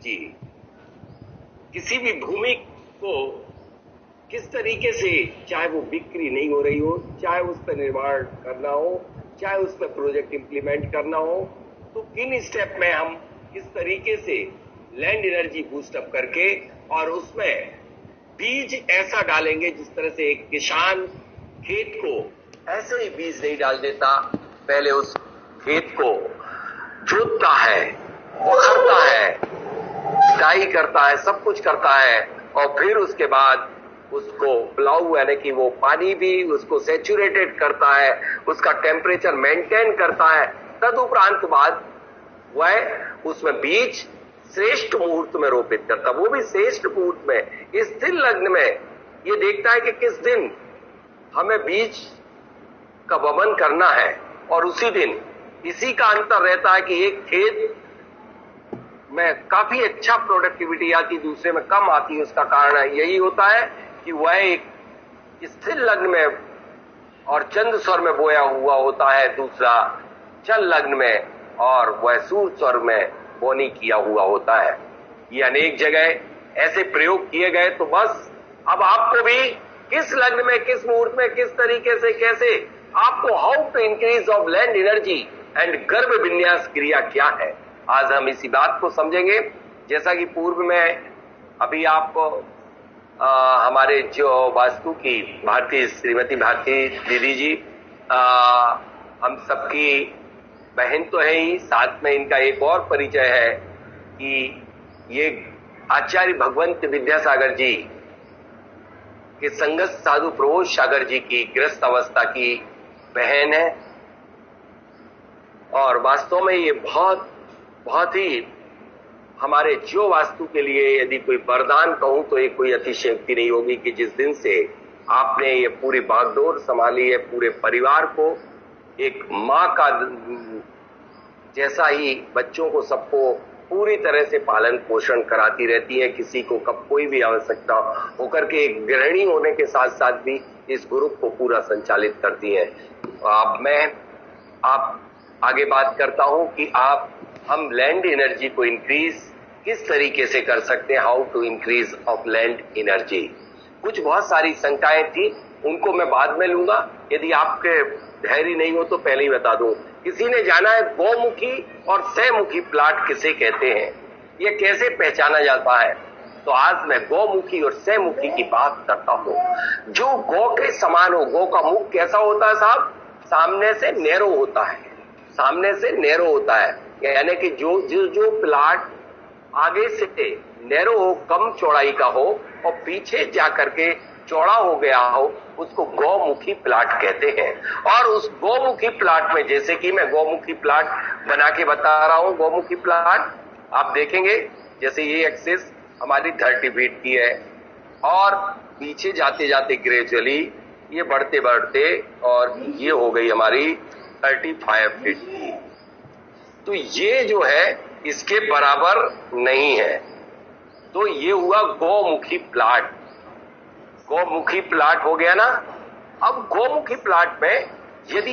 जी किसी भी भूमि को किस तरीके से, चाहे वो बिक्री नहीं हो रही हो, चाहे उस पर निर्माण करना हो, चाहे उस पर प्रोजेक्ट इंप्लीमेंट करना हो, तो किन स्टेप में हम किस तरीके से लैंड एनर्जी बूस्टअप करके और उसमें बीज ऐसा डालेंगे जिस तरह से एक किसान खेत को ऐसे ही बीज नहीं डाल देता, पहले उस खेत को जोतता है, उखरता है, जुताई करता है, सब कुछ करता है और फिर उसके बाद उसको प्लाऊ यानी कि वो पानी भी उसको सैचुरेटेड करता है, उसका टेम्परेचर मेंटेन करता है। तदुपरांत बाद वह उसमें बीज श्रेष्ठ मुहूर्त में रोपित करता, वो भी श्रेष्ठ मुहूर्त में, स्थिर लग्न में। ये देखता है कि किस दिन हमें बीज का वमन करना है और उसी दिन। इसी का अंतर रहता है कि एक खेत में काफी अच्छा प्रोडक्टिविटी आती, दूसरे में कम आती। उसका कारण यही होता है कि वह एक स्थिर लग्न में और चंद्र स्वर में बोया हुआ होता है, दूसरा चल लग्न में और वह सूर्य स्वर में बोनी किया हुआ होता है। ये अनेक जगह ऐसे प्रयोग किए गए। तो बस अब आपको भी किस लग्न में, किस मुहूर्त में, किस तरीके से, कैसे आपको how to increase of land energy and गर्भ विन्यास क्रिया क्या है, आज हम इसी बात को समझेंगे। जैसा कि पूर्व में अभी आपको हमारे जो वास्तु की भारती श्रीमती भारती दीदी जी हम सबकी बहन तो है ही, साथ में इनका एक और परिचय है कि ये आचार्य भगवंत विद्यासागर जी के संगत साधु प्रबोध सागर जी की गृहस्थ अवस्था की बहन है। और वास्तव में ये बहुत ही हमारे जो वास्तु के लिए यदि कोई वरदान कहूं तो ये कोई अतिशयोक्ति नहीं होगी कि जिस दिन से आपने ये पूरी बागडोर संभाली है, पूरे परिवार को एक माँ का जैसा ही बच्चों को सबको पूरी तरह से पालन पोषण कराती रहती है, किसी को कब कोई भी आवश्यकता होकर के एक गृहिणी होने के साथ साथ भी इस ग्रुप को पूरा संचालित करती है। अब मैं आप आगे बात करता हूं कि हम लैंड एनर्जी को इंक्रीज किस तरीके से कर सकते हैं, how to increase of land energy. कुछ बहुत सारी शंकाएं थी, उनको मैं बाद में लूंगा, यदि आपके धैर्य नहीं हो तो पहले ही बता दूं। किसी ने जाना है गौमुखी और सहमुखी प्लाट किसे कहते हैं, ये कैसे पहचाना जाता है, तो आज मैं गौमुखी और सहमुखी की बात करता हूं। जो गौ के समान हो, गौ का मुख कैसा होता है साहब, सामने से नैरो होता है, सामने से नैरो होता है, यानी कि जो प्लाट आगे से नैरो हो, कम चौड़ाई का हो और पीछे जाकर के चौड़ा हो गया हो, उसको गौमुखी प्लाट कहते हैं। और उस गौमुखी प्लाट में, जैसे कि मैं गौमुखी प्लाट बना के बता रहा हूं, गौमुखी प्लाट आप देखेंगे जैसे ये एक्सिस हमारी 30 फीट की है और पीछे जाते जाते ग्रेजुअली ये बढ़ते बढ़ते और ये हो गई हमारी 35 फीट की। तो ये जो है इसके बराबर नहीं है, तो ये हुआ गौमुखी प्लाट। गौमुखी प्लाट हो गया ना। अब गौमुखी प्लाट में यदि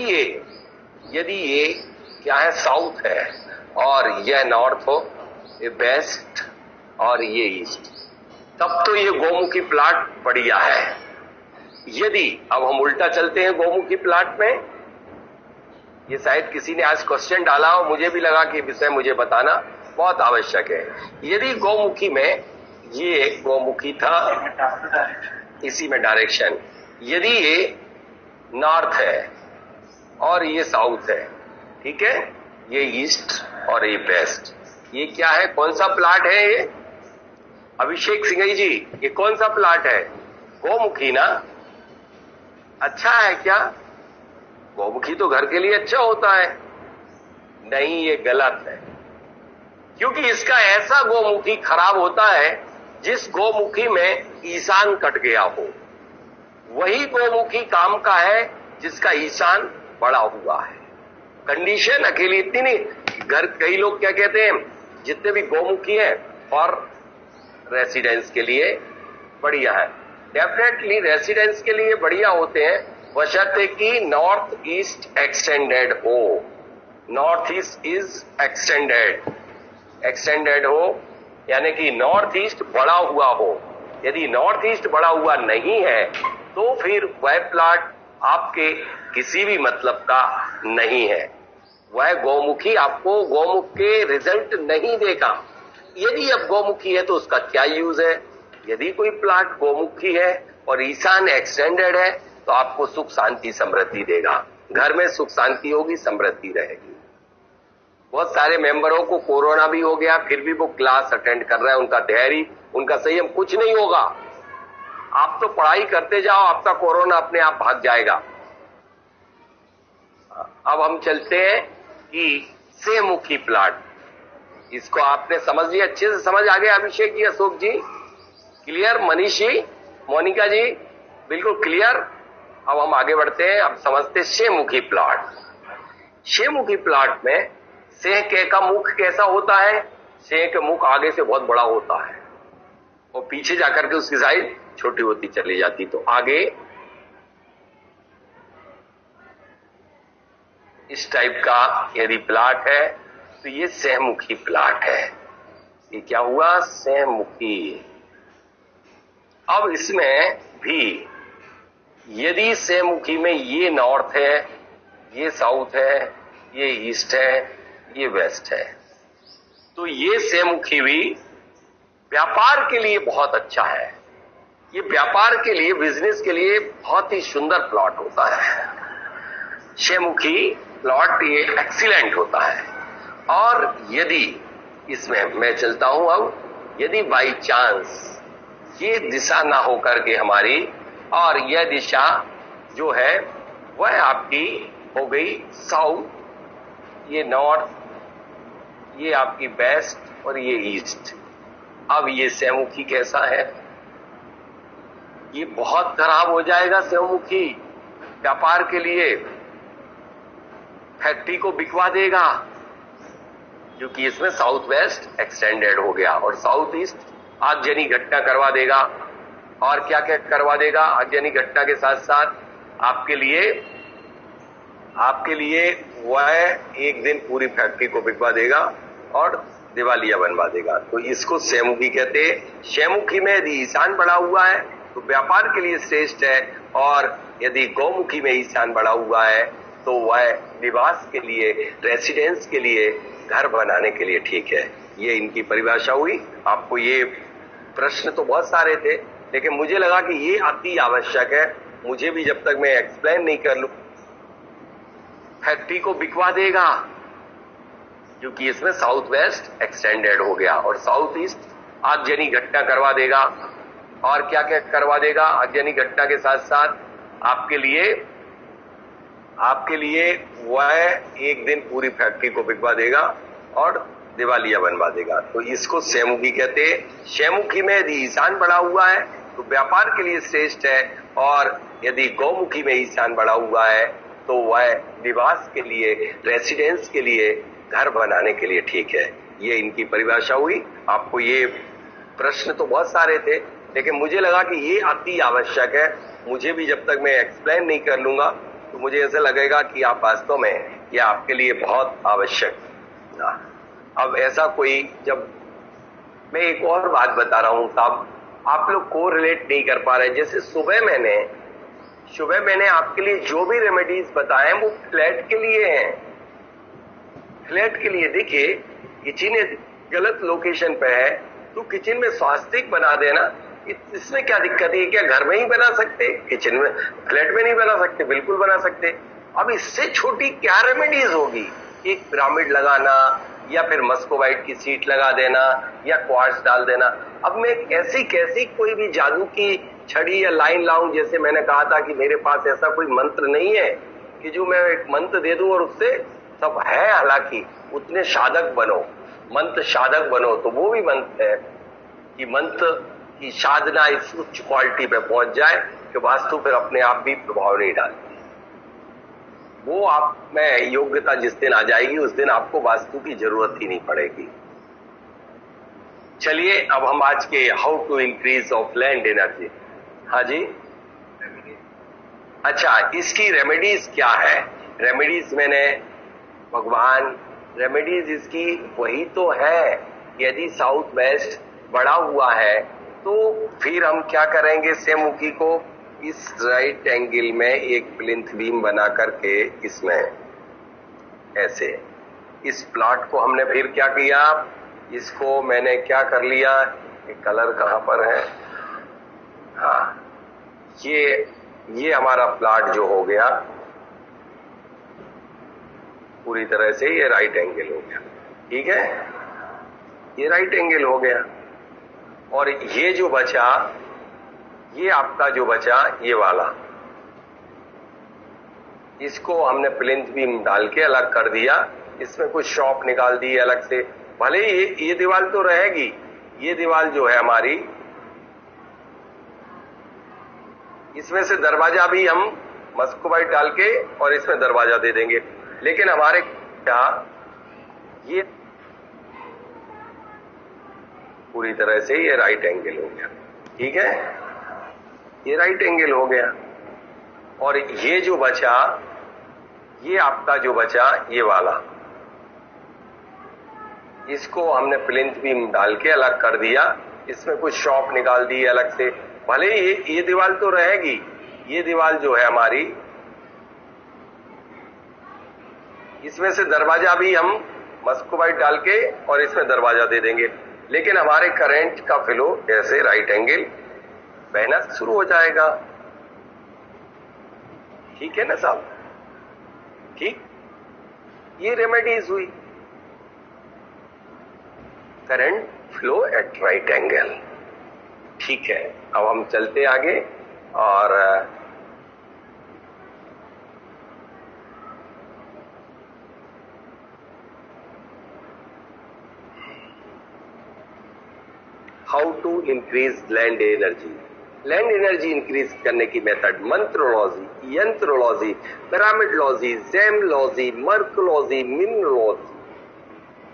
ये क्या है, साउथ है और यह नॉर्थ हो, ये वेस्ट और ये ईस्ट, तब तो ये गौमुखी प्लाट बढ़िया है। यदि अब हम उल्टा चलते हैं गौमुखी प्लाट में, ये शायद किसी ने आज क्वेश्चन डाला और मुझे भी लगा कि विषय मुझे बताना बहुत आवश्यक है। यदि गौमुखी में, ये गौमुखी था, इसी में डायरेक्शन, यदि ये नॉर्थ है और ये साउथ है, ठीक है, ये ईस्ट और ये वेस्ट, ये क्या है, कौन सा प्लाट है ये अभिषेक सिंह जी, ये कौन सा प्लाट है, गौमुखी ना। अच्छा है क्या, गौमुखी तो घर के लिए अच्छा होता है, नहीं, ये गलत है, क्योंकि इसका ऐसा गौमुखी खराब होता है जिस गौमुखी में ईशान कट गया हो। वही गौमुखी काम का है जिसका ईशान बड़ा हुआ है। कंडीशन अकेली इतनी नहीं, घर कई लोग क्या कहते हैं, जितने भी गौमुखी हैं और रेसिडेंस के लिए बढ़िया है, डेफिनेटली रेसिडेंस के लिए बढ़िया होते हैं, बशर्ते कि नॉर्थ ईस्ट एक्सटेंडेड हो, नॉर्थ ईस्ट इज एक्सटेंडेड हो, यानी कि नॉर्थ ईस्ट बढ़ा हुआ हो। यदि नॉर्थ ईस्ट बढ़ा हुआ नहीं है तो फिर वह प्लाट आपके किसी भी मतलब का नहीं है। वह गौमुखी आपको गौमुख के रिजल्ट नहीं देगा। यदि अब गौमुखी है तो उसका क्या यूज है? यदि कोई प्लाट गौमुखी है और ईशान एक्सटेंडेड है तो आपको सुख शांति समृद्धि देगा। घर में सुख शांति होगी, समृद्धि रहेगी। बहुत सारे मेंबरों को कोरोना भी हो गया, फिर भी वो क्लास अटेंड कर रहे हैं। उनका धैर्य, उनका संयम, कुछ नहीं होगा। आप तो पढ़ाई करते जाओ, आपका कोरोना अपने आप भाग जाएगा। अब हम चलते हैं कि सेमुखी प्लाट। इसको आपने समझ लिया, अच्छे से समझ आ गया अभिषेक जी, अशोक जी? क्लियर? मनीषी, मोनिका जी, बिल्कुल क्लियर? अब हम आगे बढ़ते हैं। अब समझते हैं सेमुखी प्लाट। सेमुखी प्लाट में सेह के का मुख कैसा होता है? सेह के मुख आगे से बहुत बड़ा होता है और पीछे जाकर के उसकी साइज छोटी होती चली जाती। तो आगे इस टाइप का यदि प्लाट है तो ये सहमुखी प्लाट है। ये क्या हुआ? सहमुखी। अब इसमें भी यदि सहमुखी में ये नॉर्थ है, ये साउथ है, ये ईस्ट है, ये वेस्ट है, तो ये सहमुखी भी व्यापार के लिए बहुत अच्छा है। ये व्यापार के लिए, बिजनेस के लिए बहुत ही सुंदर प्लॉट होता है। सहमुखी प्लॉट ये एक्सीलेंट होता है। और यदि इसमें मैं चलता हूं, अब यदि बाई चांस ये दिशा ना होकर के हमारी, और यह दिशा जो है वह आपकी हो गई साउथ, ये नॉर्थ, ये आपकी वेस्ट और ये ईस्ट। अब ये सहमुखी कैसा है? ये बहुत खराब हो जाएगा सहमुखी व्यापार के लिए। फैक्ट्री को बिकवा देगा, क्योंकि इसमें साउथ वेस्ट एक्सटेंडेड हो गया, और साउथ ईस्ट आगजनी घटना करवा देगा। और क्या क्या करवा देगा? आगजनी घटना के साथ साथ आपके लिए वह एक दिन पूरी फैक्ट्री को बिकवा देगा और दिवालिया बनवा देगा। तो इसको सहमुखी कहते हैं। सहमुखी में यदि ईशान बढ़ा हुआ है तो व्यापार के लिए श्रेष्ठ है, और यदि गौमुखी में ईशान बढ़ा हुआ है तो वह निवास के लिए, रेसिडेंस के लिए, घर बनाने के लिए ठीक है। ये इनकी परिभाषा हुई। आपको ये प्रश्न तो बहुत सारे थे, लेकिन मुझे लगा कि ये अति आवश्यक है। मुझे भी जब तक मैं एक्सप्लेन नहीं कर लूं, फैक्ट्री को बिकवा देगा, क्योंकि इसमें साउथ वेस्ट एक्सटेंडेड हो गया, और साउथ ईस्ट आगजनी घटना करवा देगा। और क्या क्या करवा देगा? आगजनी घटना के साथ साथ आपके लिए वह एक दिन पूरी फैक्ट्री को बिकवा देगा और दिवालिया बनवा देगा। तो इसको सहमुखी कहते हैं। सहमुखी में यदि ईशान बढ़ा हुआ है तो व्यापार के लिए श्रेष्ठ है, और यदि गौमुखी में ईशान बढ़ा हुआ है तो वह निवास के लिए, रेसिडेंस के लिए, घर बनाने के लिए ठीक है। ये इनकी परिभाषा हुई। आपको ये प्रश्न तो बहुत सारे थे, लेकिन मुझे लगा कि ये अति आवश्यक है। मुझे भी जब तक मैं एक्सप्लेन नहीं कर लूंगा तो मुझे ऐसा लगेगा कि आप वास्तव में ये आपके लिए बहुत आवश्यक। अब ऐसा कोई, जब मैं एक और बात बता रहा हूं साहब, आप लोग को रिलेट नहीं कर पा रहे। जैसे सुबह मैंने आपके लिए जो भी रेमेडीज बताए वो फ्लैट के लिए हैं। फ्लैट के लिए देखिए, किचन गलत लोकेशन पे है तो किचन में स्वास्तिक बना देना, इसमें क्या दिक्कत है? क्या घर में ही बना सकते? किचन में, फ्लैट में नहीं बना सकते? बिल्कुल बना सकते। अब इससे छोटी क्या रेमेडीज होगी? एक पिरामिड लगाना, या फिर मस्कोवाइट की सीट लगा देना, या क्वार्ट्ज डाल देना। अब मैं कैसी कोई भी जादू की छड़ी या लाइन लाऊं? जैसे मैंने कहा था कि मेरे पास ऐसा कोई मंत्र नहीं है कि जो मैं एक मंत्र दे दूं और उससे सब है। हालांकि उतने साधक बनो, मंत्र साधक बनो, तो वो भी मंत्र है कि मंत्र की साधना इस उच्च क्वालिटी पे पहुंच जाए कि वास्तु फिर अपने आप भी प्रभाव नहीं डालती। वो आप में योग्यता जिस दिन आ जाएगी उस दिन आपको वास्तु की जरूरत ही नहीं पड़ेगी। चलिए अब हम आज के how to increase of land energy. हाँ जी, अच्छा, इसकी रेमेडीज क्या है? रेमेडीज मैंने, भगवान, रेमेडीज इसकी वही तो है यदि साउथ वेस्ट बढ़ा हुआ है तो फिर हम क्या करेंगे, सेमुखी को इस राइट एंगल में एक प्लिंथ बीम बना करके इसमें ऐसे, इस प्लॉट को हमने फिर क्या किया, इसको मैंने क्या कर लिया, ये कलर कहां पर है, हाँ ये हमारा प्लॉट जो हो गया पूरी तरह से ये राइट एंगल हो गया, ठीक है, ये राइट एंगल हो गया। और ये जो बचा, ये आपका जो बचा ये वाला, इसको हमने प्लिंथ बीम डाल के अलग कर दिया, इसमें कुछ शॉप निकाल दी अलग से, भले ही ये दीवार तो रहेगी, ये दीवार जो है हमारी, इसमें से दरवाजा भी हम मस्कोबाइट डाल के और इसमें दरवाजा दे देंगे, लेकिन हमारे क्या ये पूरी तरह से ये राइट एंगल हो गया, ठीक है, ये राइट एंगल हो गया। और ये जो बचा, ये आपका जो बचा ये वाला, इसको हमने प्लिंथ बीम डाल के अलग कर दिया, इसमें कुछ शॉप निकाल दी अलग से, भले ही ये दीवार तो रहेगी, ये दीवार जो है हमारी, इसमें से दरवाजा भी हम मस्कोबाइट डाल के और इसमें दरवाजा दे देंगे, लेकिन हमारे करंट का फ्लो ऐसे राइट एंगल बहना शुरू हो जाएगा, ठीक है ना साहब, ठीक, ये रेमेडीज हुई, current flow at right angle, ठीक है। अब हम चलते आगे और how to increase land energy, land energy increase करने की मेथड, मंत्रलॉजी, यंत्रलॉजी, पिरामिडलॉजी, जेमलॉजी, मर्कलॉजी, mineralogy,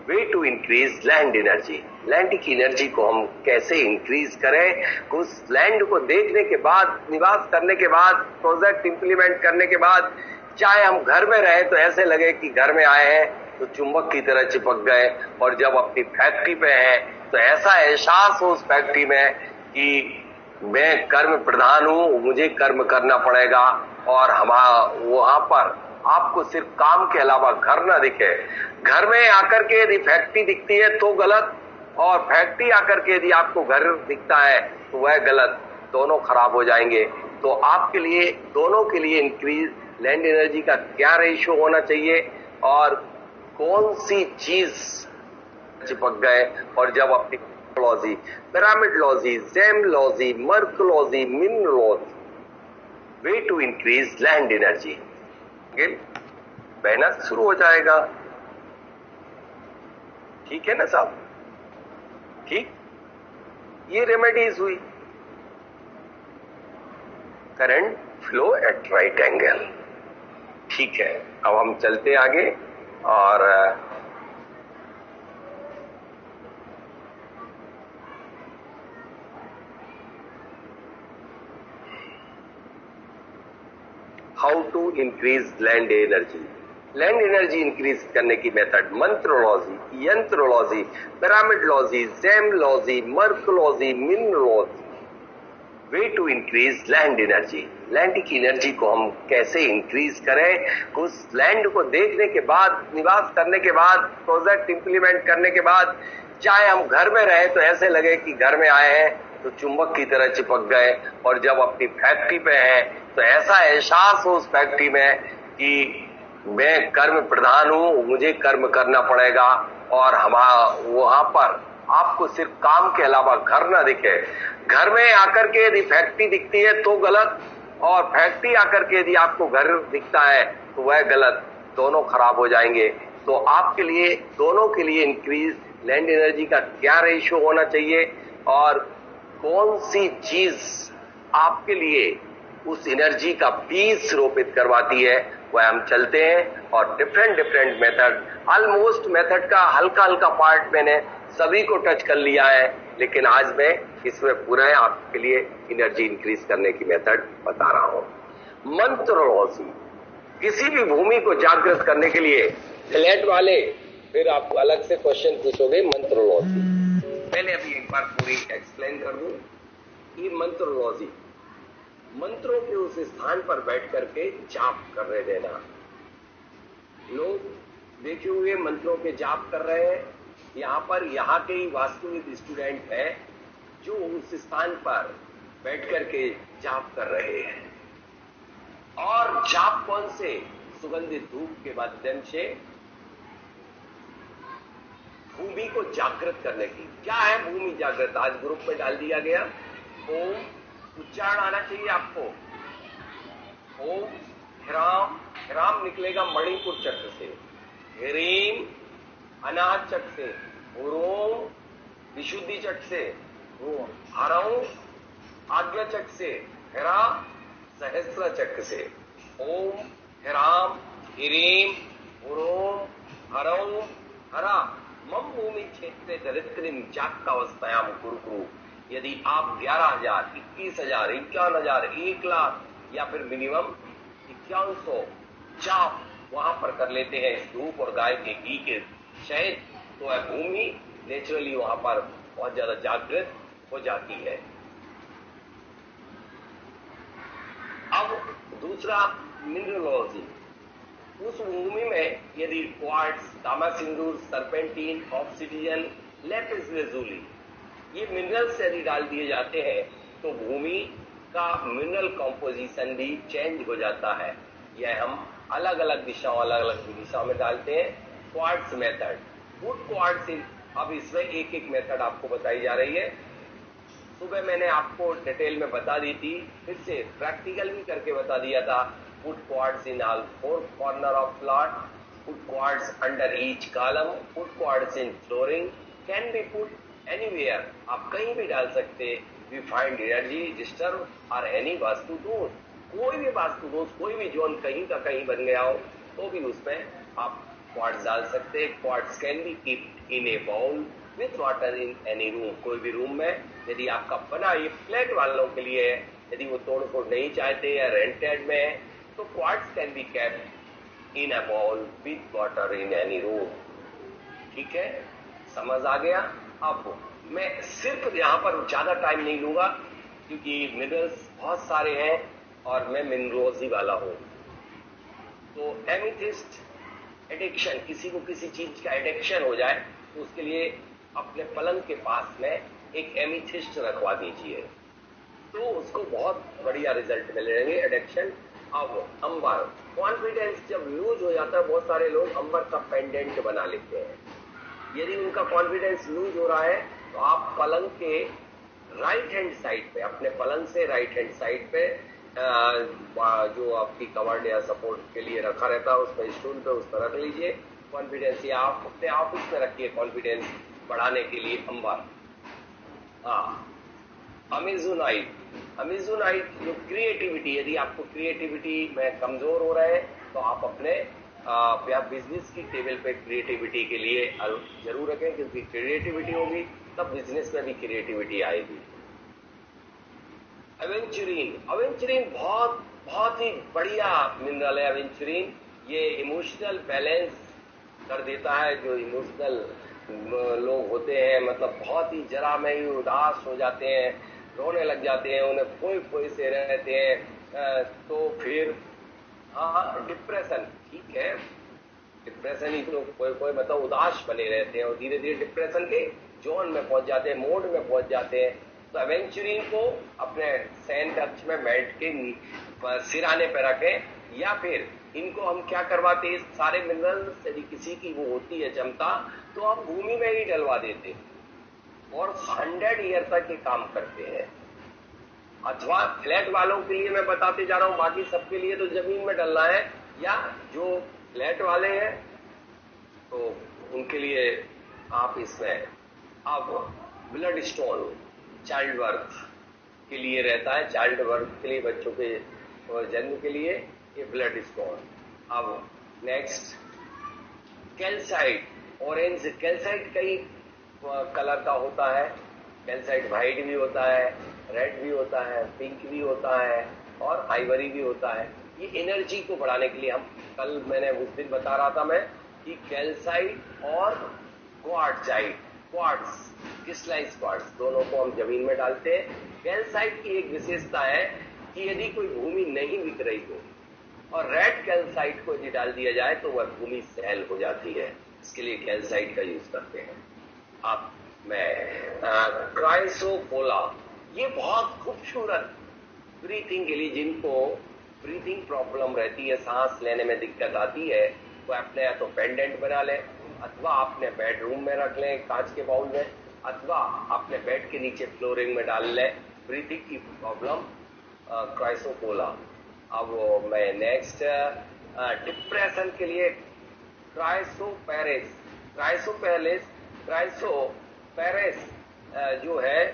way to increase land energy, land की एनर्जी को हम कैसे इंक्रीज करें, उस लैंड को देखने के बाद, निवास करने के बाद, प्रोजेक्ट इंप्लीमेंट करने के बाद, चाहे हम घर में रहे तो ऐसे लगे कि घर में आए हैं तो चुंबक की तरह चिपक गए, और जब अपनी फैक्ट्री पे हैं तो ऐसा एहसास हो उस फैक्ट्री में कि मैं कर्म प्रधान हूं, मुझे कर्म करना पड़ेगा, और वहां पर आपको सिर्फ काम के अलावा घर ना दिखे। घर में आकर के यदि फैक्ट्री दिखती है तो गलत, और फैक्ट्री आकर के यदि आपको घर दिखता है तो वह गलत, दोनों खराब हो जाएंगे। तो आपके लिए, दोनों के लिए इंक्रीज लैंड एनर्जी का क्या रेशियो होना चाहिए, और कौन सी चीज चिपक गए, और जब अपनी लॉजी, पिरामिडलॉजी, जेमलॉजी, मर्कलॉजी, mineralogy, way to increase land energy बहना शुरू हो जाएगा, ठीक है ना साहब, ठीक, ये रेमेडीज हुई, current flow at right angle, ठीक है। अब हम चलते आगे और how to increase land energy, land energy increase करने की मेथड, मंत्रलॉजी, यंत्रलॉजी, पिरामिडलॉजी, जेमलॉजी, मर्कलॉजी, mineralogy, way to increase land energy, land की एनर्जी को हम कैसे इंक्रीज करें, उस लैंड को देखने के बाद, निवास करने के बाद, प्रोजेक्ट इंप्लीमेंट करने के बाद, चाहे हम घर में रहे तो ऐसे लगे कि घर में आए हैं तो चुंबक की तरह चिपक गए, और जब अपनी फैक्ट्री पे हैं तो ऐसा एहसास हो उस फैक्ट्री में कि मैं कर्म प्रधान हूं, मुझे कर्म करना पड़ेगा, और वहां पर आपको सिर्फ काम के अलावा घर ना दिखे। घर में आकर के यदि फैक्ट्री दिखती है तो गलत, और फैक्ट्री आकर के यदि आपको घर दिखता है तो वह गलत, दोनों खराब हो जाएंगे। तो आपके लिए, दोनों के लिए इंक्रीज लैंड एनर्जी का क्या रेशियो होना चाहिए, और कौन सी चीज आपके लिए उस एनर्जी का पीस रोपित करवाती है, वह हम चलते हैं। और डिफरेंट मेथड, ऑलमोस्ट मेथड का हल्का हल्का पार्ट मैंने सभी को टच कर लिया है, लेकिन आज मैं इसमें पूरा आपके लिए एनर्जी इंक्रीज करने की मेथड बता रहा हूं। मंत्रलॉजी, किसी भी भूमि को जागृत करने के लिए फ्लैट वाले फिर आप अलग से क्वेश्चन पूछोगे मंत्रलॉजी। पहले अभी एक बार पूरी एक्सप्लेन कर दूं। ये मंत्रोलॉजी, मंत्रों के उस स्थान पर बैठ करके जाप कर रहे देना। लोग देखे हुए मंत्रों के जाप कर रहे हैं। यहाँ पर यहाँ के ही वास्तविक स्टूडेंट है जो उस स्थान पर बैठ करके जाप कर रहे हैं। और जाप कौन से? सुगंधित धूप के माध्यम से भूमि को जागृत करने की। क्या है भूमि जागृत? आज ग्रुप में डाल दिया गया। ओम उच्चारण आना चाहिए आपको। ओम ह्राम, ह्राम निकलेगा मणिपुर चक्र से, ह्रीम अनाहत चक्र से, ह्रोम विशुद्धि चक्र से, हरऊ आज्ञा चक्र से, हरा सहस्र चक्र से। ओम ह्राम ह्रीम ह्रोम हरऊ हरा मम भूमि क्षेत्र दरिद्रीम जागतावस्थायाम कुरु। यदि आप 11,000, 21,000, 51,000, 1,00,000 या फिर मिनिमम 5100 जाप वहां पर कर लेते हैं इस धूप और गाय के घी के शहद, तो वह भूमि नेचुरली वहां पर बहुत ज्यादा जागृत हो जाती है। अब दूसरा मिनरलोजी, उस भूमि में यदि क्वार्ट्ज, तांबा सिंदूर, सर्पेंटीन, ऑब्सिडियन, लेपिस लेजुली ये मिनरल्स यदि डाल दिए जाते हैं तो भूमि का मिनरल कॉम्पोजिशन भी चेंज हो जाता है। यह हम अलग अलग दिशाओं में डालते हैं। क्वार्ट्ज मेथड, वुड क्वार्ट्ज, अब इसमें एक एक मेथड आपको बताई जा रही है। सुबह मैंने आपको डिटेल में बता दी थी, फिर से प्रैक्टिकल भी करके बता दिया था। Put quartz in all 4 corner of plot, put quartz under each column, put quartz in flooring, can be put anywhere, आप कहीं भी डाल सकते। वी फाइंड एनर्जी डिस्टर्ब और एनी वास्तु दोष, कोई भी वास्तु दोष, कोई भी जोन कहीं का कहीं बन गया हो तो भी उसमें आप क्वार्ट्ज डाल सकते। Quartz can be keeped in a bowl with water in any room, कोई भी रूम में यदि आपका बना, ये फ्लैट वालों के लिए है, यदि वो तोड़ फोड़ नहीं चाहते या रेंटेड में है तो quartz can be kept in a bowl with water in any room. ठीक है, समझ आ गया? अब मैं सिर्फ यहाँ पर ज्यादा टाइम नहीं लूंगा क्योंकि मिनरल्स बहुत सारे हैं और मैं मिनरोलॉजी वाला हूँ। तो एमिथिस्ट एडिक्शन, किसी को किसी चीज का एडिक्शन हो जाए तो उसके लिए अपने पलंग के पास में एक एमिथिस्ट रखवा दीजिए तो उसको बहुत बढ़िया रिजल्ट मिलेंगे एडिक्शन। अब अंबर, कॉन्फिडेंस जब लूज हो जाता है, बहुत सारे लोग अंबर का पेंडेंट बना लेते हैं। यदि उनका कॉन्फिडेंस लूज हो रहा है तो आप पलंग के राइट हैंड साइड पे, अपने पलंग से राइट हैंड साइड पे जो आपकी कवर्ड या सपोर्ट के लिए रखा रहता है उस पर, स्टूल पे, उस पर रख लीजिए कॉन्फिडेंस, या आप अपने ऑफिस में रखिए कॉन्फिडेंस बढ़ाने के लिए अंबर। अमेजोनाइट, अमेजोनाइट जो क्रिएटिविटी, यदि आपको क्रिएटिविटी में कमजोर हो रहे हैं तो आप अपने बिजनेस की टेबल पे क्रिएटिविटी के लिए जरूर रखें, क्योंकि क्रिएटिविटी होगी तब बिजनेस में भी क्रिएटिविटी आएगी। एवेंचुरिन, एवेंचुरिन बहुत बहुत ही बढ़िया मिनरल है। एवेंचुरिन ये इमोशनल बैलेंस कर देता है। जो इमोशनल लोग होते हैं, मतलब बहुत ही जरा में ही उदास हो जाते हैं, रोने लग जाते हैं, उन्हें खोए खोए से रहते हैं, तो फिर डिप्रेशन, ठीक है, डिप्रेशन ही तो कोई मतलब उदास बने रहते हैं और धीरे धीरे डिप्रेशन के जोन में पहुंच जाते हैं, मोड में पहुंच जाते हैं। तो एवेंचुरिन को अपने सैन कक्ष में बैठ के सिराने पे रखें, या फिर इनको हम क्या करवाते हैं, सारे मिनरल्स यदि किसी की वो होती है क्षमता तो हम भूमि में ही डलवा देते और 100 ईयर तक ये काम करते हैं। अथवा फ्लैट वालों के लिए मैं बताते जा रहा हूं, बाकी सबके लिए तो जमीन में डलना है, या जो फ्लैट वाले हैं तो उनके लिए आप इसमें, अब ब्लड स्टोन चाइल्ड बर्थ के लिए रहता है, चाइल्ड बर्थ के लिए, बच्चों के जन्म के लिए ये ब्लड स्टोन। अब नेक्स्ट कैल्साइट, ऑरेंज कैल्साइट कई कलर का होता है, कैल्साइट व्हाइट भी होता है, रेड भी होता है, पिंक भी होता है और आइवरी भी होता है। ये एनर्जी को बढ़ाने के लिए, हम कल मैंने उस दिन बता रहा था मैं कि कैल्साइट और क्वार्टजाइट, क्वार्ट्स, क्रिस्टलाइज्ड क्वार्ट्स, दोनों को हम जमीन में डालते हैं। कैल्साइट की एक विशेषता है कि यदि कोई भूमि नहीं बिक रही हो और रेड कैल्साइट को यदि डाल दिया जाए तो वह भूमि सैल हो जाती है, इसके लिए कैल्साइट का यूज करते हैं। अब मैं क्राइसोकोला, ये बहुत खूबसूरत ब्रीथिंग के लिए, जिनको ब्रीथिंग प्रॉब्लम रहती है, सांस लेने में दिक्कत आती है, वो अपने या तो पेंडेंट बना लें अथवा अपने बेडरूम में रख लें कांच के बाउल में, अथवा अपने बेड के नीचे फ्लोरिंग में डाल लें। ब्रीथिंग की प्रॉब्लम क्राइसोकोला। अब मैं नेक्स्ट डिप्रेशन के लिए क्राइसोपैरेस, क्राइसोपैरेस जो है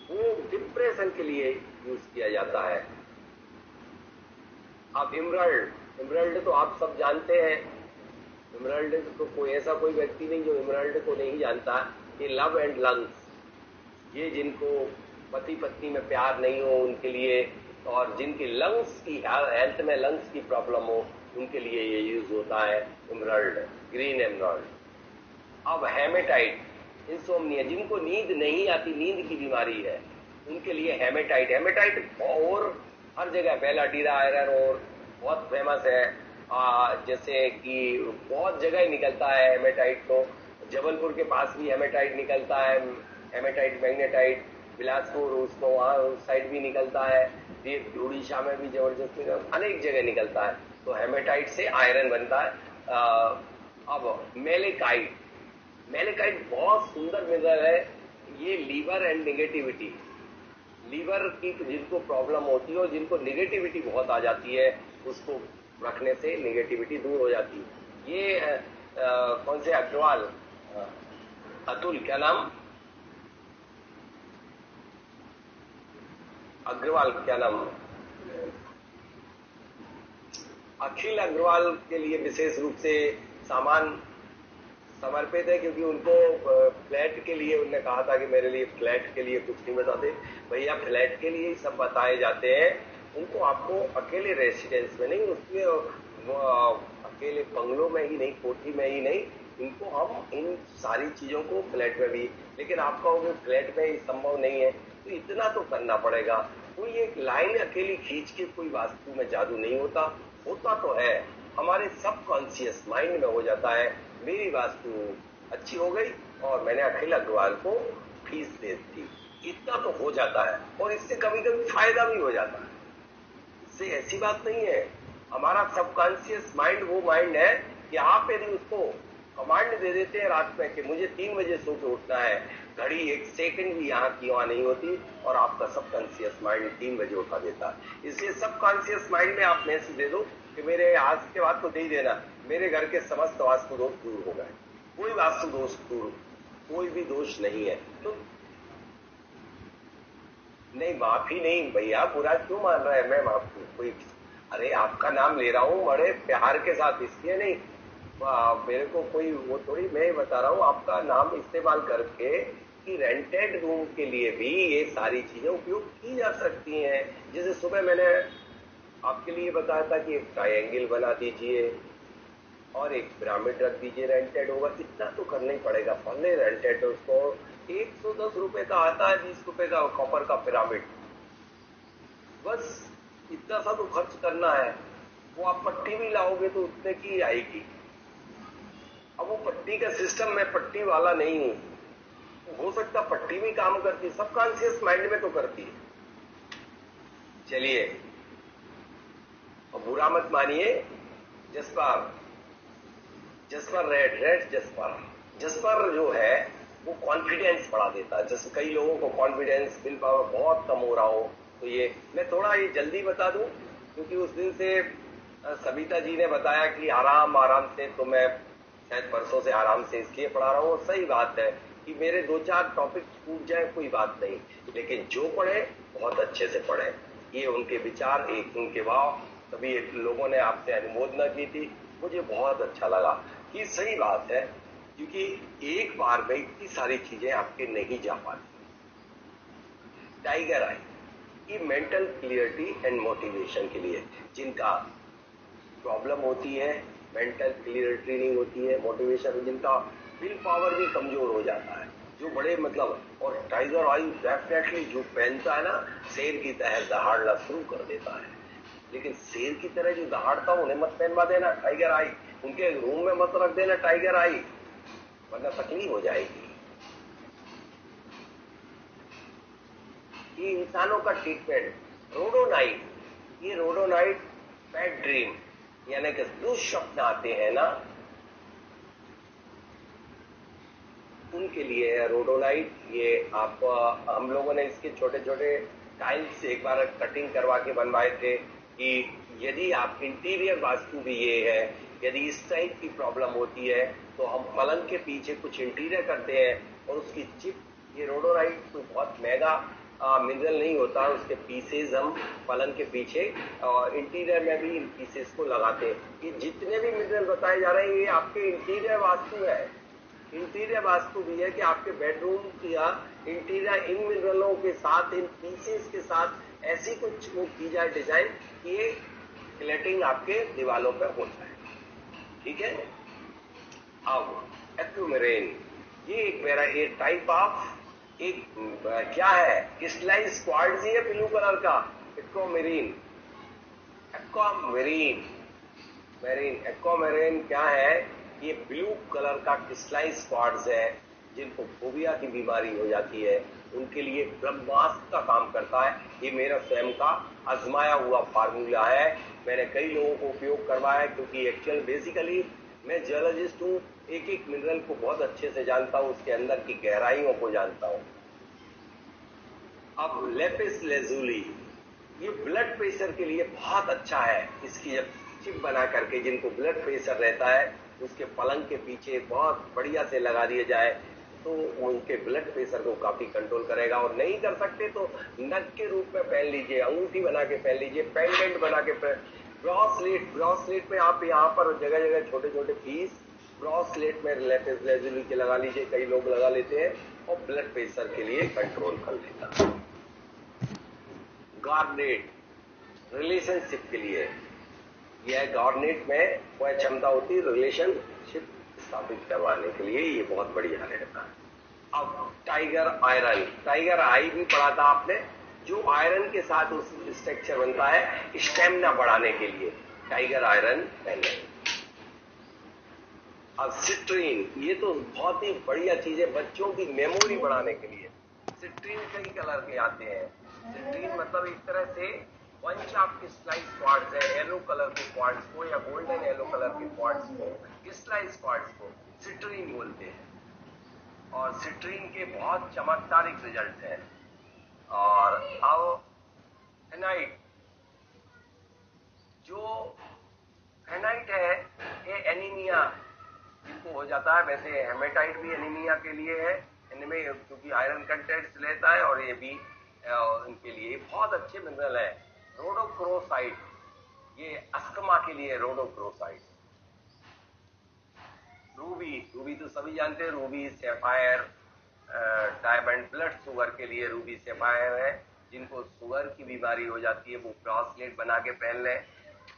वो डिप्रेशन के लिए यूज किया जाता है। अब इमरल्ड तो आप सब जानते हैं। इमरल्ड तो कोई ऐसा कोई व्यक्ति नहीं जो इमरल्ड को नहीं जानता। ये लव एंड लंग्स, ये जिनको पति पत्नी में प्यार नहीं हो उनके लिए, और जिनकी लंग्स की हेल्थ में लंग्स की प्रॉब्लम हो, उनके लिए ये यूज होता है इमरल्ड, ग्रीन इमरल्ड। अब हेमेटाइट, इंसोम्निया, जिनको नींद नहीं आती, नींद की बीमारी है, उनके लिए हेमेटाइट और हर जगह बेलाडीरा आयरन और बहुत फेमस है। जैसे कि बहुत जगह निकलता है हेमेटाइट, तो जबलपुर के पास भी हेमेटाइट निकलता है, हेमेटाइट मैग्नेटाइट, बिलासपुर उसको वहाँ उस साइड भी निकलता है, फिर उड़ीसा में भी जबरदस्त अनेक जगह निकलता है। तो हेमेटाइट से आयरन बनता है। अब मेलेकाइट बहुत सुंदर मिनरल है। ये लीवर एंड निगेटिविटी, लीवर की जिनको प्रॉब्लम होती है और जिनको निगेटिविटी बहुत आ जाती है, उसको रखने से निगेटिविटी दूर हो जाती है। ये कौन से अग्रवाल, अतुल, क्या नाम, अग्रवाल, क्या नाम, अखिल अग्रवाल के लिए विशेष रूप से सामान समर्पित है, क्योंकि उनको फ्लैट के लिए उन्होंने कहा था कि मेरे लिए फ्लैट के लिए कुछ नहीं बताते। भैया फ्लैट के लिए ही सब बताए जाते हैं। उनको आपको अकेले रेसिडेंस में नहीं, उसमें अकेले बंगलों में ही नहीं, कोठी में ही नहीं, इनको हम इन सारी चीजों को फ्लैट में भी, लेकिन आपका वो फ्लैट में ही संभव नहीं है, तो इतना तो करना पड़ेगा। कोई एक लाइन अकेली खींच के कोई वास्तु में जादू नहीं होता तो है, हमारे सबकॉन्शियस माइंड में हो जाता है। मेरी वास्तु अच्छी हो गई और मैंने अखिल अग्रवाल को फीस दे दी, इतना तो हो जाता है, और इससे कभी कभी फायदा भी हो जाता है। इससे ऐसी बात नहीं है। हमारा सबकॉन्शियस माइंड वो माइंड है कि आप यदि उसको कमांड दे देते हैं रात में कि मुझे 3 बजे सो के उठना है, घड़ी एक सेकंड भी यहाँ की वहां नहीं होती, और आपका सबकॉन्शियस माइंड 3 बजे उठा देता है। इसलिए सबकॉन्शियस माइंड में आप मैसेज दे दो कि मेरे आज के बाद तो दे ही देना, मेरे घर के समस्त वास्तु दोष दूर हो गए, कोई वास्तु दोष दूर, कोई भी दोष नहीं है। तो नहीं, माफी नहीं भैया, बुरा क्यों मान रहा है, मैं माफी कोई, अरे आपका नाम ले रहा हूं बड़े प्यार के साथ, इसलिए नहीं, मेरे को कोई वो थोड़ी, मैं बता रहा हूँ आपका नाम इस्तेमाल करके कि रेंटेड रूम के लिए भी ये सारी चीजें उपयोग की जा सकती हैं। जैसे सुबह मैंने आपके लिए बताया था कि एक ट्रायंगल बना दीजिए और एक पिरामिड रख दीजिए, रेंटेड होगा, इतना तो करना ही पड़ेगा। पहले रेंटेड, उसको 110 रुपए का आता है, 20 रुपए का कॉपर का पिरामिड, बस इतना सा तो खर्च करना है। वो आप पट्टी भी लाओगे तो उतने की आएगी। अब वो पट्टी का सिस्टम, मैं पट्टी वाला नहीं हूं, हो सकता पट्टी भी काम करती है, सबकॉन्शियस माइंड में तो करती है। चलिए, और बुरा मत मानिए, जसपर रेड जसपर जो है वो कॉन्फिडेंस बढ़ा देता है। जैसे कई लोगों को कॉन्फिडेंस, विल पावर बहुत कम हो रहा हो, तो ये मैं थोड़ा ये जल्दी बता दूं, क्योंकि उस दिन से सविता जी ने बताया कि आराम से, तो मैं शायद परसों से आराम से इसलिए पढ़ा रहा हूँ। और सही बात है कि मेरे 2-4 टॉपिक छूट जाए कोई बात नहीं, लेकिन जो पढ़े बहुत अच्छे से पढ़े। ये उनके विचार, एक उनके भाव, कभी एक लोगों ने आपसे अनुमोदना की थी, मुझे बहुत अच्छा लगा कि सही बात है, क्योंकि एक बार में इतनी सारी चीजें आपके नहीं जा पाती। टाइगर आई, ये मेंटल क्लियरिटी एंड मोटिवेशन के लिए, जिनका प्रॉब्लम होती है मेंटल क्लियरिटी नहीं होती है, मोटिवेशन, जिनका विल पावर भी कमजोर हो जाता है, जो बड़े मतलब, और टाइगर आई डेफिनेटली जो पहनता है ना, शेर की तरह दहाड़ना शुरू कर देता है। लेकिन शेर की तरह जो दहाड़ता उन्हें मत पहनवा देना टाइगर आई, उनके रूम में मत रख देना टाइगर आई, वरना तकलीफ हो जाएगी। ये इंसानों का ट्रीटमेंट रोडोनाइट, ये रोडोनाइट बैड ड्रीम यानी कि दुःस्वप्न आते हैं ना, उनके लिए है रोडोनाइट। ये आप हम लोगों ने इसके छोटे छोटे टाइल्स एक बार कटिंग करवा के बनवाए थे कि यदि आप इंटीरियर वास्तु भी ये है, यदि इस टाइप की प्रॉब्लम होती है तो हम पलंग के पीछे कुछ इंटीरियर करते हैं और उसकी चिप, ये रोडोनाइट तो बहुत महंगा मिनरल नहीं होता, उसके पीसेज हम पलंग के पीछे इंटीरियर में भी इन पीसेस को लगाते हैं। ये जितने भी मिनरल बताए जा रहे हैं ये आपके इंटीरियर वास्तु है। इंटीरियर वास्तु भी है कि आपके बेडरूम या इंटीरियर इन मिनरलों के साथ, इन पीसेस के साथ ऐसी कुछ वो की जाए डिजाइन कि ये क्लेटिंग आपके दीवालों पर हो जाए। ठीक है। अब एक्वामेरीन, ये एक मेरा ये टाइप ऑफ एक क्या है, क्रिस्टलाइज्ड क्वार्ट्ज है ब्लू कलर का, एक्वामेरीन। एक्वामेरीन मेरीन एक्वामेरीन क्या है, ये ब्लू कलर का क्रिस्टलाइज्ड क्वार्ट्ज है। जिनको फोबिया की बीमारी हो जाती है उनके लिए ब्रह्मास्त्र का काम करता है। ये मेरा स्वयं का आजमाया हुआ फार्मूला है, मैंने कई लोगों को उपयोग करवाया है, क्योंकि एक्चुअल बेसिकली मैं जियोलॉजिस्ट हूँ, एक एक मिनरल को बहुत अच्छे से जानता हूँ, उसके अंदर की गहराइयों को जानता हूँ। अब लेपिस लेजुली, ये ब्लड प्रेशर के लिए बहुत अच्छा है। इसकी जब चिप बना करके जिनको ब्लड प्रेशर रहता है उसके पलंग के पीछे बहुत बढ़िया से लगा दिया जाए तो उनके ब्लड प्रेशर को काफी कंट्रोल करेगा। और नहीं कर सकते तो नग के रूप में पहन लीजिए, अंगूठी बना के पहन लीजिए, पेंडेंट बना के, ब्रॉसलेट में आप यहाँ पर जगह जगह छोटे छोटे पीस ब्रॉसलेट में लेपिस लेजुली के लगा लीजिए, कई लोग लगा लेते हैं और ब्लड प्रेशर के लिए कंट्रोल कर लेगा। गार्नेट रिलेशनशिप के लिए, यह गार्नेट में वह क्षमता होती है रिलेशनशिप स्थापित करवाने के लिए, ये बहुत बढ़िया रहता है। अब टाइगर आयरन, टाइगर आई भी पढ़ा था आपने, जो आयरन के साथ उस स्ट्रक्चर बनता है स्टेमिना बढ़ाने के लिए, टाइगर आयरन पहले। अब सिट्रीन, ये तो बहुत ही बढ़िया चीज है बच्चों की मेमोरी बढ़ाने के लिए। सिट्रीन कई कलर के आते हैं। सिट्रीन मतलब एक तरह से बंच ऑफ क्रिस्टलाइज क्वार्ट्ज है, येलो कलर के क्वार्ट्ज को या गोल्डन येलो कलर के क्वार्ट्ज को, क्रिस्टलाइज क्वार्ट्ज को सिट्रीन बोलते हैं। और सिट्रीन के बहुत चमत्कारिक रिजल्ट हैं। और अब हेनाइट, जो हेनाइट है ये एनीमिया जिनको हो जाता है, वैसे हेमेटाइट भी एनीमिया के लिए है, इनमें क्योंकि आयरन कंटेंट्स लेता है, और ये भी इनके लिए बहुत अच्छे मिनरल है। रोडोक्रोसाइट, ये अस्थमा के लिए रोडोक्रोसाइट। रूबी, रूबी तो सभी जानते हैं, Ruby sapphire diamond, blood sugar के लिए रूबी सैफायर है। जिनको शुगर की बीमारी हो जाती है वो ब्रासलेट बना के पहन लें,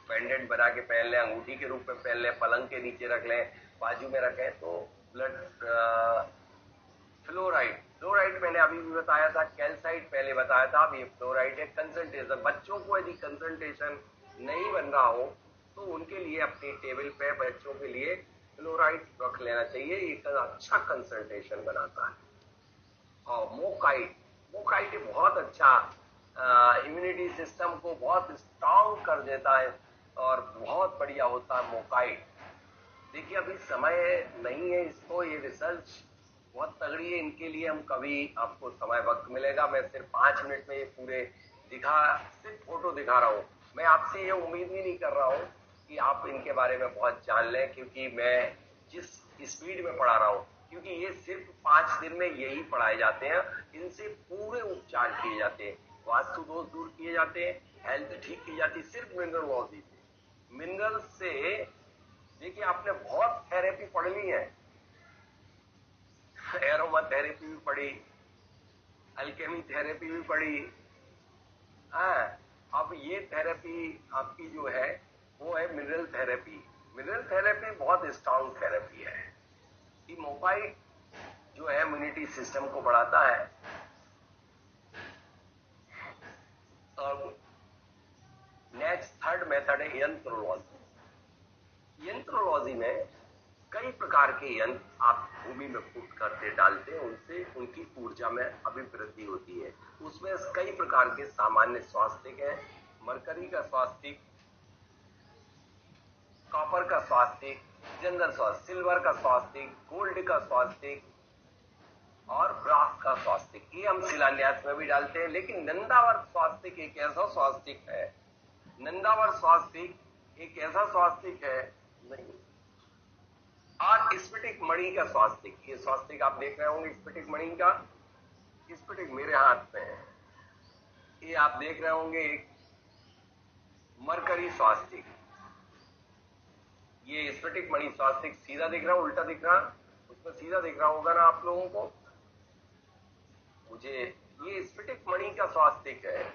पेंडेंट बना के पहन लें, अंगूठी के रूप में पहन लें, पलंग के नीचे रख लें, बाजू में रखें तो ब्लड। फ्लोराइड, फ्लोराइड मैंने अभी भी बताया था, कैल्साइड पहले बताया था, अब ये फ्लोराइड है। कंसंट्रेशन, बच्चों को यदि कंसंट्रेशन नहीं बन रहा हो तो उनके लिए अपनी टेबल पे बच्चों के लिए फ्लोराइड रख लेना चाहिए, एक अच्छा कंसंट्रेशन बनाता है। और मोकाइट, मोकाइट बहुत अच्छा इम्यूनिटी सिस्टम को बहुत स्ट्रांग कर देता है और बहुत बढ़िया होता है मोकाइट। देखिए अभी समय नहीं है इसको, ये रिसर्च बहुत तगड़ी है, इनके लिए हम कभी आपको समय वक्त मिलेगा। मैं सिर्फ 5 मिनट में ये पूरे सिर्फ फोटो दिखा रहा हूँ। मैं आपसे ये उम्मीद भी नहीं कर रहा हूँ कि आप इनके बारे में बहुत जान लें, क्योंकि मैं जिस स्पीड में पढ़ा रहा हूँ, क्योंकि ये सिर्फ 5 दिन में यही पढ़ाए जाते हैं, इनसे पूरे उपचार किए जाते हैं, वास्तु दोष दूर किए जाते हैं, हेल्थ ठीक की जाती है, सिर्फ मिनरलॉजी से। मिनरल से देखिए आपने बहुत थेरेपी पढ़ ली है, एरोमा थेरेपी भी पढ़ी, अल्केमी थेरेपी भी पढ़ी, हाँ। अब ये थेरेपी आपकी जो है वो है मिनरल थेरेपी। मिनरल थेरेपी बहुत स्ट्रांग थेरेपी है। इमोपाई जो है इम्यूनिटी सिस्टम को बढ़ाता है। अब नेक्स्ट थर्ड मेथड है यंत्रलॉजी। यंत्रलॉजी में कई प्रकार के यंत्र आप भूमि में पुट करते डालते हैं, उनसे उनकी ऊर्जा में अभिवृद्धि होती है। उसमें कई प्रकार के सामान्य स्वास्तिक है। मरकरी का स्वास्तिक, कॉपर का स्वास्तिक, जनरल स्वास्तिक, सिल्वर का स्वास्तिक, गोल्ड का स्वास्तिक और ब्रास का स्वास्तिक, ये हम शिलान्यास में भी डालते हैं। लेकिन नंदावर स्वास्तिक एक ऐसा स्वास्तिक है, नंदावर स्वास्तिक एक ऐसा स्वास्तिक है नहीं। और स्फटिक मणि का स्वास्तिक, ये स्वास्तिक आप देख रहे होंगे स्फटिक मणि का, स्फटिक मेरे हाथ में है, ये आप देख रहे होंगे एक मरकरी स्वास्तिक। ये स्फटिक मणि स्वास्तिक सीधा दिख रहा, उल्टा दिख रहा, उसमें सीधा दिख रहा होगा ना आप लोगों को। मुझे ये स्फटिक मणि का स्वास्तिक है,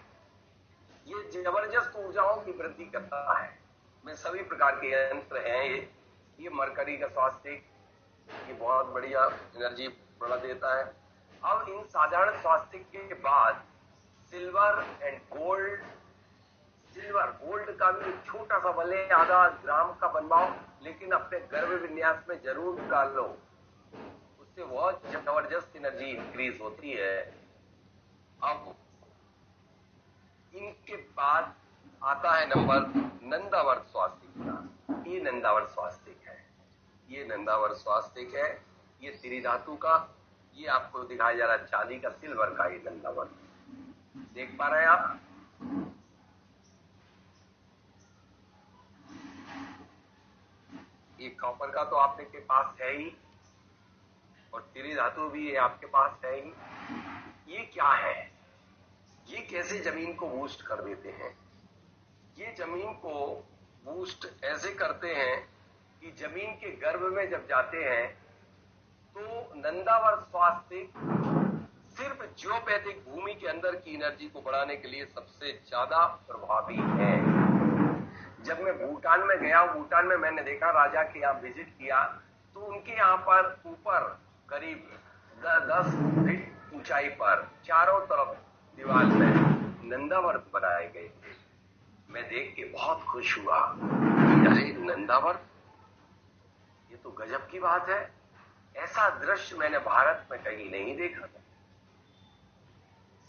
ये जबरदस्त ऊर्जाओं की वृद्धि करता है। में सभी प्रकार के यंत्र हैं। ये मरकरी का स्वास्तिक, ये बहुत बढ़िया एनर्जी बढ़ा देता है। अब इन साधारण स्वास्तिक के बाद silver and gold, silver gold का भी छोटा सा भले आधा ग्राम का बनवाओ, लेकिन अपने गर्भ विन्यास में जरूर डालो, उससे बहुत जबरदस्त एनर्जी इंक्रीज होती है। अब इनके बाद आता है नंबर नंदावर स्वास्तिक का। ये नंदावर स्वास्तिक है, ये नंदावर स्वास्तिक है, ये त्रिधातु का, ये आपको दिखाया जा रहा है चांदी का, सिल्वर का, ये नंदावर देख पा रहे हैं आप। ये कॉपर का तो आपने के पास है ही, और त्रिधातु भी ये आपके पास है ही। ये क्या है, ये कैसे जमीन को बूस्ट कर देते हैं? ये जमीन को बूस्ट ऐसे करते हैं कि जमीन के गर्भ में जब जाते हैं तो नंदावर स्वास्तिक सिर्फ जियोपैथिक भूमि के अंदर की एनर्जी को बढ़ाने के लिए सबसे ज्यादा प्रभावी है। जब मैं भूटान में गया, भूटान में मैंने देखा, राजा के यहाँ विजिट किया, तो उनके यहाँ पर ऊपर करीब 10 फीट ऊंचाई पर चारों तरफ दीवार में नंदावर बनाए गए थे। मैं देख के बहुत खुश हुआ, अरे नंदावर, ये तो गजब की बात है। ऐसा दृश्य मैंने भारत में कहीं नहीं देखा था।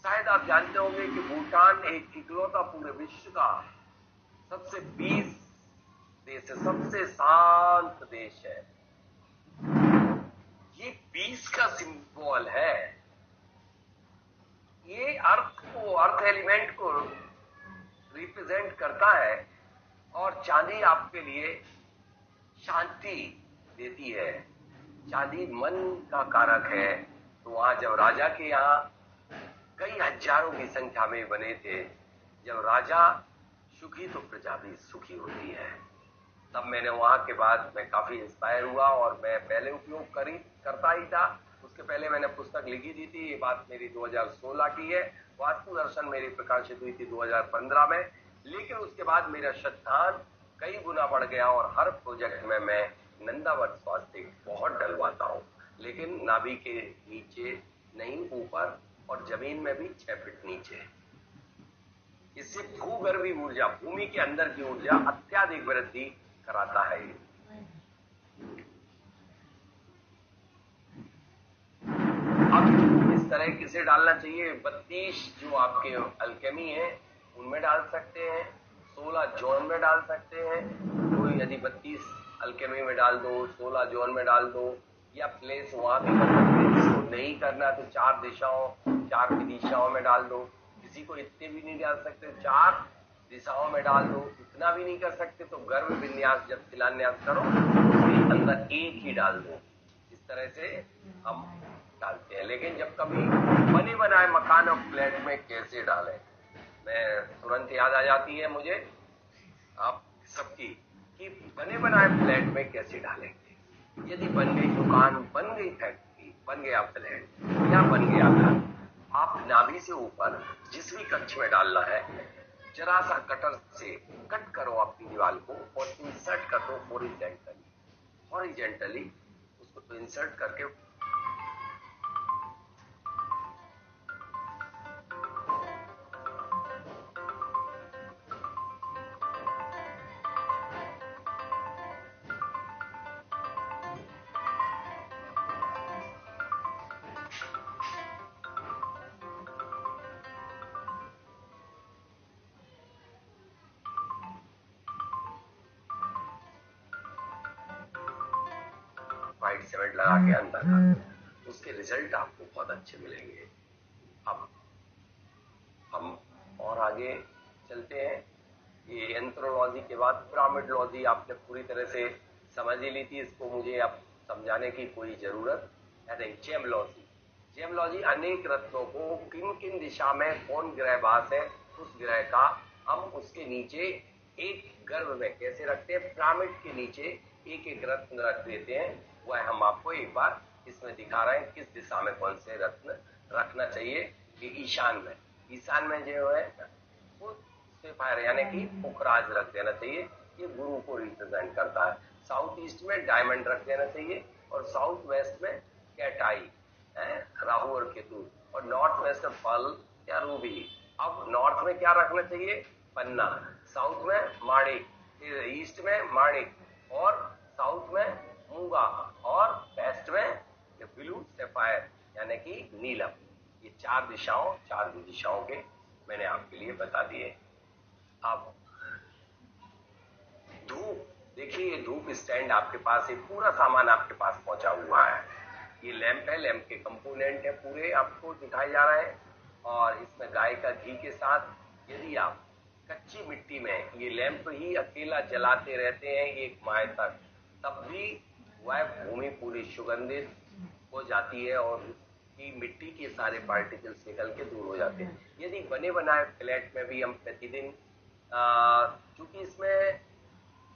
शायद आप जानते होंगे कि भूटान एक इकलौता पूरे विश्व का सबसे पीस देश है, सबसे शांत देश है। ये पीस का सिंबल है। ये अर्थ को, अर्थ एलिमेंट को रिप्रेजेंट करता है, और चांदी आपके लिए शांति देती है। चांदी मन का कारक है। तो वहां जब राजा के यहाँ कई हजारों की संख्या में बने थे, जब राजा सुखी तो प्रजा भी सुखी होती है। तब मैंने वहां के बाद मैं काफी इंस्पायर हुआ, और मैं पहले उपयोग करता ही था। उसके पहले मैंने पुस्तक लिखी दी थी, ये बात मेरी 2016 की है। वास्तु दर्शन मेरी प्रकाशित हुई थी 2015 में। लेकिन उसके बाद मेरा श्रद्धान कई गुना बढ़ गया, और हर प्रोजेक्ट में मैं नंदावर स्वास्तिक बहुत डलवाता हूँ, लेकिन नाभि के नीचे नहीं, ऊपर, और जमीन में भी 6 फीट नीचे। इससे भूगर्भी ऊर्जा, भूमि के अंदर की ऊर्जा अत्याधिक वृद्धि कराता है। अब इस तरह किसे डालना चाहिए? 32 जो आपके अल्केमी है उनमें डाल सकते हैं, 16 जोन में डाल सकते हैं। कोई यदि 32 अल्केमी में डाल दो, 16 जोन में डाल दो, या प्लेस वहां भी कर सकते हैं। जिसको नहीं करना तो 4 दिशाओं, 4 दिशाओं में डाल दो। किसी को इतने भी नहीं डाल सकते, 4 दिशाओं में डाल दो। इतना भी नहीं कर सकते तो गर्भ विन्यास जब शिलान्यास करो उसके अंदर एक ही डाल दो। इस तरह से हम डालते हैं। लेकिन जब कभी बने बनाए मकान और फ्लैट में कैसे डालें, मैं तुरंत याद आ जाती है मुझे आप सबकी, कि बने बनाए फ्लैट में कैसे डालेंगे। यदि बन गई दुकान, बन गई फैक्ट्री, बन गया फ्लैट या बन गया घर, आप नाभि से ऊपर जिस भी कक्ष में डालना है, जरा सा कटर से कट करो अपनी दीवार को और इंसर्ट कर दो हॉरिजेंटली उसको तो इंसर्ट करके 5-7 लगा के अंदर कर दो, उसके रिजल्ट आपको बहुत अच्छे मिलेंगे। अब हम और आगे चलते हैं। ये एंथ्रोलॉजी के बाद पिरामिडोलॉजी आपने पूरी तरह से समझ ही ली थी, इसको मुझे अब समझाने की कोई जरूरत है नहीं। जेमलॉजी अनेक रत्नों को किन किन दिशा में कौन ग्रह वास है उस ग्रह का हम उसके नीचे एक गर्भ में कैसे रखते हैं, पिरामिड के नीचे एक एक रत्न रख देते हैं। वह हम आपको एक बार इसमें दिखा रहे हैं किस दिशा में कौन से रत्न रखना चाहिए। ये ईशान में जो है वो स्फेयर यानी कि पुखराज रख देना चाहिए, ये गुरु को रिप्रेजेंट करता है। साउथ ईस्ट में डायमंड रख देना चाहिए और साउथ वेस्ट में कैटाई राहु और केतु, और नॉर्थ वेस्ट में पर्ल या रूबी। अब नॉर्थ में क्या रखना चाहिए, पन्ना, साउथ में माणिक, ईस्ट में माणिक और साउथ में मूंगा और वेस्ट में ब्लू सैफायर यानी कि नीलम। ये चार दिशाओं के मैंने आपके लिए बता दिए। अब धूप देखिए, ये धूप स्टैंड आपके पास है, पूरा सामान आपके पास पहुंचा हुआ है। ये लैंप है, लैंप के कंपोनेंट है पूरे आपको दिखाए जा रहे हैं, और इसमें गाय का घी के साथ यदि आप कच्ची मिट्टी में ये लैंप ही अकेला जलाते रहते हैं 1 माह तक, तब भी वह भूमि पूरी सुगंधित हो जाती है और उसकी मिट्टी के सारे पार्टिकल्स निकल के दूर हो जाते हैं। यदि बने बनाए फ्लैट में भी हम प्रतिदिन चूंकि इसमें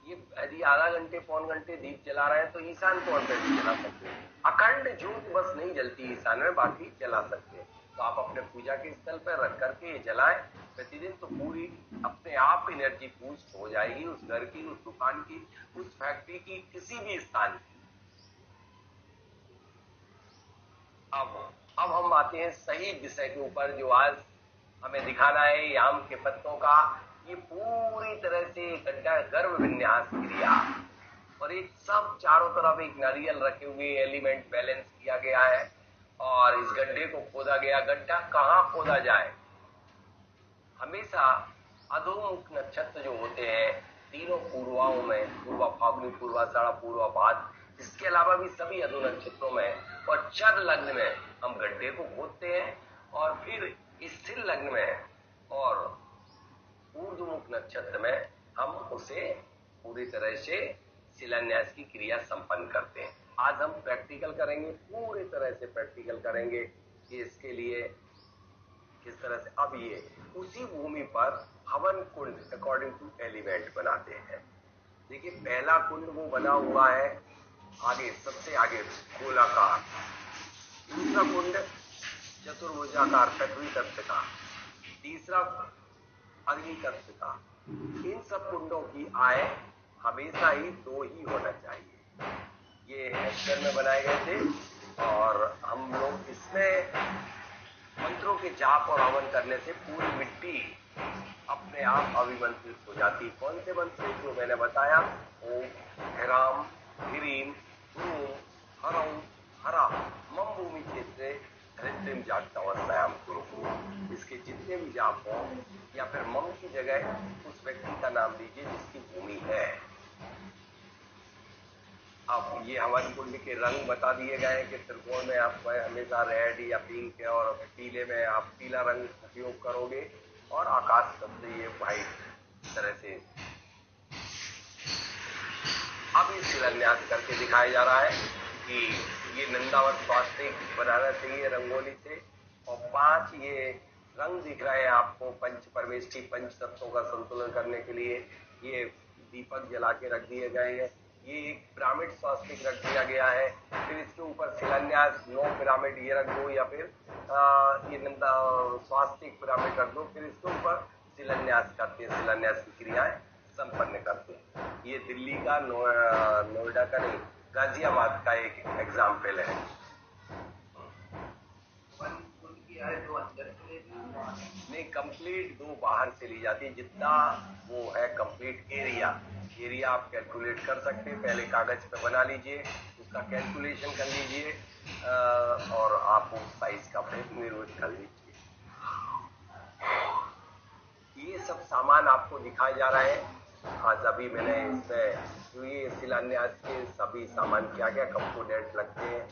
ये यदि आधा घंटे पौन घंटे दीप जला रहे हैं तो ईशान को अंदर भी जला सकते हैं। अखंड ज्योत बस नहीं जलती ईशान में, बाकी जला सकते हैं। तो आप अपने पूजा के स्थल पर रख करके ये जलाएं प्रतिदिन, तो पूरी अपने आप एनर्जी बूस्ट हो जाएगी उस घर की, उस दुकान की, उस फैक्ट्री की, किसी भी स्थान की। अब हम आते हैं सही विषय के ऊपर जो आज हमें दिखाना है। ये आम के पत्तों का ये पूरी तरह से गर्भ विन्यास क्रिया, और एक सब चारों तरफ एक नारियल रखे हुए एलिमेंट बैलेंस किया गया है, और इस गड्ढे को खोदा गया। गड्ढा कहाँ खोदा जाए, हमेशा अधोमुख नक्षत्र जो होते हैं तीनों पूर्वाओं में, पूर्वा फाल्गुनी, पूर्वाषाढ़ा, पूर्वा भाद्र, इसके अलावा भी सभी अधो नक्षत्रों में और चर लग्न में हम गड्ढे को खोदते हैं, और फिर स्थिर लग्न में और ऊर्ध्वमुख नक्षत्र में हम उसे पूरी तरह से शिलान्यास की क्रिया संपन्न करते हैं। आज हम प्रैक्टिकल करेंगे, पूरी तरह से प्रैक्टिकल करेंगे कि इसके लिए किस तरह से। अब ये उसी भूमि पर हवन कुंड अकॉर्डिंग टू एलिमेंट बनाते हैं। देखिए पहला कुंड वो बना हुआ है आगे, सबसे आगे गोलाकार, दूसरा कुंड चतुर्भुजाकार पृथ्वी तत्व का, तीसरा अग्नि तत्व का। इन सब कुंडों की आय हमेशा ही 2 ही होना चाहिए। ये हेक्टर में बनाए गए थे, और हम लोग इसमें मंत्रों के जाप और हवन करने से पूरी मिट्टी अपने आप अभिमंत्रित हो जाती। कौन से मंत्र जो मैंने बताया, ओम ह्राम ह्रीम ह्रूम हरम हरा मम भूमि क्षेत्रे हरिद्रिम जागता अवस्थायाम कुरु। इसके जितने भी जाप हो, या फिर मम की जगह उस व्यक्ति का नाम लीजिए जिसकी भूमि है। अब ये हवन कुंड के रंग बता दिए गए हैं कि त्रिकोण में आप हमेशा रेड या पिंक है, और पीले में आप पीला रंग उपयोग करोगे, और आकाश सबसे ये व्हाइट तरह से। अब ये शिलान्यास करके दिखाया जा रहा है कि ये नंदावत स्वास्तिक बनाना चाहिए रंगोली से, और 5 ये रंग दिख रहे हैं आपको पंच परमेष्ठी पंच तत्वों का संतुलन करने के लिए। ये दीपक जला के रख दिए गए हैं। ये एक पिरामिड स्वास्तिक रख दिया गया है। फिर इसके ऊपर शिलान्यास 9 पिरामिड ये रख दो, या फिर ये नंदा स्वास्तिक पिरामिड रख दो। फिर इसके ऊपर शिलान्यास करते हैं, शिलान्यास की क्रियाएं संपन्न करते हैं। ये दिल्ली का नोएडा का नहीं, गाजियाबाद का एक एग्जाम्पल है। नहीं, कंप्लीट 2 बाहर से ली जाती है, जितना वो है कंप्लीट एरिया आप कैलकुलेट कर सकते हैं। पहले कागज पे बना लीजिए, उसका कैलकुलेशन कर लीजिए और आप उस साइज का फिर निर्मित कर लीजिए। ये सब सामान आपको दिखाए जा रहे हैं। आज अभी मैंने इसमें ये शिलान्यास के सभी सामान क्या क्या कंपोनेंट लगते हैं।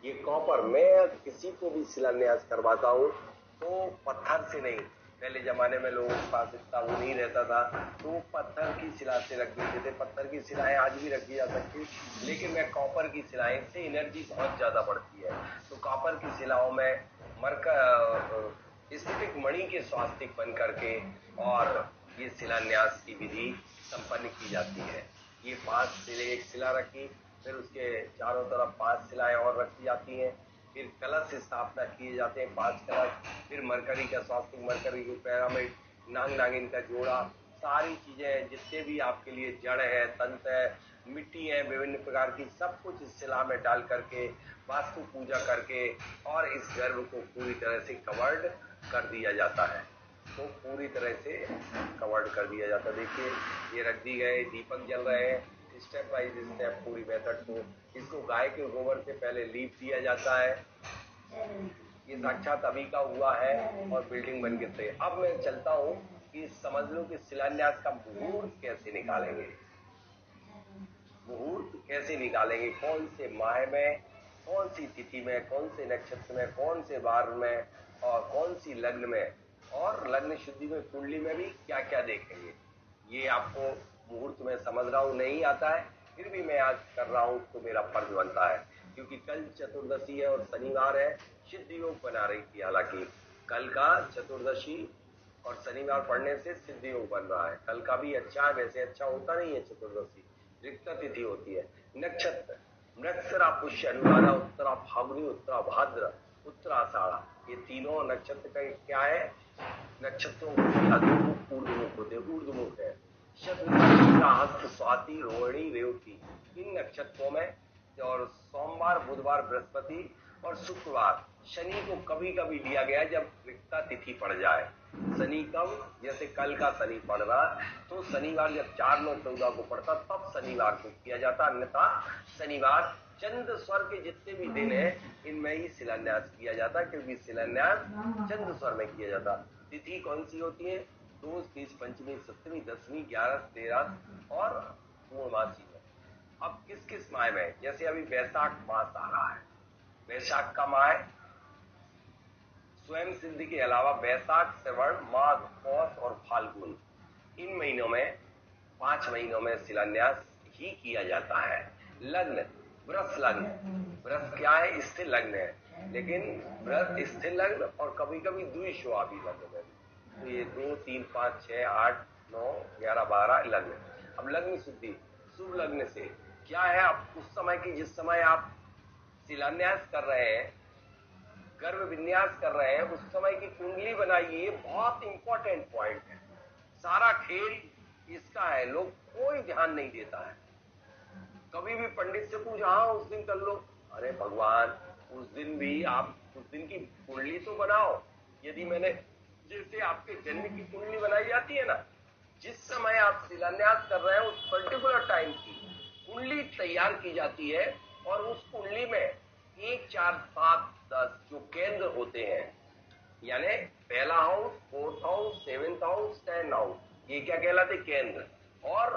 ये कॉपर, मैं किसी को भी शिलान्यास करवाता हूँ तो पत्थर से नहीं। पहले जमाने में लोगों के पास इतना वो नहीं रहता था, तो पत्थर की शिला से रख देते थे। पत्थर की शिलाएं आज भी रखी जा सकती, लेकिन मैं कॉपर की शिलाएं से एनर्जी बहुत ज्यादा बढ़ती है, तो कॉपर की शिलाओं में स्फटिक मणि के स्वास्तिक बन करके और ये शिलान्यास की विधि संपन्न की जाती है। ये 5 शिले, एक शिला रखी, फिर उसके चारों तरफ 5 शिलाएं और रखी जाती हैं, फिर कलश स्थापना किए जाते हैं 5 कलश, फिर मरकरी का स्वास्तिक, मरकरी की पिरामिड, नाग नागिन का जोड़ा, सारी चीजें जितने भी आपके लिए जड़ है, तंत्र है, मिट्टी है विभिन्न प्रकार की, सब कुछ इस शिला में डाल करके वास्तु पूजा करके और इस गर्भ को पूरी तरह से कवर्ड कर दिया जाता है। तो पूरी तरह से कवर्ड कर दिया जाता है। देखिए ये रख दी गए, दीपक जल रहे हैं, स्टेप बाय स्टेप पूरी मेथड को। इसको गाय के गोबर से पहले लीप दिया जाता है। ये साक्षात अभी का हुआ है और बिल्डिंग बन के थे। अब मैं चलता हूँ कि समझ लो कि शिलान्यास का मुहूर्त कैसे निकालेंगे। मुहूर्त कैसे निकालेंगे, कौन से माह में, कौन सी तिथि में, कौन से नक्षत्र में, कौन से वार में और कौन सी लग्न में, और लग्न शुद्धि में कुंडली में भी क्या क्या देखेंगे। ये आपको मुहूर्त में समझ रहा हूँ नहीं आता है, फिर भी मैं आज कर रहा हूँ तो मेरा फर्ज बनता है, क्योंकि कल चतुर्दशी है और शनिवार है। सिद्ध योग बना रही थी, हालांकि कल का चतुर्दशी और शनिवार पढ़ने से सिद्ध योग बन रहा है। कल का भी अच्छा है, वैसे अच्छा होता नहीं है चतुर्दशी, रिक्त तिथि होती है। नक्षत्र मृगशिरा, पुष्य, अनुराधा, उत्तरा फाल्गुनी, उत्तरा भाद्र, उत्तराषाढ़ा, ये तीनों नक्षत्र का क्या है। नक्षत्रों ऊर्ध्वमुख होते, ऊर्ध्वमुख है। हस्त, स्वाति, रोहिणी, रेवती, इन नक्षत्रों में और सोमवार, बुधवार, बृहस्पति और शुक्रवार, शनि को कभी कभी लिया गया जब रिक्ता तिथि पड़ जाए। शनि कब, जैसे कल का शनि पड़ रहा तो शनिवार जब 4/9/14 को पड़ता तब शनिवार को किया जाता, अन्यथा शनिवार चंद्र स्वर के जितने भी दिन है इनमें ही शिलान्यास किया जाता, क्योंकि शिलान्यास चंद्र स्वर में किया जाता। तिथि कौन सी होती है, 2, 30, पंचमी, सप्तमी, 10वीं, 11, 13 और पूर्णमासी में। अब किस किस माह में, जैसे अभी वैशाख मास आ रहा है, वैशाख का माह स्वयं सिद्धि के अलावा वैशाख, श्रवण, माघ, पौष और फाल्गुन, इन महीनों में 5 महीनों में शिलान्यास ही किया जाता है। लग्न वृष लग्न, वृष क्या है, स्थिर लग्न है, लेकिन वृष स्थिर लग्न और कभी कभी द्विश्वाभी लग्न है। तो ये 2, 3, 5, 6, 8, 9, 11, 12 लग्न। अब लग्न शुद्धि, शुभ लग्न से क्या है, आप उस समय की, जिस समय आप शिलान्यास कर रहे हैं, गर्भ विन्यास कर रहे हैं, उस समय की कुंडली बनाइए। बहुत इंपॉर्टेंट पॉइंट है, सारा खेल इसका है, लोग कोई ध्यान नहीं देता है। कभी भी पंडित से पूछा, हाँ उस दिन कर लो, अरे भगवान उस दिन भी आप उस दिन की कुंडली तो बनाओ। यदि मैंने, जैसे आपके जन्म की कुंडली बनाई जाती है ना, जिस समय आप शिलान्यास कर रहे हैं उस पर्टिकुलर टाइम की कुंडली तैयार की जाती है, और उस कुंडली में 1, 4, 7, 10 जो केंद्र होते हैं, यानी पहला house, 4th house, 7th house, 10th house, ये क्या कहलाते, केंद्र। और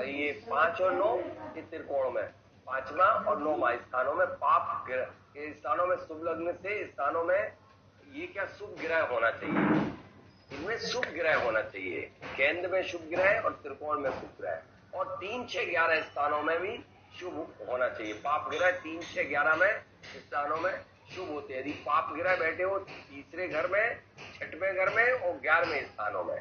ये 5 और 9 ये त्रिकोण में 5वां और 9वां स्थानों में पाप ग्रह के स्थानों में, शुभ लग्न से स्थानों में ये क्या शुभ ग्रह होना चाहिए, इनमें शुभ ग्रह होना चाहिए। केंद्र में शुभ ग्रह और त्रिकोण में शुभ ग्रह, और 3, 6, 11 स्थानों में भी शुभ होना चाहिए। पाप ग्रह 3, 6, 11 में स्थानों में शुभ होते हैं। यदि पाप ग्रह बैठे हो तीसरे घर में, छठवें घर में और 11वें स्थानों में।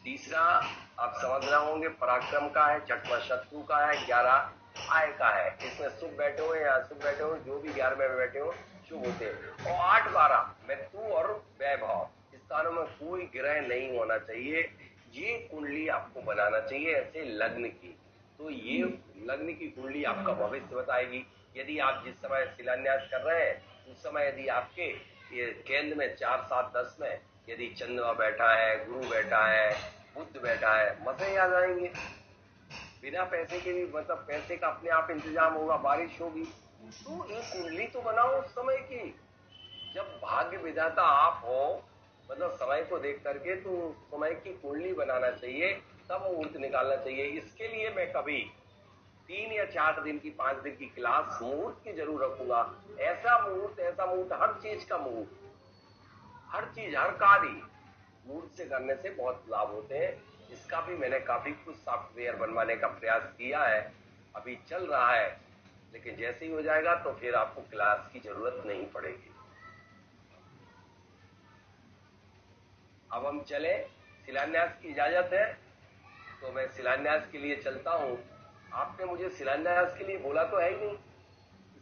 तीसरा आप समझ रहे होंगे पराक्रम का है, छठवां शत्रु का है, 11 आय का है। इसमें शुभ बैठे हो या अशुभ बैठे हो, जो भी 11वें में बैठे हो शुभ होते हैं। और 8, 12 मृत्यु और वैभव स्थानों में कोई ग्रह नहीं होना चाहिए। ये कुंडली आपको बनाना चाहिए ऐसे लग्न की। तो ये लग्न की कुंडली आपका भविष्य बताएगी। यदि आप जिस समय शिलान्यास कर रहे हैं उस समय यदि आपके ये केंद्र में 4, 7, 10 में यदि चंद्रमा बैठा है, गुरु बैठा है, बुध बैठा है, मजे आ जाएंगे। बिना पैसे के भी मतलब पैसे का अपने आप इंतजाम होगा, बारिश होगी। तो एक कुंडली तो बनाओ उस समय की। जब भाग्य विधाता आप हो, मतलब समय को देख करके, तो समय की कुंडली बनाना चाहिए, तब मुहूर्त निकालना चाहिए। इसके लिए मैं कभी 3 या 4 दिन की, 5 दिन की क्लास मुहूर्त की जरूर रखूंगा। ऐसा मुहूर्त, हर चीज का मुहूर्त, हर चीज, हर कार्य मुहूर्त से करने से बहुत लाभ होते हैं। इसका भी मैंने काफी कुछ सॉफ्टवेयर बनवाने का प्रयास किया है, अभी चल रहा है, लेकिन जैसे ही हो जाएगा तो फिर आपको क्लास की जरूरत नहीं पड़ेगी। अब हम चले, शिलान्यास की इजाजत है तो मैं शिलान्यास के लिए चलता हूं। आपने मुझे शिलान्यास के लिए बोला तो है ही नहीं,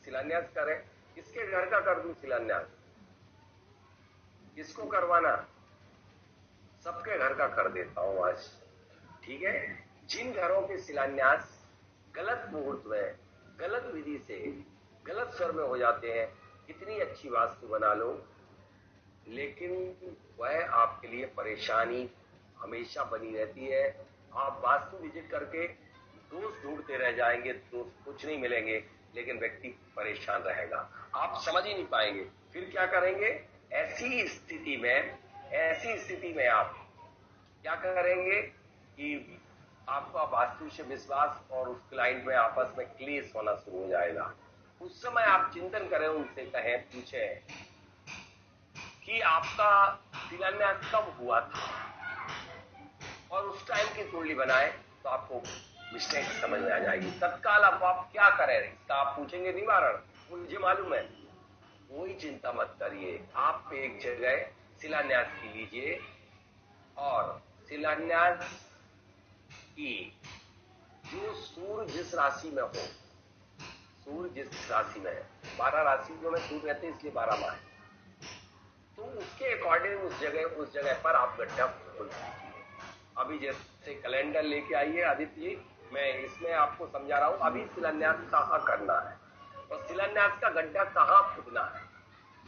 शिलान्यास करें। किसके घर का कर दूं शिलान्यास, किसको करवाना? सबके घर का कर देता हूं आज, ठीक है। जिन घरों के शिलान्यास गलत मुहूर्त में, गलत विधि से, गलत स्वर में हो जाते हैं, कितनी अच्छी वास्तु बना लो, लेकिन वह आपके लिए परेशानी हमेशा बनी रहती है। आप वास्तु विजिट करके दोष ढूंढते रह जाएंगे, दोष कुछ नहीं मिलेंगे, लेकिन व्यक्ति परेशान रहेगा, आप समझ ही नहीं पाएंगे। फिर क्या करेंगे? ऐसी स्थिति में आप क्या करेंगे कि आपका वास्तु से विश्वास और उस क्लाइंट में आपस में क्लेश होना शुरू हो जाएगा। उस समय आप चिंतन करें, उनसे कहें, पूछें कि आपका शिलान्यास कब हुआ था, और उस टाइम की कुंडली बनाए तो आपको मिस्टेक समझ में आ जाएगी। तत्काल अब आप क्या करें, इसका आप पूछेंगे निवारण, मुझे मालूम है। कोई चिंता मत करिए, आप एक जगह शिलान्यास की लीजिए, और शिलान्यास की जो सूर्य जिस राशि में हो, सूर्य जिस राशि में है, 12 राशियों में सूर्य रहते हैं इसलिए 12 माह है, तो उसके अकॉर्डिंग उस जगह पर आप गड्ढा खोल दीजिए। अभी जैसे कैलेंडर लेके आइए आदित्य, मैं इसमें आपको समझा रहा हूं अभी शिलान्यास कहाँ करना है और शिलान्यास का गड्ढा कहाँ खोदना है,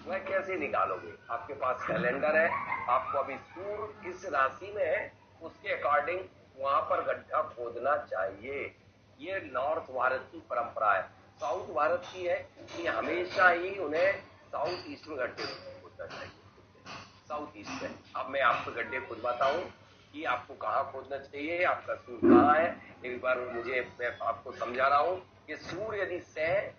वह कैसे निकालोगे। आपके पास कैलेंडर है, आपको अभी सूर्य किस राशि में है उसके अकॉर्डिंग वहां पर गड्ढा खोदना चाहिए। ये नॉर्थ भारत की परंपरा है। साउथ भारत की है कि हमेशा ही उन्हें साउथ ईस्ट में गड्ढे खोदना चाहिए, साउथ ईस्ट में। अब मैं आपको गड्ढे खुदवाता हूँ कि आपको कहाँ खोदना चाहिए, आपका सूर्य कहाँ है। एक बार मैं आपको समझा रहा हूँ कि सूर्य यदि सिंह,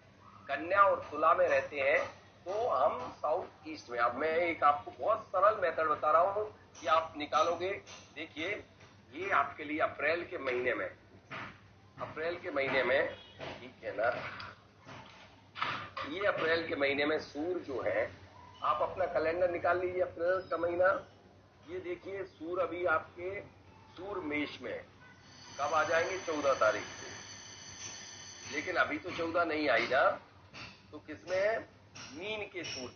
कन्या और तुला में रहते हैं तो हम साउथ ईस्ट में। अब मैं एक आपको बहुत सरल मेथड बता रहा हूँ कि आप निकालोगे। देखिए, ये आपके लिए अप्रैल के महीने में, ठीक है ना, ये अप्रैल के महीने में सूर्य जो है, आप अपना कैलेंडर निकाल लीजिए, अप्रैल का महीना। ये देखिए सूर्य अभी आपके सूर्य मेष में कब आ जाएंगे, 14 तारीख से। लेकिन अभी तो 14 नहीं आई ना, तो किसमें है, मीन के सूर्य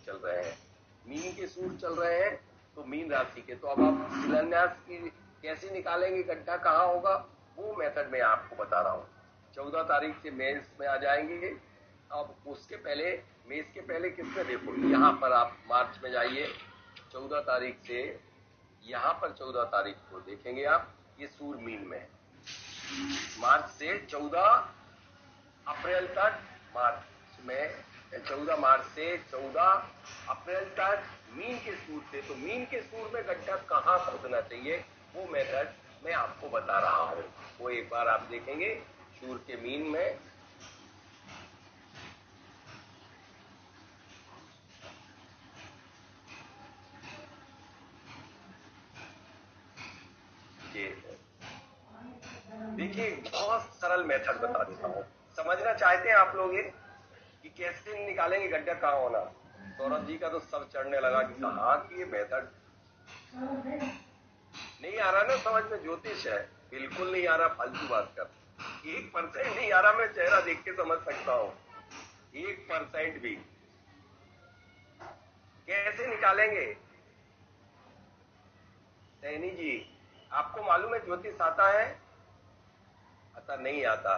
चल रहे हैं, तो मीन राशि के। तो अब आप शिलान्यास की कैसे निकालेंगे, गड्ढा कहाँ होगा, वो मेथड मैं आपको बता रहा हूँ। 14 तारीख से मेष में आ जाएंगे। अब उसके पहले, मेष के पहले किसमें, देखो यहाँ पर आप मार्च में जाइए, 14 तारीख से यहाँ पर 14 तारीख को देखेंगे आप, ये सूर्य मीन में है। मार्च से 14 अप्रैल तक, मार्च में 14 मार्च से 14 अप्रैल तक मीन के सूर्य थे। तो मीन के सूर्य में गड्ढा कहाँ खोदना चाहिए, वो मेथड मैं आपको बता रहा हूँ। वो एक बार आप देखेंगे सूर्य के मीन में। देखिए, बहुत सरल मेथड बता देता हूँ, समझना चाहते हैं आप लोग ये कि कैसे निकालेंगे गड्ढा कहाँ होना। सौरभ जी का तो सब चढ़ने लगा कि कहाँ की ये मेथड नहीं आ रहा ना समझ में। ज्योतिष है, बिल्कुल नहीं आ रहा, फालतू बात कर। 1% नहीं आ रहा, मैं चेहरा देख के समझ सकता हूँ। 1% भी कैसे निकालेंगे? सैनी जी, आपको मालूम है ज्योतिष आता है? आता नहीं आता?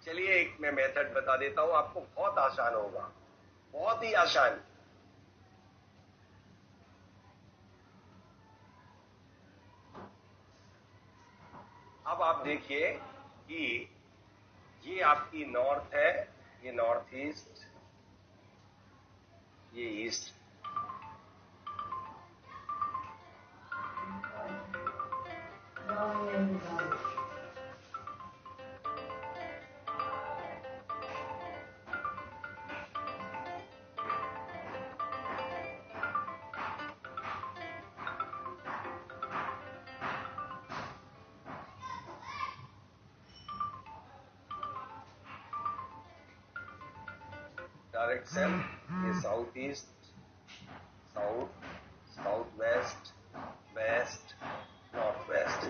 चलिए एक मैं मेथड बता देता हूं आपको, बहुत आसान होगा, बहुत ही आसान। अब आप देखिए कि ये आपकी नॉर्थ है, ये नॉर्थ ईस्ट, ये ईस्ट। डायरेक्शन ये south east, south, south west, west, north west.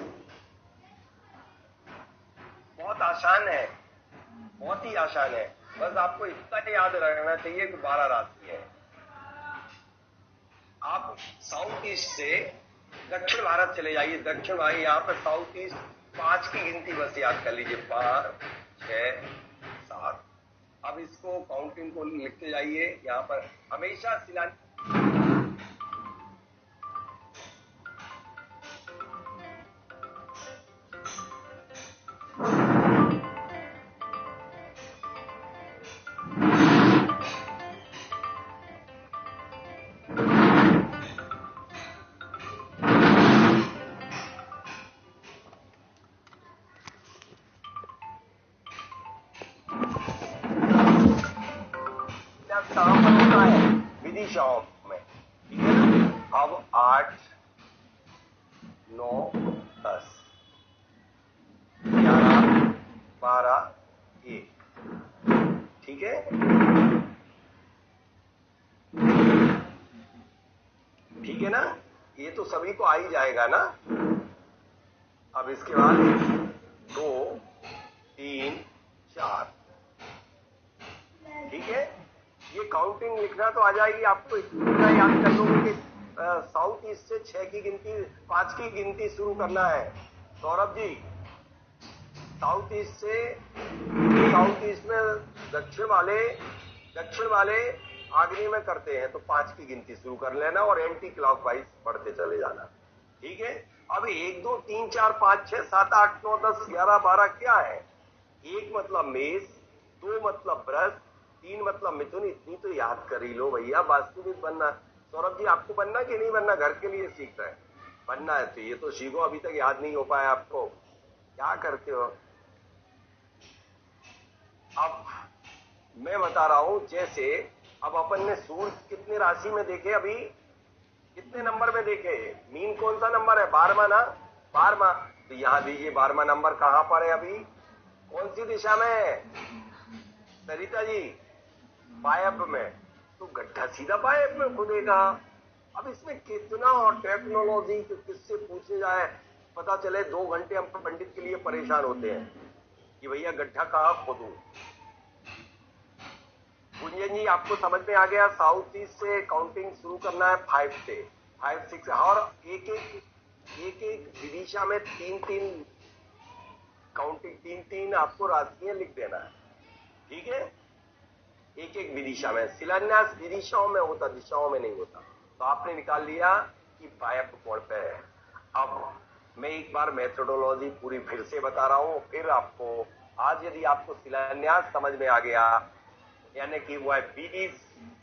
बहुत आसान है, बहुत ही आसान है। बस आपको इतना याद रखना चाहिए कि 12 राशि है। आप साउथ ईस्ट से दक्षिण भारत चले जाइए, दक्षिण भारत, यहाँ पर साउथ ईस्ट 5 की गिनती बस याद कर लीजिए, 5, 6, 7। अब इसको काउंटिंग को लिखते जाइए। यहाँ पर हमेशा शिलान्यास कहां पर होता है? विदिशाओं में, ठीक है ना? अब 8, 9, 10, 11, 12, 1, ठीक है? ठीक है ना? ये तो सभी को आ ही जाएगा ना। अब इसके बाद 2, 3, 4, ठीक है? ये काउंटिंग लिखना तो आ जाएगी आपको, इतना याद कर लोगे कि साउथ ईस्ट से 6 की गिनती, 5 की गिनती शुरू करना है। सौरभ जी, साउथ ईस्ट से, साउथ ईस्ट में दक्षिण वाले आग्नेय में करते हैं, तो 5 की गिनती शुरू कर लेना और एंटी क्लॉकवाइज बढ़ते चले जाना, ठीक है? अब 1, 2, 3, 4, 5, 6, 7, 8, 9, 10, 11, 12 क्या है? 1 मतलब मेष, 2 मतलब वृष, 3 मतलब मिथुन। इतनी तो याद कर ही लो भैया, वास्तुविद बनना। सौरभ जी, आपको बनना कि नहीं बनना? घर के लिए सीख रहे हैं, बनना है तो ये तो सीखो, अभी तक याद नहीं हो पाया आपको, क्या करते हो? अब मैं बता रहा हूं, जैसे अब अपन ने सूर्य कितने राशि में देखे, अभी कितने नंबर में देखे? मीन कौन सा नंबर है? 12वां ना? 12वां। तो यहां दीजिए 12वां नंबर कहां पर है अभी? कौन सी दिशा में है सरिता जी? पाइप में। तो गड्ढा सीधा पाइप में खुदेगा। अब इसमें कितना और टेक्नोलॉजी, किससे पूछे जाए, पता चले 2 घंटे हम पंडित के लिए परेशान होते हैं कि भैया गड्ढा कहां खोदूं। कुंजन जी, आपको समझ में आ गया? साउथ ईस्ट से काउंटिंग शुरू करना है 5 से, 5, 6, और एक विदिशा में 3 काउंटिंग, 3 आपको राशियां लिख देना है, ठीक है? एक विदिशा में। शिलान्यास विदिशाओं में होता, दिशाओं में नहीं होता। तो आपने निकाल लिया कि वायव्य कोण पे है। अब मैं एक बार मेथोडोलॉजी पूरी फिर से बता रहा हूं, फिर आपको आज यदि आपको शिलान्यास समझ में आ गया, यानी कि वह बीज,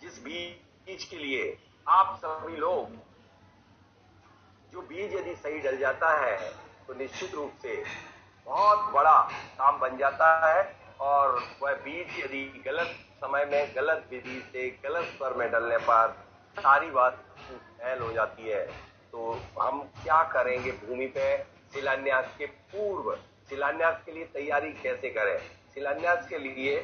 जिस बीज के लिए आप सभी लोग, जो बीज यदि सही डल जाता है तो निश्चित रूप से बहुत बड़ा काम बन जाता है। और वह बीज यदि गलत समय में, गलत विधि से, गलत स्वर में डलने पर सारी बात फैल हो जाती है। तो हम क्या करेंगे भूमि पे? शिलान्यास के पूर्व, शिलान्यास के लिए तैयारी कैसे करें? शिलान्यास के लिए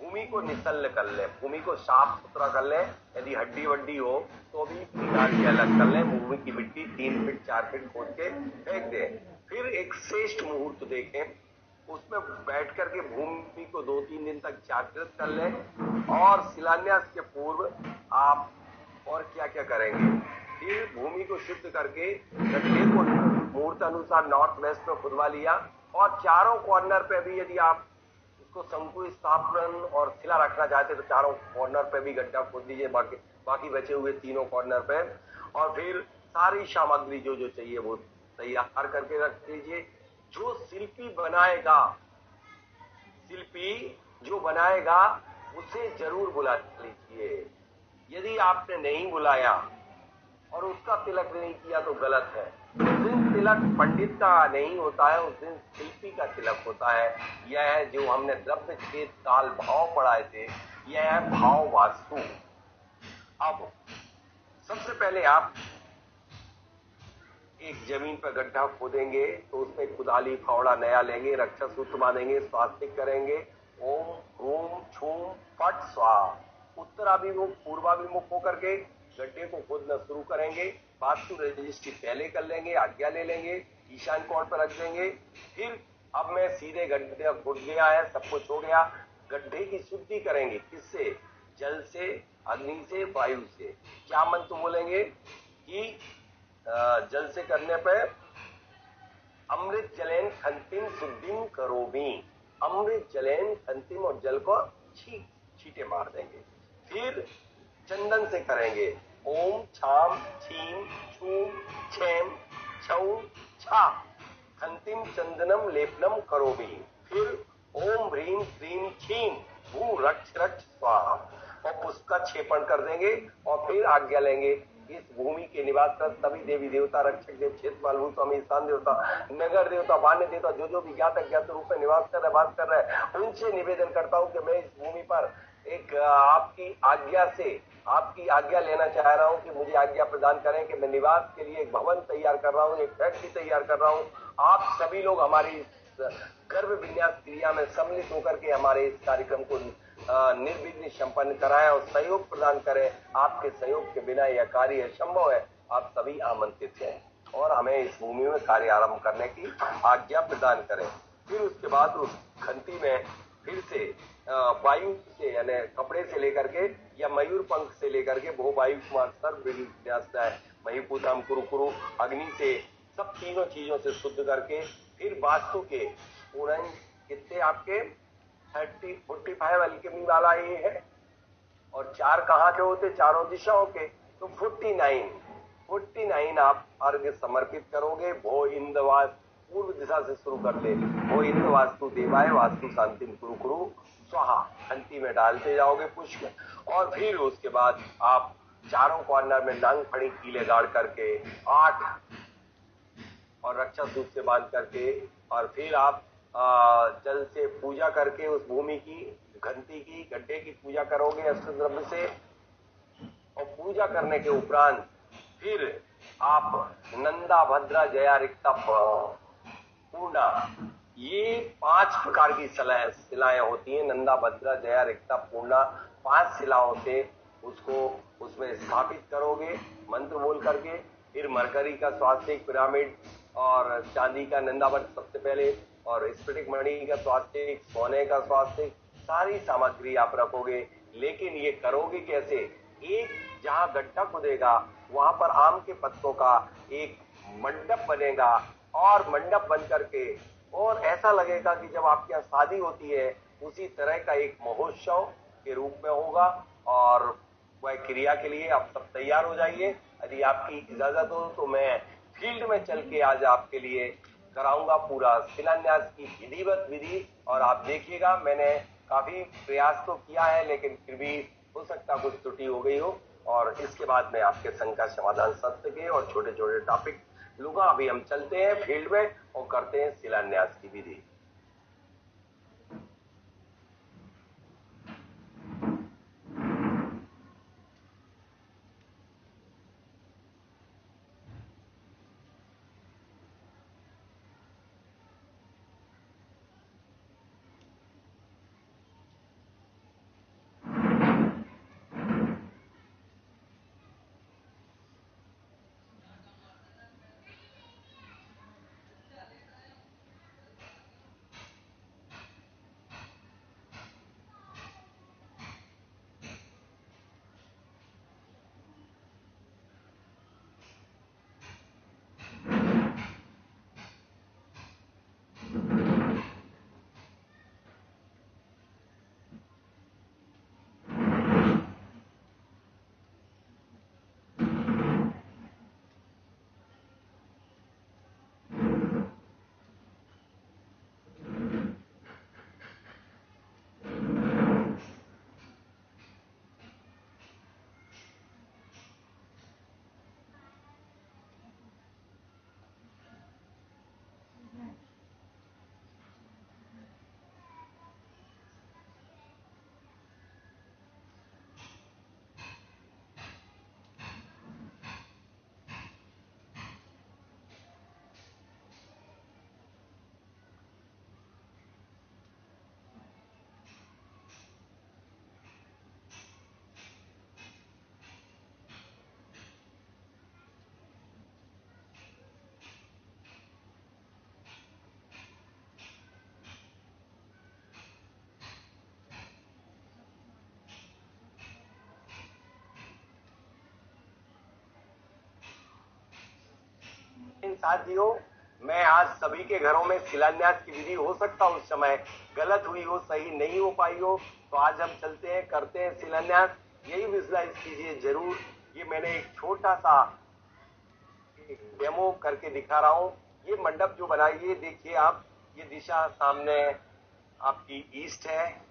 भूमि को निसल्ल कर ले, भूमि को साफ सुथरा कर ले। यदि हड्डी वड्डी हो तो भी निकाल के अलग कर ले। भूमि की मिट्टी 3 फीट 4 फीट खोद के फेंक दे। फिर एक श्रेष्ठ मुहूर्त देखें, उसमें बैठ करके भूमि को 2-3 दिन तक जागृत कर ले। और शिलान्यास के पूर्व आप और क्या क्या करेंगे, फिर भूमि को शुद्ध करके गड्ढे को मुहूर्त अनुसार नॉर्थ वेस्ट में खुदवा लिया। और चारों कॉर्नर पे भी यदि आप उसको शंकु स्थापन और शिला रखना चाहते तो चारों कॉर्नर पे भी गड्ढा खोद दीजिए, बाकी बचे हुए तीनों कॉर्नर पे। और फिर सारी सामग्री जो जो चाहिए वो तैयार करके रख लीजिए। जो शिल्पी बनाएगा, शिल्पी जो बनाएगा उसे जरूर बुला लीजिए। यदि आपने नहीं बुलाया और उसका तिलक नहीं किया तो गलत है। उस दिन तिलक पंडित का नहीं होता है, उस दिन शिल्पी का तिलक होता है। यह है जो हमने द्रव्य छेद काल भाव पढ़ाए थे, यह है भाव वास्तु। अब सबसे पहले आप एक जमीन पर गड्ढा खोदेंगे तो उसमें कुदाली फावड़ा नया लेंगे, रक्षा सूत्र बांधेंगे, स्वास्तिक करेंगे। ओम ह्रूम छूम फट स्वाहा। उत्तराभिमुख पूर्वाभिमुख होकर के गड्ढे को खोदना शुरू करेंगे। वास्तु रजिस्ट्री पहले कर लेंगे, आज्ञा ले लेंगे, ईशान कोण पर रख देंगे। फिर अब मैं सीधे गड्ढे खोद गया है, सब कुछ हो गया। गड्ढे की शुद्धि करेंगे, किससे? जल से, अग्नि से, वायु से। क्या मंत्र बोलेंगे कि जल से करने पे अमृत जलेन खंतिम शुद्धिम करोमी। अमृत जलेन खंतिम, और जल को छींटे मार देंगे। फिर चंदन से करेंगे, ओम छाम छीम छूम छेम छऊ छा खंतिम चंदनम लेपनम करोमी। फिर ओम ह्रीम क्रीम छीम भू रक्ष रक्ष स्वाहा, और उसका छेपण कर देंगे। और फिर आज्ञा लेंगे, इस भूमि के निवास कर सभी देवी देवता, रक्षक देव, क्षेत्रपाल भू स्वामी, स्थान देवता, नगर देवता, वाण्य देवता, जो भी ज्ञात अज्ञात रूप में निवास कर रहे, वास कर रहे, उनसे निवेदन करता हूं कि मैं इस भूमि पर एक आपकी आज्ञा से, आपकी आज्ञा लेना चाह रहा हूं कि मुझे आज्ञा प्रदान करें कि मैं निवास के लिए एक भवन तैयार कर रहा हूं, एक फैक्ट्री तैयार कर रहा हूं। आप सभी लोग हमारी गर्भ विन्यास क्रिया में सम्मिलित होकर के हमारे इस कार्यक्रम को निर्विघ्न संपन्न कराएं और सहयोग प्रदान करें। आपके सहयोग के बिना यह कार्य असंभव है। आप सभी आमंत्रित हैं और हमें इस भूमि में कार्य आरंभ करने की आज्ञा प्रदान करें। फिर उसके बाद उस खंती में फिर से वायु से, यानी कपड़े से लेकर के या मयूर पंख से लेकर के भो वायु कुमार सर्व महीपूतम कुरु अग्नि से, सब तीनों चीजों से शुद्ध करके फिर वास्तु के पूर्ण कितने आपके 45 अल्केमी वाला ये है। और 4 कहाँ के होते? चारों दिशाओं के। तो 49 आप अर्घ्य समर्पित करोगे। भो इंद्रवास, पूर्व दिशा से शुरू कर ले। भो इंद्र वास्तु देवाय वास्तु शांति कुरु कुरु स्वाहा, खंती में डालते जाओगे पुष्प। और फिर उसके बाद आप चारों कॉर्नर में नांग फड़ी कीले गाड़ करके 8 और रक्षा सूत्र से बांध करके, और फिर आप जल से पूजा करके उस भूमि की, घंटी की, गड्ढे की पूजा करोगे अष्टद्रव्य से। और पूजा करने के उपरांत फिर आप नंदा भद्रा जया रिक्ता पूर्णा, ये 5 प्रकार की शिलाएं होती हैं। नंदा भद्रा जया रिक्ता पूर्णा, 5 शिलाओं से उसको उसमें स्थापित करोगे मंत्र बोल करके। फिर मरकरी का स्वास्तिक, पिरामिड और चांदी का नंदावट सबसे पहले, और स्फटिक मणि का स्वास्तिक, सोने का स्वास्तिक, सारी सामग्री आप रखोगे। लेकिन ये करोगे कैसे? एक जहां गड्ढा खुदेगा वहां पर आम के पत्तों का एक मंडप बनेगा, और मंडप बन करके और ऐसा लगेगा कि जब आपके यहाँ शादी होती है उसी तरह का एक महोत्सव के रूप में होगा। और वह क्रिया के लिए आप सब तैयार हो जाइए। यदि आपकी इजाजत हो तो मैं फील्ड में चल के आज आपके लिए कराऊंगा पूरा शिलान्यास की विधिवत विधि। और आप देखिएगा, मैंने काफी प्रयास तो किया है लेकिन फिर भी हो सकता कुछ त्रुटि हो गई हो। और इसके बाद मैं आपके शंका समाधान सत्य के और छोटे छोटे टॉपिक लूंगा। अभी हम चलते हैं फील्ड में और करते हैं शिलान्यास की विधि। साथियों, मैं आज सभी के घरों में शिलान्यास की विधि हो सकता उस समय गलत हुई हो, सही नहीं हो पाई हो, तो आज हम चलते हैं, करते हैं शिलान्यास। यही विजुलाइज कीजिए जरूर। ये मैंने एक छोटा सा एक डेमो करके दिखा रहा हूँ। ये मंडप जो बनाई है, देखिए आप, ये दिशा सामने आपकी ईस्ट है,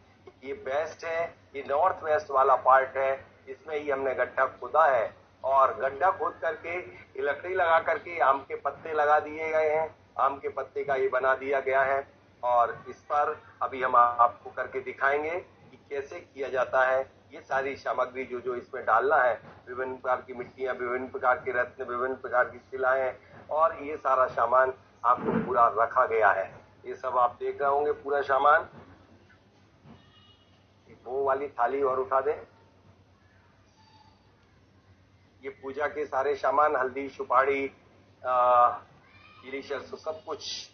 ये वेस्ट है, ये नॉर्थ वेस्ट वाला पार्ट है। इसमें ही हमने गड्ढा खोदा है और गड्ढा खोद करके ये लकड़ी लगा करके आम के पत्ते लगा दिए गए हैं। आम के पत्ते का ये बना दिया गया है और इस पर अभी हम आपको करके दिखाएंगे कि कैसे किया जाता है। ये सारी सामग्री जो जो इसमें डालना है, विभिन्न प्रकार की मिट्टियां, विभिन्न प्रकार के रत्न, विभिन्न प्रकार की शिलाएं और ये सारा सामान आपको पूरा रखा गया है। ये सब आप देख रहे होंगे पूरा सामान। वो वाली थाली और उठा दें। ये पूजा के सारे सामान, हल्दी, सुपारी, पीली सरसों, सब कुछ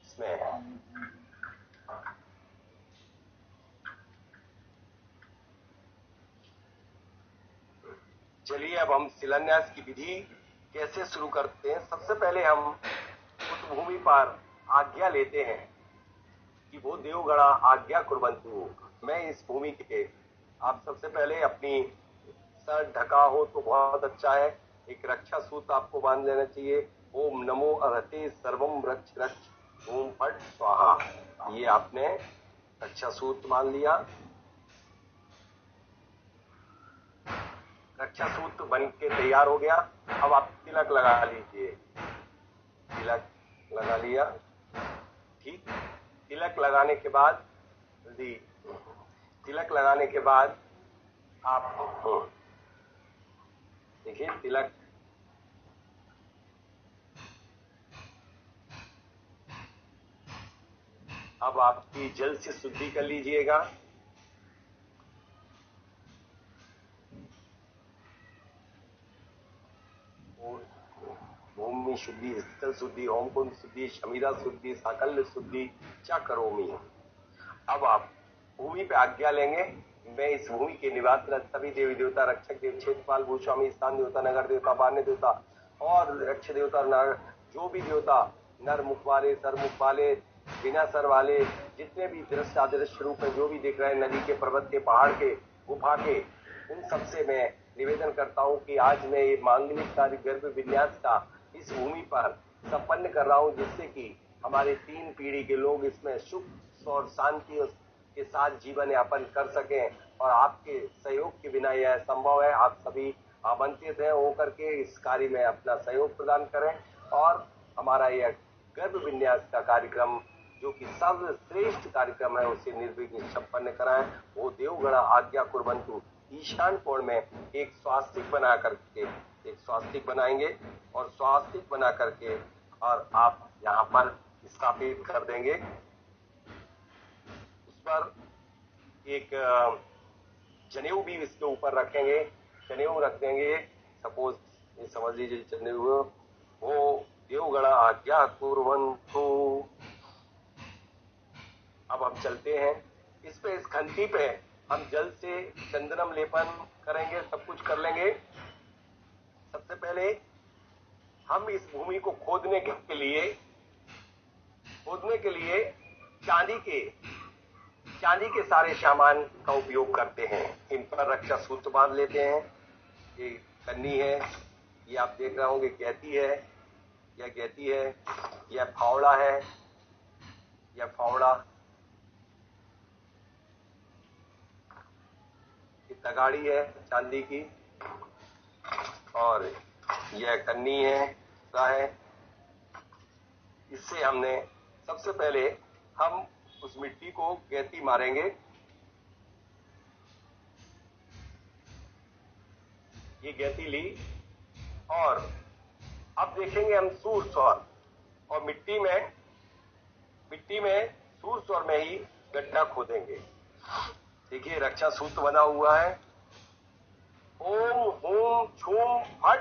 इसमें है। चलिए अब हम शिलान्यास की विधि कैसे शुरू करते हैं। सबसे पहले हम उस भूमि पर आज्ञा लेते हैं कि वो देवगणा आज्ञा कुर्वन्तु। मैं इस भूमि के, आप सबसे पहले अपनी सर ढका हो तो बहुत अच्छा है। एक रक्षा सूत्र आपको बांध लेना चाहिए। ओम नमो अरहते सर्वम रक्ष रक्ष ओम फट स्वाहा। ये आपने रक्षा सूत्र मान लिया। रक्षा सूत्र बन के तैयार हो गया। अब आप तिलक लगा लीजिए। तिलक लगा लिया, ठीक। तिलक लगाने के बाद तिलक लगाने के बाद आप देखिए तिलक अब आपकी जल से शुद्धि कर लीजिएगा। भूमि शुद्धि, स्थल शुद्धि, होम कुंड शुद्धि, शमीरा शुद्धि, साकल्य शुद्धि चा करोमि। अब आप भूमि पे आज्ञा लेंगे। मैं इस भूमि के निवास सभी देवी देवता, रक्षक देव, क्षेत्रपाल, भूस्वामी, स्थान देवता, नगर देवता, बान्य देवता और रक्ष देवता, जो भी देवता, नर मुख वाले, सर मुख वाले, बिना सर वाले, जितने भी दृश्य अदृश्य रूप है, जो भी दिख रहे हैं, नदी के, पर्वत के, पहाड़ के, गुफा के, उन सबसे मैं निवेदन करता हूँ कि आज मैं ये मांगलिक कार्य गर्भ विन्यास का इस भूमि पर संपन्न कर रहा हूँ, जिससे कि हमारे 3 पीढ़ी के लोग इसमें सुख और शांति के साथ जीवन यापन कर सकें। और आपके सहयोग के बिना यह संभव है। आप सभी आमंत्रित हैं होकर के इस कार्य में अपना सहयोग प्रदान करें और हमारा यह गर्भ विन्यास का कार्यक्रम, जो कि सर्वश्रेष्ठ कार्यक्रम है, उसे निर्विघ्न संपन्न कराएं। वो देवगणा आज्ञा कुर्वन्तु। ईशान कोण में एक स्वास्तिक बना करके, एक स्वास्तिक बनाएंगे और स्वास्तिक बना करके और आप यहाँ पर स्थापित कर देंगे। उस पर एक जनेऊ भी इसके ऊपर रखेंगे, जनेऊ रख देंगे। सपोज ये समझ लीजिए जनेऊ, वो देवगणा आज्ञा कुर्वन्तु। अब हम चलते हैं इस पे, इस खंती पे हम जल से चंदनम लेपन करेंगे, सब कुछ कर लेंगे। सबसे पहले हम इस भूमि को खोदने के लिए चांदी के सारे सामान का उपयोग करते हैं। इन पर रक्षा सूत्र बांध लेते हैं। ये कन्नी है, ये आप देख रहे होंगे गैती है, यह गैती है, यह फावड़ा है, यह फावड़ा, ये तगाड़ी है चांदी की और यह कन्नी है। इससे हमने सबसे पहले हम उस मिट्टी को गैती मारेंगे। ये गैती ली और अब देखेंगे हम सूर स्वर और मिट्टी में सूर स्वर में ही गड्ढा खोदेंगे। देखिए रक्षा सूत्र बना हुआ है। ओम हूम छूम फट,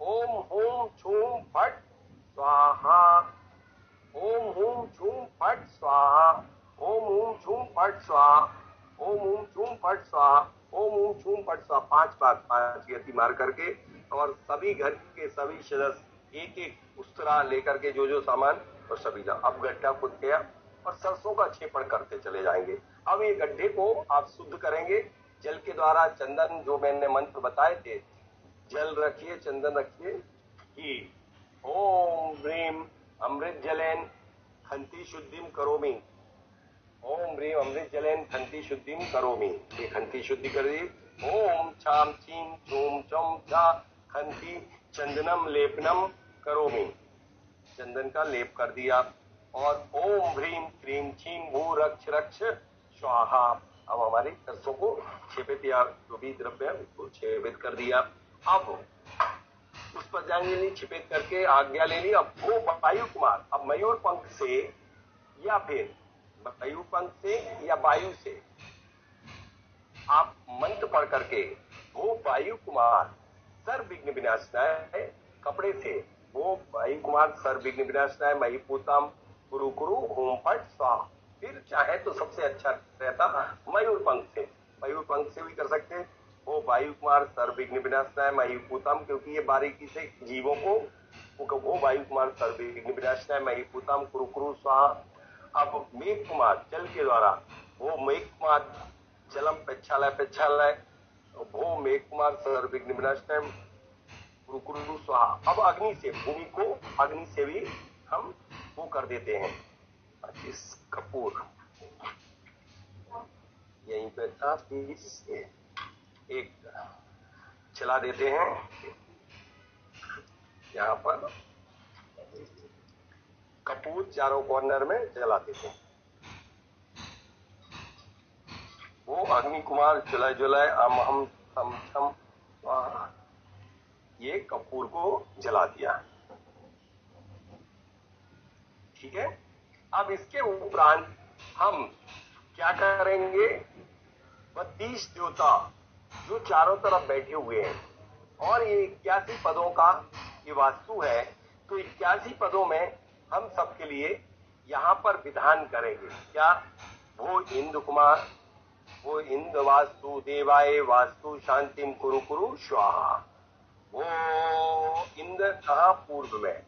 ओम हूम छूम फट स्वाहा, ओम हूम छूम फट स्वाहा, ओम हूम छूम फट स्वाहा, ओम हूम छूम फट स्वाहा, ओम हूम छूम फट स्वाहा। 5 बार 5 गति मार करके और सभी घर के सभी सदस्य एक एक उस तरह लेकर के जो जो सामान और सभी ला। अब गड्ढा खुद गया और सरसों का छेपड़ करते चले जाएंगे। अब ये गड्ढे को आप शुद्ध करेंगे जल के द्वारा। चंदन जो मैंने मंत्र बताए थे, जल रखिए, चंदन रखिए, कि ओम ह्रीम अमृत जलेन खंति शुद्धिम करोमि, ओम ह्रीम अमृत जलेन खंति शुद्धिम करोमि, ये खंति शुद्धि कर दी। ओम छाम चीम चोम चम चा खंति चंदनम लेपनम करोमि, चंदन का लेप कर दिया। और ओम ह्रीम क्रीम छीम भू रक्ष रक्ष स्वाहा, अब हमारी सरसों को छेपित या जो भी द्रव्य है उसको छेपित कर दिया। अब उस पर जाएंगे छिपेत करके आज्ञा ले ली। अब वो वायु कुमार, अब मयूर पंख से या फिर मयूर पंख से या वायु से आप मंत्र पढ़ करके वो वायु कुमार सर्व विघ्न विनाशनाय कपड़े से, वो वायु कुमार सर्व विघ्न विनाशनाय मही पूतम कुरु कुरु होम पट स्वाहा। फिर चाहे तो सबसे अच्छा रहता मयूर पंख से, मयूर पंख से भी कर सकते हैं। वो वायु कुमार सर्व विघ्न विनाशनाय मही पूतम, क्योंकि ये बारीकी से जीवों को वो वायु कुमार सर्व विघ्न विनाशनाय मही पूतम कुरु कुरु स्वाहा। अब मेघ कुमार जल के द्वारा, वो मेघ कुमार जलम पेच्छालय पेच्छालय, वो मेघ कुमार सर्व विघ्न विनाशनाय कुरु कुरु स्वाहा। अब अग्नि से, भूमि को अग्नि से भी हम वो कर देते हैं। इस कपूर यहीं पे था, इससे एक चला देते हैं यहाँ पर, कपूर चारों कॉर्नर में जला देते हैं। वो अग्नि कुमार जुलाई जुलाई अम हम थम थम, ये कपूर को जला दिया। ठीक है। अब इसके उपरांत हम क्या करेंगे, 32 देवता जो चारों तरफ बैठे हुए हैं, और ये 81 पदों का ये वास्तु है, तो 81 पदों में हम सबके लिए यहाँ पर विधान करेंगे। क्या, वो इंद्र कुमार, वो इंद्र वास्तु देवाय वास्तु शांतिम कुरु कुरु स्वाहा। वो इंद्र कहाँ, पूर्व में।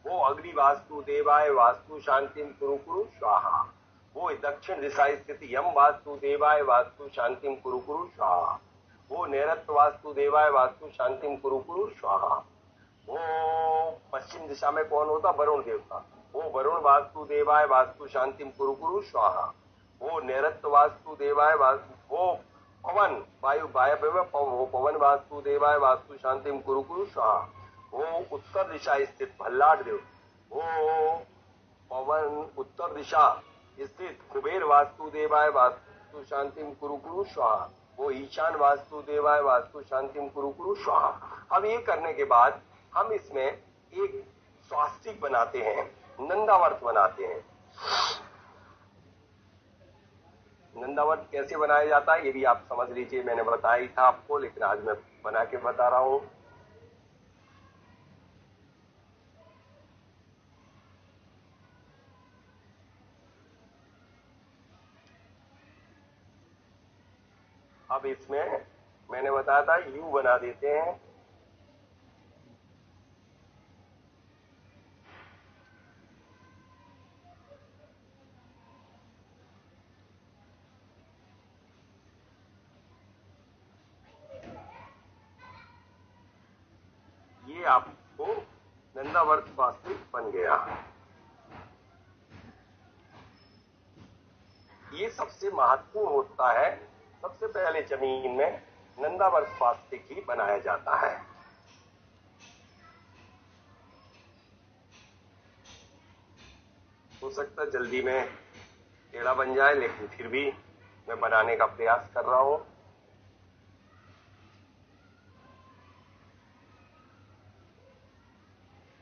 वो अग्नि वास्तु देवाय वास्तु शांतिम कुरु कुरु स्वाहा। वो दक्षिण दिशा स्थित यम वास्तु देवाय वास्तु शांतिम कुरु कुरु स्वाहा। वो नैऋत्य वास्तु देवाय वास्तु शांतिम कुरु कुरु स्वाहा। वो पश्चिम दिशा में कौन होता, वरुण देवता, वो वरुण वास्तु देवाय वास्तु शांतिम कुरु कुरु स्वाहा। वो नैऋत्य वास्तु देवाय वास्तु, वो पवन वायु वायव्य में वो पवन वास्तु देवाय वास्तु शांतिम कुरु कुरु स्वाहा। वो उत्तर दिशा स्थित भल्लाट देव, वो पवन उत्तर दिशा स्थित कुबेर वास्तु देवाय वास्तु शांतिम कुरु कुरु स्वाहा। वो ईशान वास्तु देवाय वास्तु शांतिम कुरु कुरु स्वाहा। अब ये करने के बाद हम इसमें एक स्वास्तिक बनाते हैं, नंदावर्त बनाते हैं। नंदावर्त कैसे बनाया जाता है ये भी आप समझ लीजिए, मैंने बताया ही था आपको, लेकिन आज मैं बना के बता रहा हूं। अब इसमें मैंने बताया था यू बना देते हैं। ये आपको नंदावर्त वास्तविक बन गया। ये सबसे महत्वपूर्ण होता है, सबसे पहले जमीन में नंदावर्त स्वास्तिक ही बनाया जाता है। हो सकता है जल्दी में टेढ़ा बन जाए, लेकिन फिर भी मैं बनाने का प्रयास कर रहा हूं।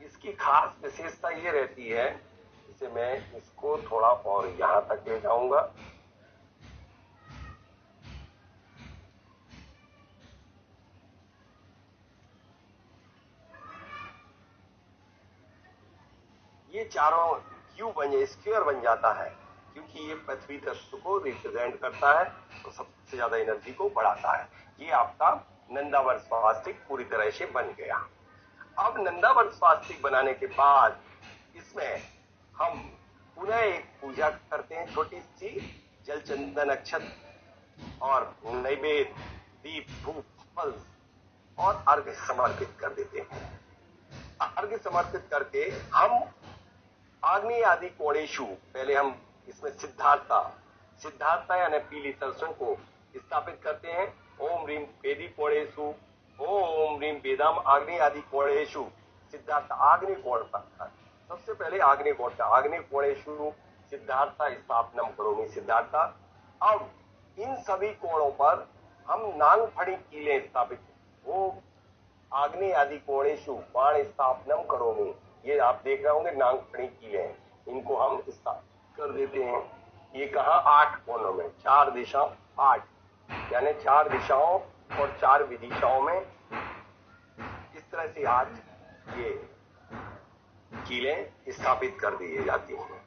इसकी खास विशेषता ये रहती है, जैसे मैं इसको थोड़ा और यहां तक ले जाऊंगा। ये चारों क्यू बन स्क्वायर बन जाता है, क्योंकि ये पृथ्वी तत्व को रिप्रेजेंट करता है, तो सबसे ज्यादा एनर्जी को बढ़ाता है। ये आपका नंदावर्त स्वास्तिक पूरी तरह से बन गया। अब नंदावर स्वास्तिक बनाने के बाद इसमें हम पुनः एक पूजा करते हैं, छोटी सी जल चंदन अक्षत और नैवेद्य, दीप, धूप, फल और अर्घ्य समर्पित कर देते हैं। अर्घ्य समर्पित करके हम आग्नेय आदि कोणेशु, पहले हम इसमें सिद्धार्था यानी पीली सरसों को स्थापित करते हैं। ओम ह्रीम वेदी कोणेशु, ओम ह्रीम वेदाम आग्नेय आदि कोणेशु सिद्धार्थ। आग्नेय कोण पर सबसे पहले आग्नेय कोण का आग्नेय कोणेशु सिद्धार्था स्थापनम करोमि सिद्धार्था। अब इन सभी कोणों पर हम नांगफणी कीलें स्थापित, वो आग्नेय आदि कोणेशु बाण स्थापनम करोमि, ये आप देख रहे होंगे नांगफणी कीलें, इनको हम स्थापित कर देते हैं। ये कहा 8 कोणों में, 4 दिशा 8, यानी 4 दिशाओं और 4 विदिशाओं में इस तरह से आज ये कीलें स्थापित कर दी जाती हैं।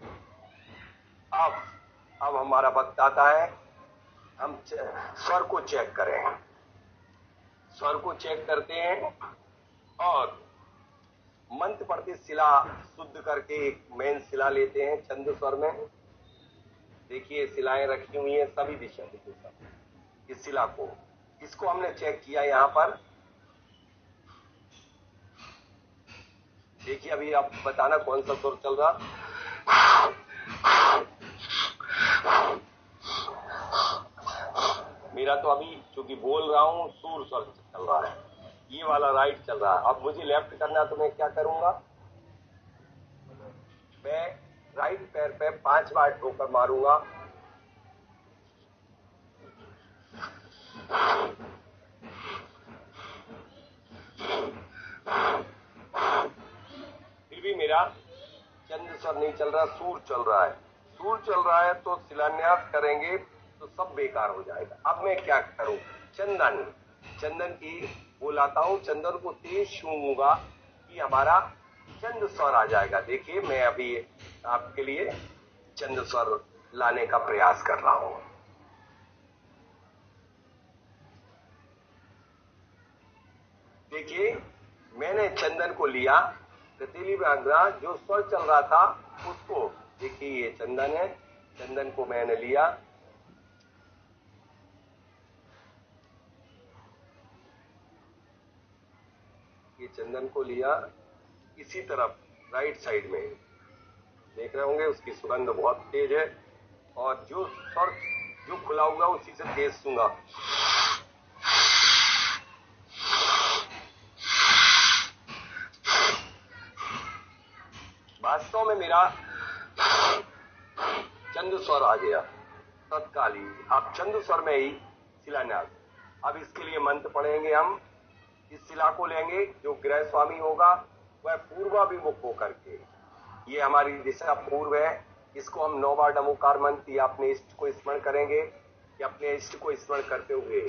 अब हमारा वक्त आता है, हम स्वर को चेक करें। स्वर को चेक करते हैं और मंत्र पढ़ते शिला शुद्ध करके एक मेन शिला लेते हैं छंद स्वर में। देखिए शिलाएं रखी हुई हैं सभी दिशा में। इस शिला को, इसको हमने चेक किया यहाँ पर। देखिए अभी आप बताना कौन सा स्वर चल रहा। मेरा तो अभी चूंकि बोल रहा हूं सूर स्वर चल रहा है, ये वाला राइट चल रहा है। अब मुझे लेफ्ट करना तो मैं क्या करूंगा, मैं राइट पैर पे 5 बार ठोकर मारूंगा। फिर भी मेरा चंद स्वर नहीं चल रहा, सूर चल रहा है। सूर चल रहा है तो शिलान्यास करेंगे तो सब बेकार हो जाएगा। अब मैं क्या करूं, चंदन की वो लाता हूं, चंदन को तेज छूंगा कि हमारा चंद स्वर आ जाएगा। देखिए मैं अभी आपके लिए चंद स्वर लाने का प्रयास कर रहा हूं। देखिए मैंने चंदन को लिया, रतीली बांग्रा जो स्वर चल रहा था उसको, देखिए ये चंदन है, चंदन को मैंने लिया, ये चंदन को लिया इसी तरफ राइट साइड में, देख रहे होंगे उसकी सुगंध बहुत तेज है और जो स्वर जो खुला हुआ उसी से तेज सूंगा। वास्तव में मेरा चंद स्वर आ गया तत्काली। आप चंद स्वर में ही शिलान्यास। अब इसके लिए मंत्र पढ़ेंगे हम। इस शिला को लेंगे, जो ग्रह स्वामी होगा वह पूर्वाभिमुख होकर के, ये हमारी दिशा पूर्व है, इसको हम 9 बार नमोकार मंत्र या अपने इष्ट को स्मरण करेंगे, या अपने इष्ट को स्मरण करते हुए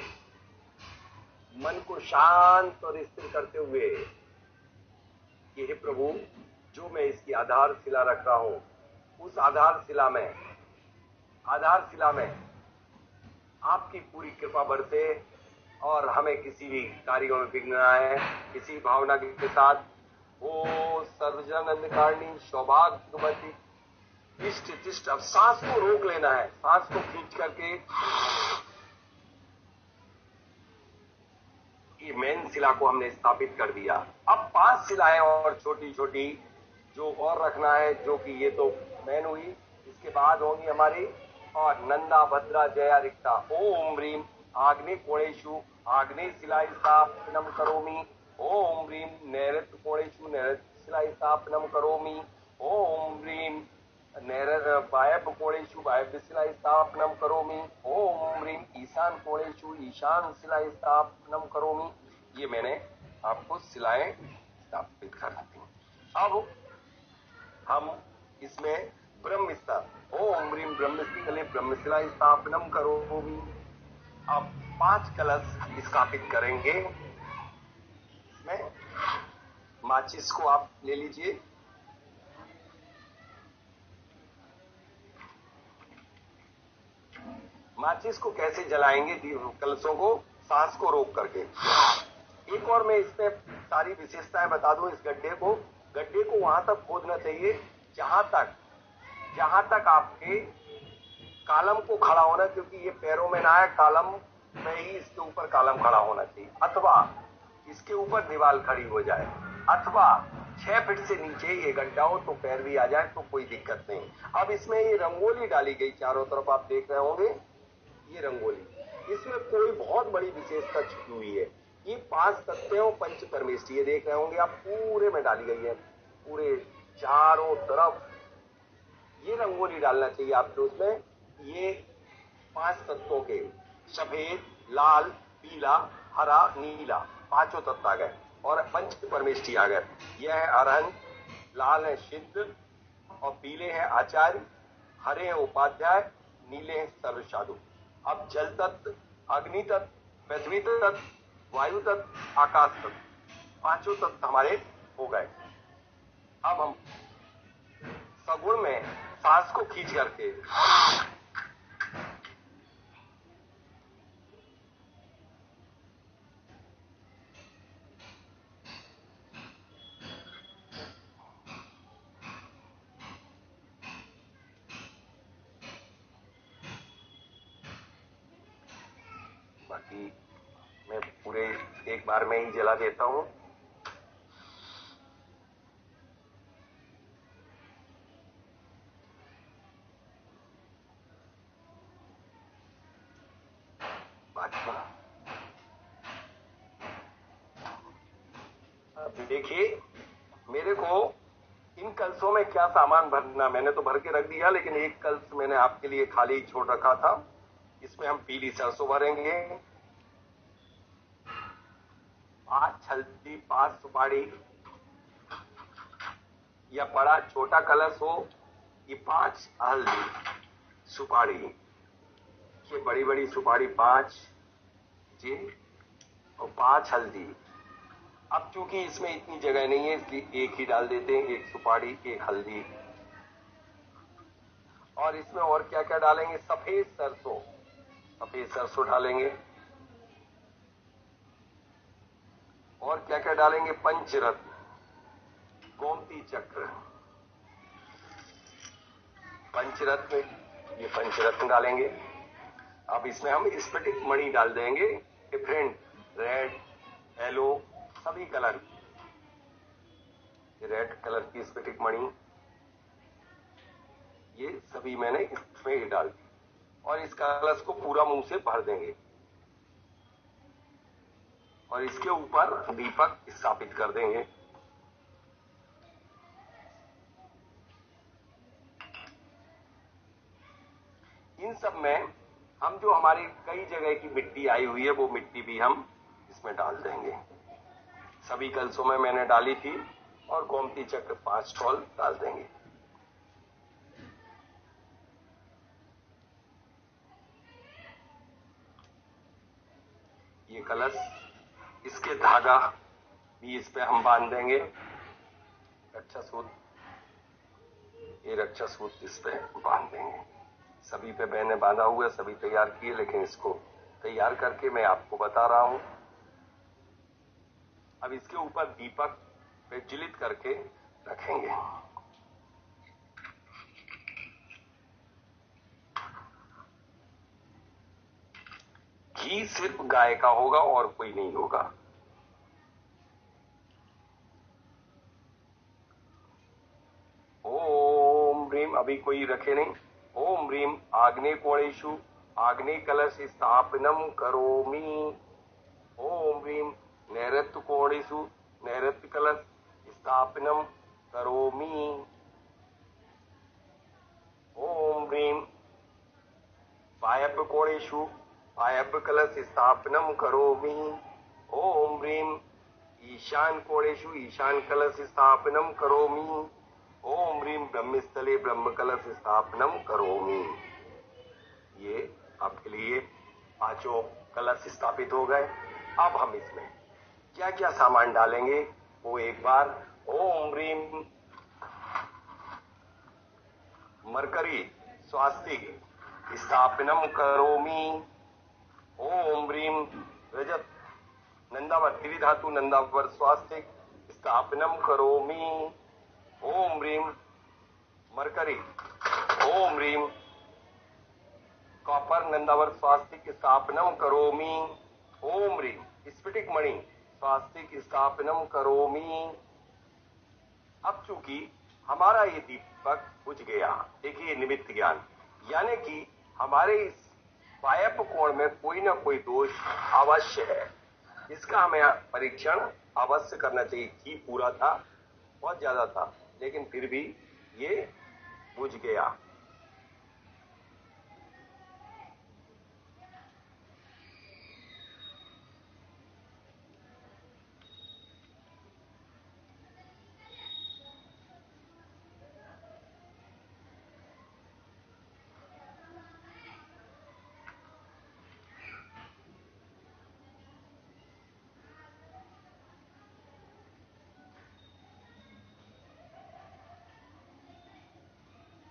मन को शांत और स्थिर करते हुए, कि हे प्रभु जो मैं इसकी आधारशिला रख रहा हूं, उस आधारशिला में आपकी पूरी कृपा बरसे और हमें किसी भी कार्यों में विघ्न ना आए। किसी भावना के साथ ओ सर्वजन कारिणी सौभाग्यवती इष्ट तिष्ठ। अब सांस को रोक लेना है, सांस को खींच करके ये मेन शिला को हमने स्थापित कर दिया। अब 5 शिलाएं और छोटी छोटी जो और रखना है, जो कि ये तो मेन हुई, इसके बाद होंगी हमारी और नंदा भद्रा जया रिक्ता। ओम ह्रीम आग्नेय कोणेशु आग्नेय शिला स्थापनम करोमि, ओम ह्रीम नैऋत्य कोणेशु नैऋत्य शिला स्थापनम करोमि, ओम ह्रीम वायव्य कोणेशु वायव्य शिला स्थापनम करोमि, ओम ह्रीम ईशान कोणेशु ईशान शिला स्थापनम करोमि। ये मैंने आपको शिलाएं स्थापित कर दी। अब हम इसमें ब्रह्मशिला, ओम ह्रीम ब्रह्मशिला ब्रह्मशिला स्थापनम करोमि। अब 5 कलश स्थापित करेंगे। इसमें माचिस को आप ले लीजिए, माचिस को कैसे जलाएंगे कलशों को, सांस को रोक करके। एक और मैं इसमें सारी विशेषताएं बता दूं इस गड्ढे को वहां तक खोदना चाहिए जहां तक आपके कॉलम को खड़ा होना, क्योंकि ये पैरों में ना है, कॉलम में ही इसके ऊपर कॉलम खड़ा होना चाहिए, अथवा इसके ऊपर दीवार खड़ी हो जाए, अथवा 6 फीट से नीचे ये गड्ढा हो तो पैर भी आ जाए तो कोई दिक्कत नहीं। अब इसमें ये रंगोली डाली गई चारों तरफ, आप देख रहे होंगे ये रंगोली, इसमें कोई बहुत बड़ी विशेषता छुपी हुई है। ये 5 तत्वों पंच परमेष्ठी, ये देख रहे होंगे आप, पूरे में डाली गई है, पूरे चारों तरफ ये रंगोली डालना चाहिए आपको। उसमें ये 5 तत्वों के सफेद, लाल, पीला, हरा, नीला 5 तत्व आ गए और पंच परमेष्ठी आ गए। यह है अरहंत, लाल है सिद्ध और पीले हैं आचार्य, हरे हैं उपाध्याय, नीले हैं सर्वसाधु। अब जल तत्व, अग्नि तत्व, पृथ्वी तत्व, वायु तत्व, आकाश तत्व 5 तत्व हमारे हो गए। अब हम सगुण में सांस को खींच करके बाकी मैं पूरे एक बार में ही जला देता हूं। देखिए मेरे को इन कलशों में क्या सामान भरना, मैंने तो भर के रख दिया, लेकिन एक कलश मैंने आपके लिए खाली छोड़ रखा था। इसमें हम पीली सरसों भरेंगे, 5 हल्दी, 5 सुपारी, या बड़ा छोटा कलश हो ये 5 हल्दी सुपारी, ये बड़ी बड़ी सुपारी 5 जी और 5 हल्दी। अब चूंकि इसमें इतनी जगह नहीं है इसलिए एक ही डाल देते हैं, एक सुपारी, एक हल्दी। और इसमें और क्या क्या डालेंगे, सफेद सरसों डालेंगे, और क्या क्या डालेंगे, पंचरत्न, गोमती चक्र, पंचरत्न, ये पंचरत्न डालेंगे। अब इसमें हम स्फटिक मणि डाल देंगे, डिफरेंट रेड, येलो, सभी कलर, रेड कलर की स्फटिक मणि, ये सभी मैंने इसमें ही डाल दी। और इस कलश को पूरा मुंह से भर देंगे और इसके ऊपर दीपक स्थापित कर देंगे। इन सब में हम जो हमारी कई जगह की मिट्टी आई हुई है वो मिट्टी भी हम इसमें डाल देंगे। सभी कलशों में मैंने डाली थी और गोमती चक्र 5 ठोल डाल देंगे। ये कलश, इसके धागा भी इस पे हम बांध देंगे, रक्षा सूत्र, ये रक्षा सूत्र इस पे बांध देंगे। सभी पे मैंने बांधा हुआ है, सभी तैयार किए, लेकिन इसको तैयार करके मैं आपको बता रहा हूं। अब इसके ऊपर दीपक प्रज्वलित करके रखेंगे। घी सिर्फ गाय का होगा और कोई नहीं होगा। ओम ह्रीम, अभी कोई रखे नहीं। ओम ह्रीम आग्ने कोणेषु आग्ने कलश स्थापनम करोमि। ओम ह्रीम नैऋत्य कोणेषु नैऋत्य कलश स्थापनम करोमि। ओम ह्रीम वायव्य कोणेषु वायव्य कलश स्थापनम करोमि। ओम ह्रीम ईशान कोणेषु ईशान कलश स्थापनम करोमि। ओम ह्रीम ब्रह्मस्थले ब्रह्म कलश स्थापनम करोमि। ये आपके लिए 5 कलश स्थापित हो गए। अब हम इसमें क्या क्या सामान डालेंगे वो एक बार। ओम ह्रीम मरकरी स्वास्तिक स्थापनम करोमि। ओम ह्रीम रजत नंदावर त्रिधातु नंदावर स्वास्तिक स्थापनम करोमि। ओम ह्रीम मरकरी। ओम ह्रीम कॉपर नंदावर स्वास्तिक स्थापनम करोमि। ओम ह्रीम स्फटिक मणि स्वास्तिक स्थापनम करोमि। अब चूंकि हमारा ये दीपक बुझ गया, देखिए निमित्त ज्ञान, यानी कि हमारे इस वायप कोण में कोई ना कोई दोष अवश्य है। इसका हमें परीक्षण अवश्य करना चाहिए। घी पूरा था, बहुत ज्यादा था, लेकिन फिर भी ये बुझ गया।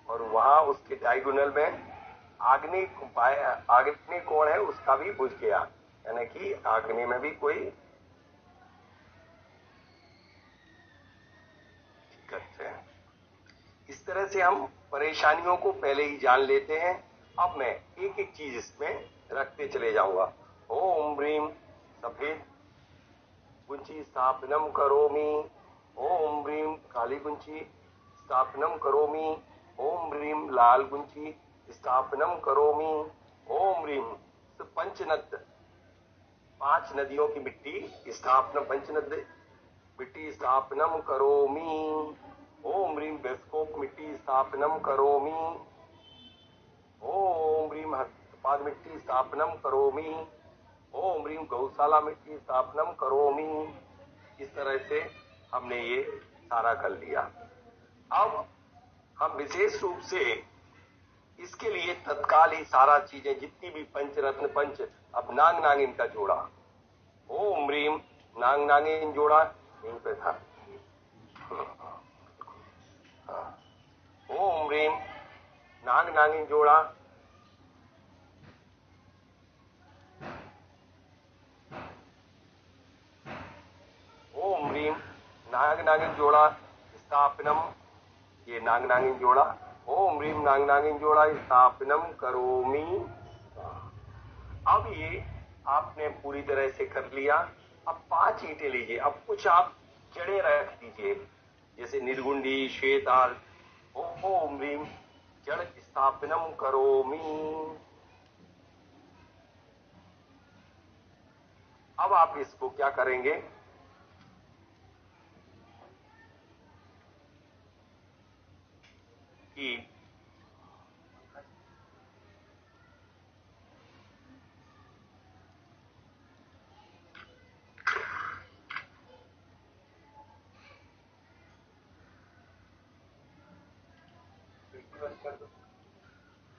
और वहां उसके डायगोनल में आग्नेय कोण है, उसका भी बुझ गया, यानी कि आग्नेय में भी कोई दिक्कत है। इस तरह से हम परेशानियों को पहले ही जान लेते हैं। अब मैं एक एक चीज इसमें रखते चले जाऊंगा। ओम ह्रीम सफेद गुंची स्थापनम करोमि। ओम ह्रीम काली गुंची स्थापनम करोमि। ओम ह्रीम लाल गुंची स्थापनम करोमि। ओम ह्रीम पंचनद 5 नदियों की मिट्टी स्थापना पंचनद मिट्टी स्थापनम करोमि। ओम ह्रीम बेस्कोप मिट्टी स्थापनम करोमि। ओम ह्रीम हस्तपाद मिट्टी स्थापनम करोमि। ओम ह्रीम गौशाला मिट्टी स्थापनम करोमि। इस तरह से हमने ये सारा कर लिया। अब हम विशेष रूप से इसके लिए तत्काल ही सारा चीजें जितनी भी पंचरत्न पंच, अब नाग नागिन का जोड़ा। ओम ह्रीम नाग नागिन जोड़ा यहीं पे था। ओम ह्रीम नाग नागिन जोड़ा। ओम ह्रीम नाग नागिन जोड़ा स्थापनम, ये नाग नागिन जोड़ा। ओम ह्रीम नाग नागिन जोड़ा स्थापनम करोमि। अब ये आपने पूरी तरह से कर लिया। अब 5 ईंटें लीजिए। अब कुछ आप जड़े रख दीजिए, जैसे निर्गुंडी श्वेताल। ओम ह्रीम जड़ स्थापनम करोमि। अब आप इसको क्या करेंगे कि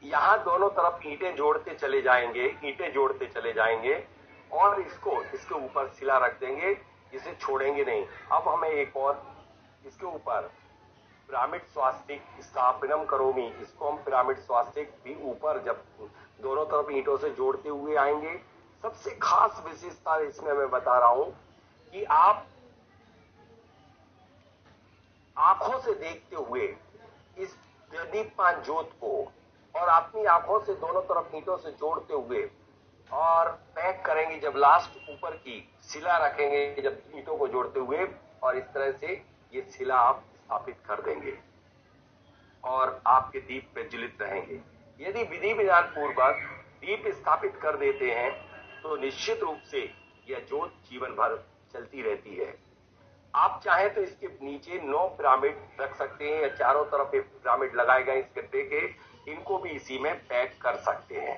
यहां दोनों तरफ ईंटें जोड़ते चले जाएंगे, ईंटें जोड़ते चले जाएंगे और इसको इसके ऊपर सिला रख देंगे, इसे छोड़ेंगे नहीं। अब हमें एक और इसके ऊपर पिरामिड स्वास्तिक स्थापनम करोमि, इसको हम पिरामिड स्वास्तिक भी ऊपर जब दोनों तरफ ईंटों से जोड़ते हुए आएंगे। सबसे खास विशेषता इसमें मैं बता रहा हूं कि आप आंखों से देखते हुए इस प्रदीपमान ज्योत को और अपनी आंखों से दोनों तरफ ईंटों से जोड़ते हुए और पैक करेंगे। जब लास्ट ऊपर की शिला रखेंगे, जब ईंटों को जोड़ते हुए, और इस तरह से ये शिला आप स्थापित कर देंगे और आपके दीप प्रज्वलित रहेंगे। यदि विधि विधान पूर्वक दीप स्थापित कर देते हैं तो निश्चित रूप से यह ज्योत जीवन भर चलती रहती है। आप चाहें तो इसके नीचे 9 पिरामिड रख सकते हैं या चारों तरफ एक पिरामिड लगाए गए इस गड्ढे के, इनको भी इसी में पैक कर सकते हैं।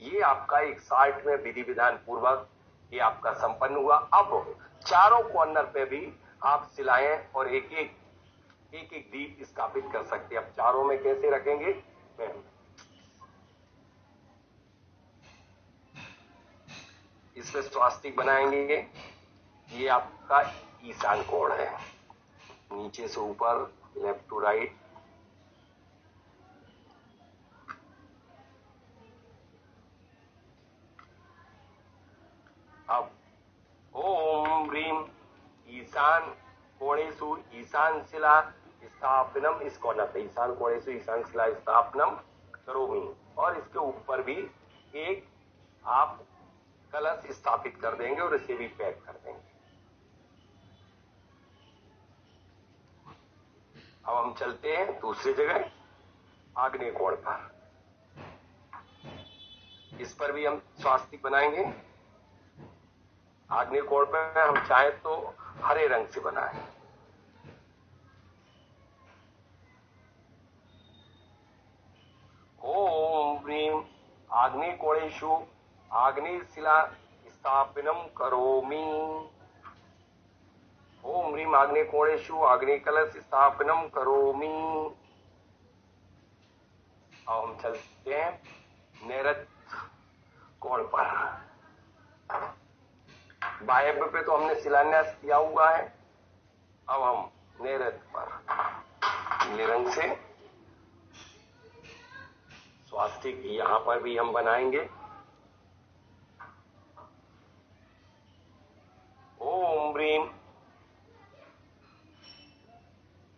ये आपका एक साल्ट में विधि विधान पूर्वक ये आपका संपन्न हुआ। अब चारों कॉर्नर पे भी आप सिलाएं और एक एक दीप स्थापित कर सकते हैं। अब चारों में कैसे रखेंगे, इसमें स्वास्तिक बनाएंगे। ये आपका ईशान कोण है, नीचे से ऊपर, लेफ्ट टू राइट। अब ओम ईशान कोणेषु ईशान शिला स्थापनम, इस कॉर्नर पे ईशान कोणेषु ईशान शिला स्थापनम करोमि, और इसके ऊपर भी एक आप कलश स्थापित कर देंगे और इसे भी पैक कर देंगे। अब हम चलते हैं दूसरी जगह, आग्नेय कोण पर। इस पर भी हम स्वास्तिक बनाएंगे। आग्नेय कोण पर हम चाहे तो हरे रंग से बनाएं। ओम ह्रीम आग्नेय कोणेषु आग्नेय शिला स्थापनम करोमि। ओम ह्रीम आग्नेय कोणेषु आग्नेय कलश स्थापनम करोमि। अब हम चलते हैं नैऋत्य कोण पर। वायव्य पे तो हमने शिलान्यास किया हुआ है, अब हम नैऋत्य पर नीले रंग से स्वास्तिक यहां पर भी हम बनाएंगे। ओम ह्रीम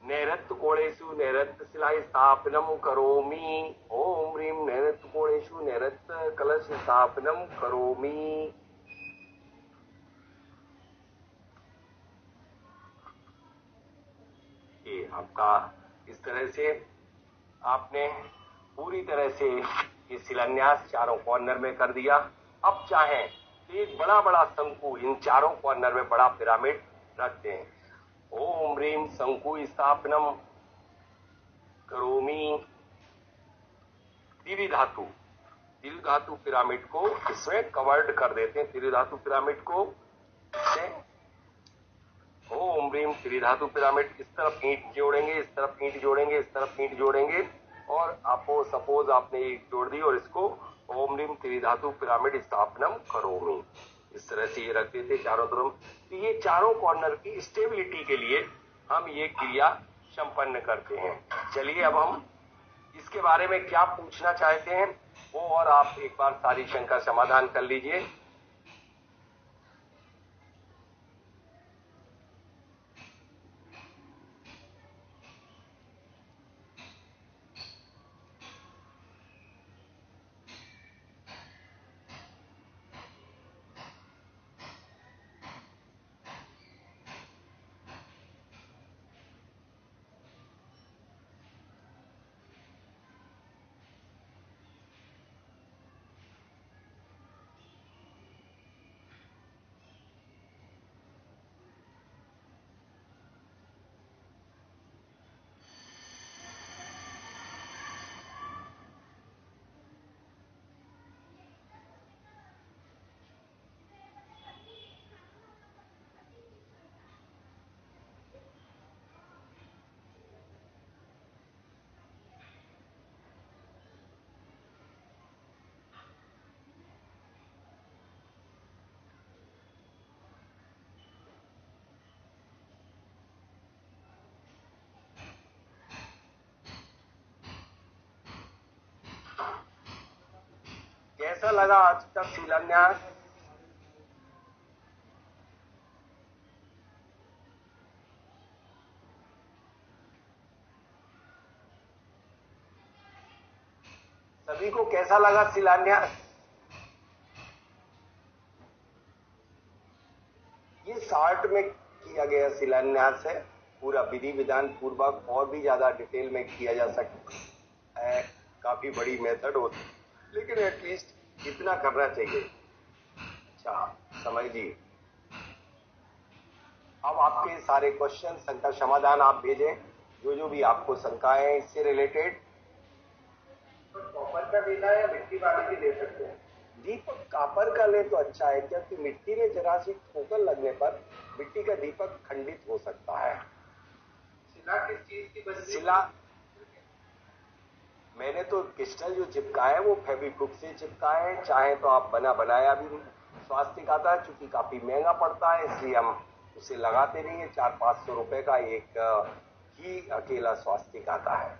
नैऋत्य कोणेषु नैऋत्य शिला स्थापनम करोमि। ओम ह्रीम नैऋत्य कोणेषु नैऋत्य कलश स्थापनम करोमि। ये आपका इस तरह से आपने पूरी तरह से ये शिलान्यास चारों कॉर्नर में कर दिया। अब चाहें तो एक बड़ा बड़ा शंकु इन चारों कॉर्नर में बड़ा पिरामिड रखते हैं। ओम ह्रीम शंकु स्थापनम करोमि। त्रिधातु पिरामिड को इसमें कवर्ड कर देते हैं। त्रिधातु पिरामिड को ओम ह्रीम त्रिधातु पिरामिड, इस तरफ ईंट जोड़ेंगे, इस तरफ ईंट जोड़ेंगे, इस तरफ ईंट जोड़ेंगे, और आपको सपोज आपने ईंट जोड़ दी और इसको ओम ह्रीम त्रिधातु पिरामिड स्थापनम करोमि, इस तरह से ये रख देते चारों तरफ। तो ये चारों कॉर्नर की स्टेबिलिटी के लिए हम ये क्रिया संपन्न करते हैं। चलिए अब हम इसके बारे में क्या पूछना चाहते हैं वो और आप एक बार सारी शंका समाधान कर लीजिए। कैसा लगा आज का शिलान्यास? सभी को कैसा लगा शिलान्यास? ये शॉर्ट में किया गया शिलान्यास है, पूरा विधि विधान पूर्वक और भी ज्यादा डिटेल में किया जा सकता है, काफी बड़ी मेथड होती है, लेकिन एटलीस्ट इतना करना चाहिए। अच्छा समझ जी, अब आपके सारे क्वेश्चन शंका समाधान आप भेजें, जो भी आपको शंकाएं हैं इससे रिलेटेड। कॉपर का देना है या मिट्टी वाले भी दे सकते हैं? दीपक कॉपर का ले तो अच्छा है, क्योंकि मिट्टी में जरा सी ठोकर लगने पर मिट्टी का दीपक खंडित हो सकता है। शिला किस चीज की बनी? शिला मैंने तो क्रिस्टल जो चिपकाए वो फेविक्विक से चिपकाए हैं, चाहे तो आप बना बनाया भी स्वास्तिक आता है, चूंकि काफी महंगा पड़ता है इसलिए हम उसे लगाते नहीं है। 400-500 रुपए का एक ही अकेला स्वास्तिक आता है।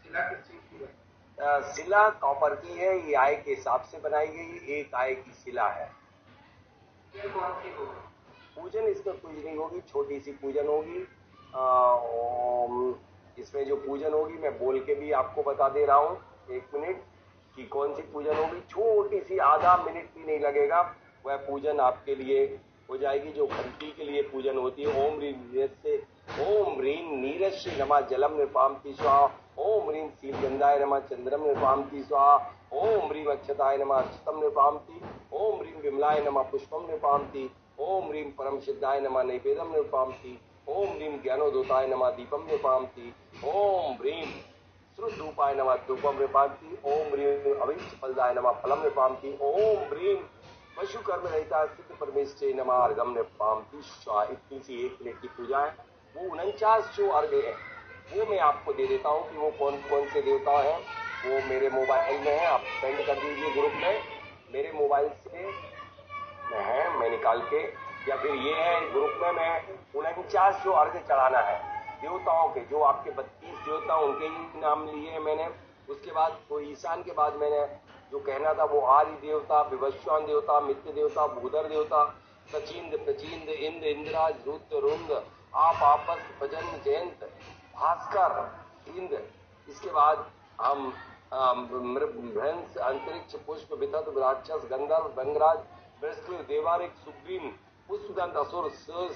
शिला किस चीज की है? शिला कॉपर की है, ये आय के हिसाब से बनाई गई एक आय की शिला है। कौन सी होगी? पूजन इसमें कुछ नहीं होगी, छोटी सी पूजन होगी। इसमें जो पूजन होगी मैं बोल के भी आपको बता दे रहा हूँ 1 मिनट कि कौन सी पूजन होगी। छोटी सी, आधा मिनट भी नहीं लगेगा, वह पूजन आपके लिए हो जाएगी जो घंटी के लिए पूजन होती है। ओम ह्रीं नीरज से, ओम ह्रीं नीरज नमः जलम निर्पामति स्वाहा, ओम ह्रीं शीलगंधाय नमः चंद्रम निर्पामति स्वाहा, ओम ह्रीं अक्षताय नमः अक्षतम निर्पामति, ओम ह्रीं विमलाय नमः पुष्पम निर्पामति, ओम ह्रीं परम सिद्धाय नमः नैवेद्यम निर्पामति, ओम ह्रीं ज्ञानोदताय नमः दीपम निर्पामति, ओम ह्रीं श्रुतधूपाय नमः धूपम निर्पामति, ओम ह्रीं अभीष्ट फलदाय नमः फलम निर्पामति, ओम ह्रीं पशु कर्म रहता सिद्ध परमेश्वर नमः अर्घम निर्पामति स्वाहा। इतनी सी 1 मिनट की पूजा है। वो 49 जो अर्घ है वो मैं आपको दे देता हूँ कि वो कौन कौन से देवता हैं। वो मेरे मोबाइल में है, आप सेंड कर दीजिए ग्रुप में। मेरे मोबाइल से मैं निकाल के, या फिर ये है ग्रुप में, मैं 49 जो अर्घ चढ़ाना है देवताओं के, जो आपके 32 देवता उनके ही नाम लिए हैं मैंने। उसके बाद वो ईशान के बाद मैंने जो कहना था वो आर्य देवता, विवस्वान देवता, मित्र देवता, भूधर देवता, सचिंद्र, प्रचिंद्र, इंद्र, इंद्राज, रुद्र, रुंद, आप, आपस, भजन, जयंत, भास्कर, इंद्र। इसके बाद हम भ्रंश, अंतरिक्ष, पुष्प, वितत, राक्षस, गंधर्व, गंगराज, बृहस्पति, देवारिक, सुग्रीव, पुष्पदंत, असुर,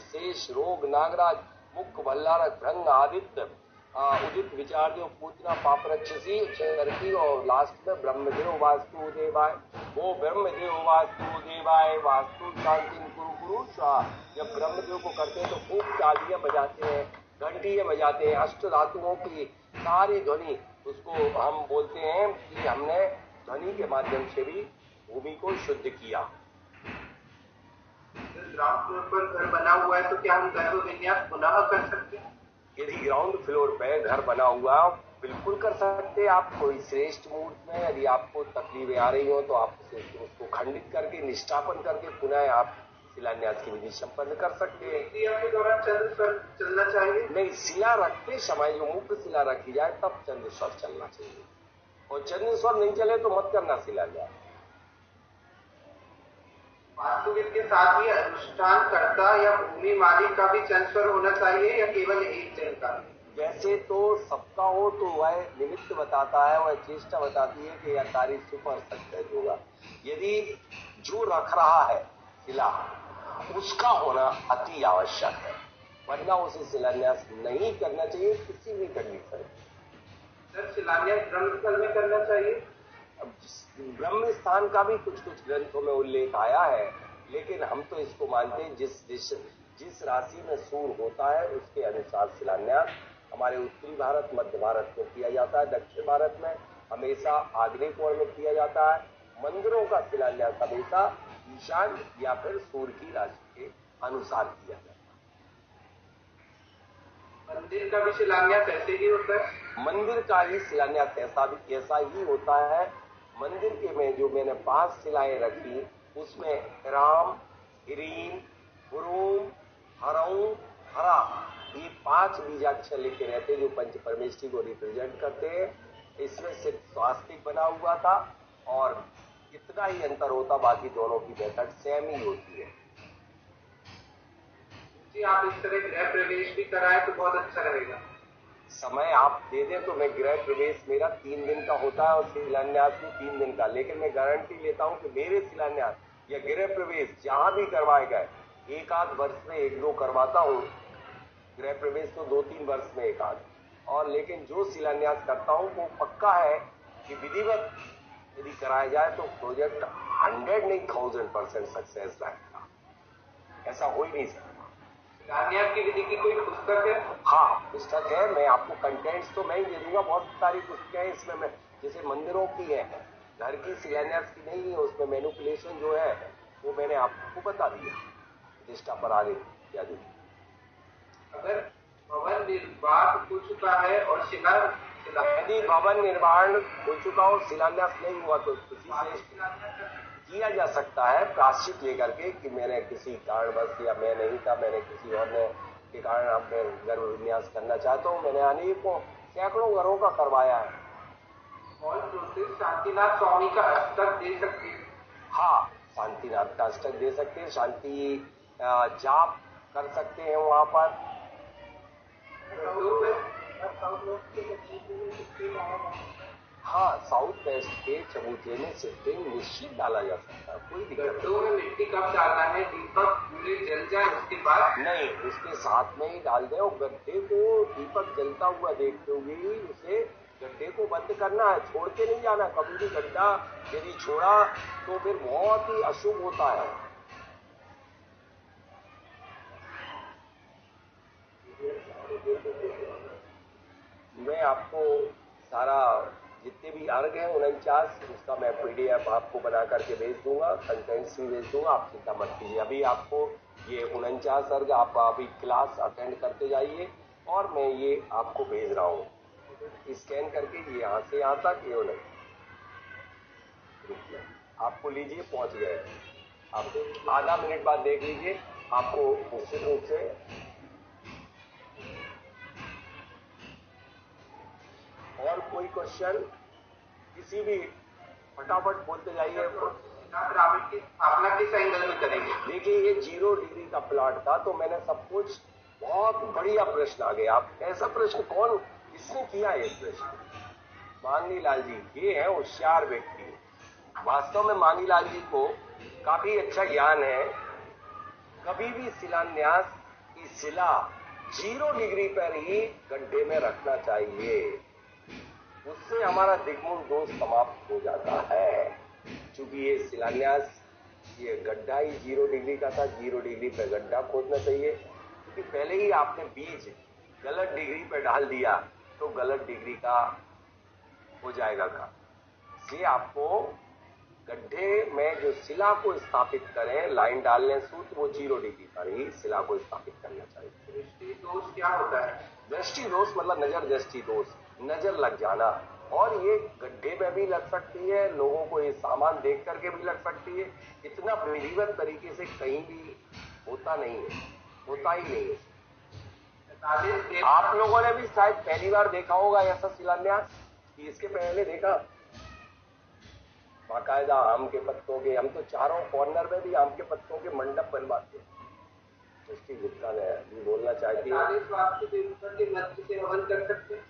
शेष, रोग, नागराज, मुख, भल्लारक, भृंग, आदित्य, उदित, विचारदेव, पूतना, पापरक्षसी, चरकी, और लास्ट में ब्रह्मदेव वास्तु देवाय। वो ब्रह्मदेव वास्तु देवाय वास्तु शांति कुरु कुरु स्वाहा। जब ब्रह्मदेव को करते हैं तो खूब तालियां बजाते हैं, घंटियां बजाते हैं, अष्ट धातुओं की सारी ध्वनि, उसको हम बोलते हैं कि हमने ध्वनि के माध्यम से भी भूमि को शुद्ध किया। ग्राउंड फ्लोर पर घर बना हुआ है तो क्या हम गर्भ विन्यास पुनः कर सकते हैं? यदि ग्राउंड फ्लोर पे घर बना हुआ बिल्कुल कर सकते हैं आप। कोई श्रेष्ठ मुहूर्त में यदि आपको तकलीफें आ रही हो तो आप उसको खंडित करके, निष्ठापन करके पुनः आप शिलान्यास की विधि संपन्न कर सकते हैं। क्रिया के दौरान चंद्र स्वर चलना चाहिए? नहीं, शिला रखते समय जो मुख्य शिला रखी जाए तब चंद्र स्वर चलना चाहिए, और चंद्र स्वर नहीं चले तो मत करना शिलान्यास। वास्तुविद के साथ ही अनुष्ठान करता या भूमि मालिक का भी चंद्र स्वर होना चाहिए या केवल एक जन का? वैसे तो सबका हो तो वह निमित्त बताता है, वह चेष्टा बताती है कि यह कार्य सुपर सक्सेस होगा। यदि जो रख रहा है शिला उसका होना अति आवश्यक है, वरना उसे शिलान्यास नहीं करना चाहिए किसी भी कंडीशन। सर, शिलान्यास ब्रह्मस्थल में करना चाहिए? ब्रह्म स्थान का भी कुछ कुछ ग्रंथों में उल्लेख आया है, लेकिन हम तो इसको मानते हैं जिस राशि में सूर्य होता है उसके अनुसार शिलान्यास हमारे उत्तरी भारत, मध्य भारत में किया जाता है। दक्षिण भारत में हमेशा आग्नेय कोण में किया जाता है। मंदिरों का शिलान्यास हमेशा ईशान या फिर सूर्य की राशि के अनुसार किया जाता है। मंदिर का भी शिलान्यास ऐसे ही होता है? मंदिर का ही शिलान्यास ऐसा ही होता है। मंदिर के में जो मैंने 5 शिलाएं रखी उसमें राम, ह्रीम, हुरूम, हरऊं, हरा, ये 5 बीजाक्षर लिखे रहते जो पंच परमेष्ठी को रिप्रेजेंट करते हैं। इसमें सिर्फ स्वास्तिक बना हुआ था और इतना ही अंतर होता, बाकी दोनों की मेथड सेम ही होती है। जी, आप इस तरह गृह प्रवेश भी कराएं तो बहुत अच्छा रहेगा। समय आप दे दें तो मैं गृह प्रवेश मेरा 3 दिन का होता है और शिलान्यास भी 3 दिन का, लेकिन मैं गारंटी लेता हूं कि मेरे शिलान्यास या गृह प्रवेश जहां भी करवाए गए 1-8 वर्ष में 1-2 करवाता हूं। गृह प्रवेश तो 2-3 वर्ष में 1-8, और लेकिन जो शिलान्यास करता हूं वो पक्का है कि विधिवत यदि कराया जाए तो प्रोजेक्ट 100 नहीं 1000% सक्सेस रहेगा। ऐसा हो ही नहीं सकता। शिलान्यास की विधि की कोई पुस्तक है? हाँ, पुस्तक है। मैं आपको कंटेंट्स तो मैं ही दे दूंगा, बहुत सारी पुस्तकें हैं इसमें। मैं जैसे मंदिरों की है, घर की शिलान्यास की नहीं है, उसमें मैनिपुलेशन जो है वो मैंने आपको बता दिया, प्रतिष्ठा पर आगे इत्यादि। अगर भवन निर्माण हो चुका है और यदि भवन निर्माण हो चुका हो, शिलान्यास नहीं हुआ तो किसी से किया जा सकता है प्रायश्चित लेकर के कि मैंने किसी कारणवश, या मैं नहीं था, मैंने किसी और ने के कारण अपने गर्भ विन्यास करना चाहता हूँ। मैंने अनेकों सैकड़ों घरों का करवाया है। और शांतिनाथ स्वामी का अष्टक दे सकते हैं? हाँ, शांतिनाथ का अष्टक दे सकते हैं। शांति जाप कर सकते हैं वहां पर। हाँ, साउथ वेस्ट के चबूतरे में शिवलिंग निश्चित डाला जा सकता है, कोई दिक्कत नहीं। गड्ढों में मिट्टी कब डालना है? दीपक पूरे जल जाए उसके बाद? नहीं, उसके साथ में ही डाल दे और गड्ढे को दीपक जलता हुआ देखते हुए ही उसे गड्ढे को बंद करना है, छोड़ के नहीं जाना। कभी भी गड्ढा यदि छोड़ा तो फिर बहुत ही अशुभ होता है। मैं आपको सारा जितने भी अर्घ हैं 49 उसका मैं PDF आपको बना करके भेज दूंगा, कंटेंट्स भी भेज दूंगा, आप चिंता मत कीजिए। अभी आपको ये 49 अर्घ आप अभी क्लास अटेंड करते जाइए और मैं ये आपको भेज रहा हूँ स्कैन करके, ये यहाँ से यहाँ तक ये नहीं आपको लीजिए, पहुंच गए। आप आधा मिनट बाद देख लीजिए, आपको निश्चित रूप से और कोई क्वेश्चन किसी भी फटाफट बोलते जाइए। स्थापना किस एंगल में करेंगे? देखिए, ये 0 डिग्री का प्लॉट था तो मैंने सब कुछ, बहुत बढ़िया प्रश्न आ गया। आप ऐसा प्रश्न कौन किसने किया ये प्रश्न? मांगनीलाल जी, ये है होशियार व्यक्ति। वास्तव में मांगनीलाल जी को काफी अच्छा ज्ञान है। कभी भी शिलान्यास की शिला 0 डिग्री पर ही गड्ढे में रखना चाहिए, उससे हमारा दिग्मूल दोष समाप्त हो जाता है। क्योंकि ये शिलान्यास, ये गड्ढा ही 0 डिग्री का था, 0 डिग्री पे गड्ढा खोदना चाहिए। क्योंकि पहले ही आपने बीज गलत डिग्री पे डाल दिया तो गलत डिग्री का हो जाएगा काम। इसलिए आपको गड्ढे में जो शिला को स्थापित करें, लाइन डालने सूत्र, वो 0 डिग्री पर ही शिला को स्थापित करना चाहिए। दृष्टि दोष क्या होता है? दृष्टि दोष मतलब नजर दृष्टि दोष, नजर लग जाना। और ये गड्ढे में भी लग सकती है, लोगों को ये सामान देख करके भी लग सकती है। इतना विधिवत तरीके से कहीं भी होता नहीं है, होता ही नहीं है। आप लोगों ने भी शायद पहली बार देखा होगा ऐसा शिलान्यास, कि इसके पहले देखा? बाकायदा आम के पत्तों के, हम तो चारों कॉर्नर में भी आम के पत्तों के मंडप बनवाते हैं। उसकी गुप्ता ने भी बोलना चाहती है, हवन कर सकते हैं?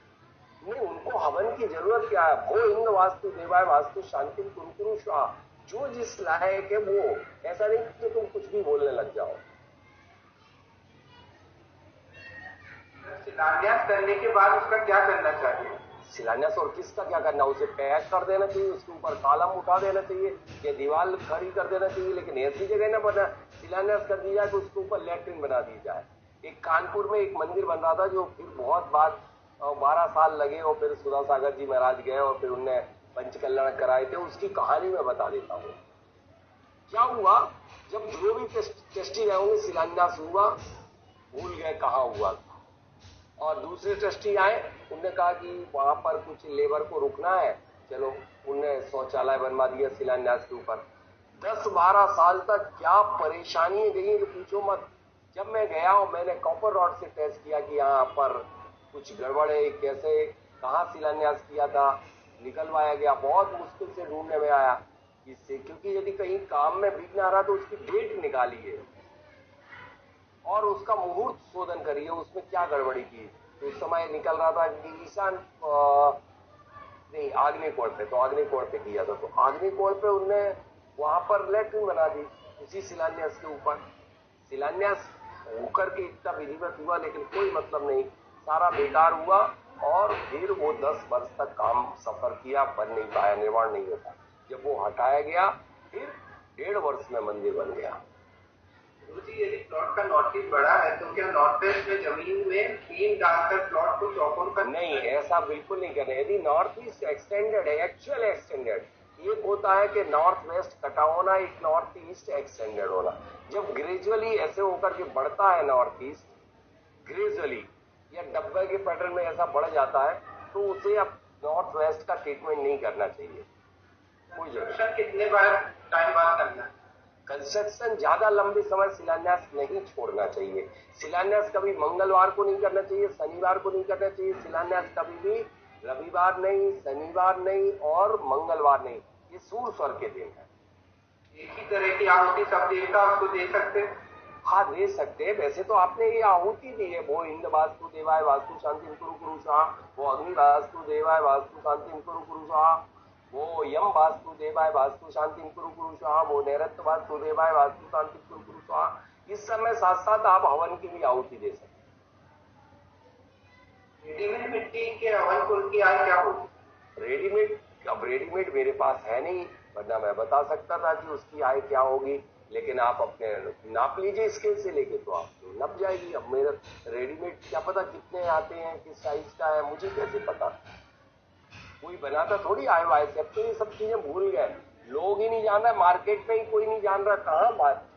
नहीं, उनको हवन की जरूरत क्या है? वो इंद्र वास्तु देवाय वास्तु शांति कुरकुरु स्वाहा, जो जिस लायक है वो। ऐसा नहीं कि तुम कुछ भी बोलने लग जाओ। शिलान्यास करने के बाद उसका क्या करना चाहिए? शिलान्यास और किसका क्या करना? उसे पैक कर देना चाहिए, उसके ऊपर कॉलम उठा देना चाहिए या दीवार खड़ी कर देना चाहिए, लेकिन ऐसी जगह ना बना शिलान्यास कर दी जाए तो उसके ऊपर लैट्रिन बना दी जाए। एक कानपुर में एक मंदिर बन रहा था, जो फिर बहुत बाद 12 साल लगे और फिर सुधा सागर जी महाराज गए और फिर उनने पंचकल्याण कराए थे। उसकी कहानी मैं बता देता हूँ। क्या हुआ, जब जो भी ट्रस्टी रहे होंगे, शिलान्यास हुआ, भूल गए कहाँ हुआ, और दूसरे ट्रस्टी आए, उनने कहा कि वहां पर कुछ लेबर को रुकना है, चलो उनने शौचालय बनवा दिया शिलान्यास के ऊपर। 10-12 साल तक क्या परेशानी गई तो पूछो मत। जब मैं गया और मैंने कॉपर रॉड से टेस्ट किया कि यहाँ पर कुछ गड़बड़ है, कैसे कहाँ शिलान्यास किया था, निकलवाया गया। बहुत मुश्किल से ढूंढने में आया इससे, क्योंकि यदि कहीं काम में विघ्न आ रहा तो उसकी डेट निकालिए और उसका मुहूर्त शोधन करिए, उसमें क्या गड़बड़ी की। तो उस समय निकल रहा था कि ईशान नहीं आग्नेय कोण पे, तो आग्नेय कोण पे किया था, तो आग्नेय कोण पे उनने वहां पर लैट्रिन बना दी उसी शिलान्यास के ऊपर। शिलान्यास होकर के इतना विधिवत हुआ, लेकिन कोई मतलब नहीं, सारा बेकार हुआ। और फिर वो 10 वर्ष तक काम सफर किया, बन नहीं पाया, निर्माण नहीं होता। जब वो हटाया गया फिर 1.5 वर्ष में मंदिर बन गया। यदि प्लॉट का नॉर्थ ईस्ट बड़ा है तो क्या नॉर्थ वेस्ट में जमीन में बीम डालकर प्लॉट को चौकोर कर? नहीं, ऐसा बिल्कुल नहीं करना। यदि नॉर्थ ईस्ट एक्सटेंडेड है, एक्चुअल एक्सटेंडेड, एक होता है कि नॉर्थ वेस्ट कटा होना, एक नॉर्थ ईस्ट एक्सटेंडेड होना। जब ग्रेजुअली ऐसे होकर के बढ़ता है नॉर्थ ईस्ट, ग्रेजुअली या डब्बे के पैटर्न में ऐसा बढ़ जाता है, तो उसे अब नॉर्थ वेस्ट का ट्रीटमेंट नहीं करना चाहिए। कितने बार टाइम बाद करना? कंस्ट्रक्शन ज्यादा लंबे समय शिलान्यास नहीं छोड़ना चाहिए। शिलान्यास कभी मंगलवार को नहीं करना चाहिए, शनिवार को नहीं करना चाहिए। शिलान्यास कभी भी रविवार नहीं, शनिवार नहीं और मंगलवार नहीं, ये सूर्य स्वर के दिन है। एक ही तरह की आहुति सब देवता उसको दे सकते? हाँ दे सकते हैं। वैसे तो आपने ये आहुति दी है, वो इंद वास्तु देवाय वास्तु शांति कुरु कुरु स्वाहा, वो अग्नि वास्तु देवाय वास्तु शांति कुरु कुरु स्वाहा, वो यम वास्तु देवाय वास्तु शांति कुरु कुरु स्वाहा, वो नैऋत्य वास्तु देवाय वास्तु शांति कुरु कुरु स्वाहा। इस समय साथ साथ आप हवन की भी आहुति दे सकते हैं। रेडीमेड मिट्टी के हवन कुल की आय क्या होगी? रेडीमेड मेरे पास है नहीं, वरना मैं बता सकता था कि उसकी आय क्या होगी, लेकिन आप अपने नाप लीजिए स्केल से लेके, तो आप नप जाएगी। अब मेरा रेडीमेड क्या पता कितने आते हैं, किस साइज का है, मुझे कैसे पता? कोई बनाता थोड़ी आए वाय से। अब तो ये सब चीजें भूल गए, लोग ही नहीं जान रहा, मार्केट में ही कोई नहीं जान रहा कहाँ बात।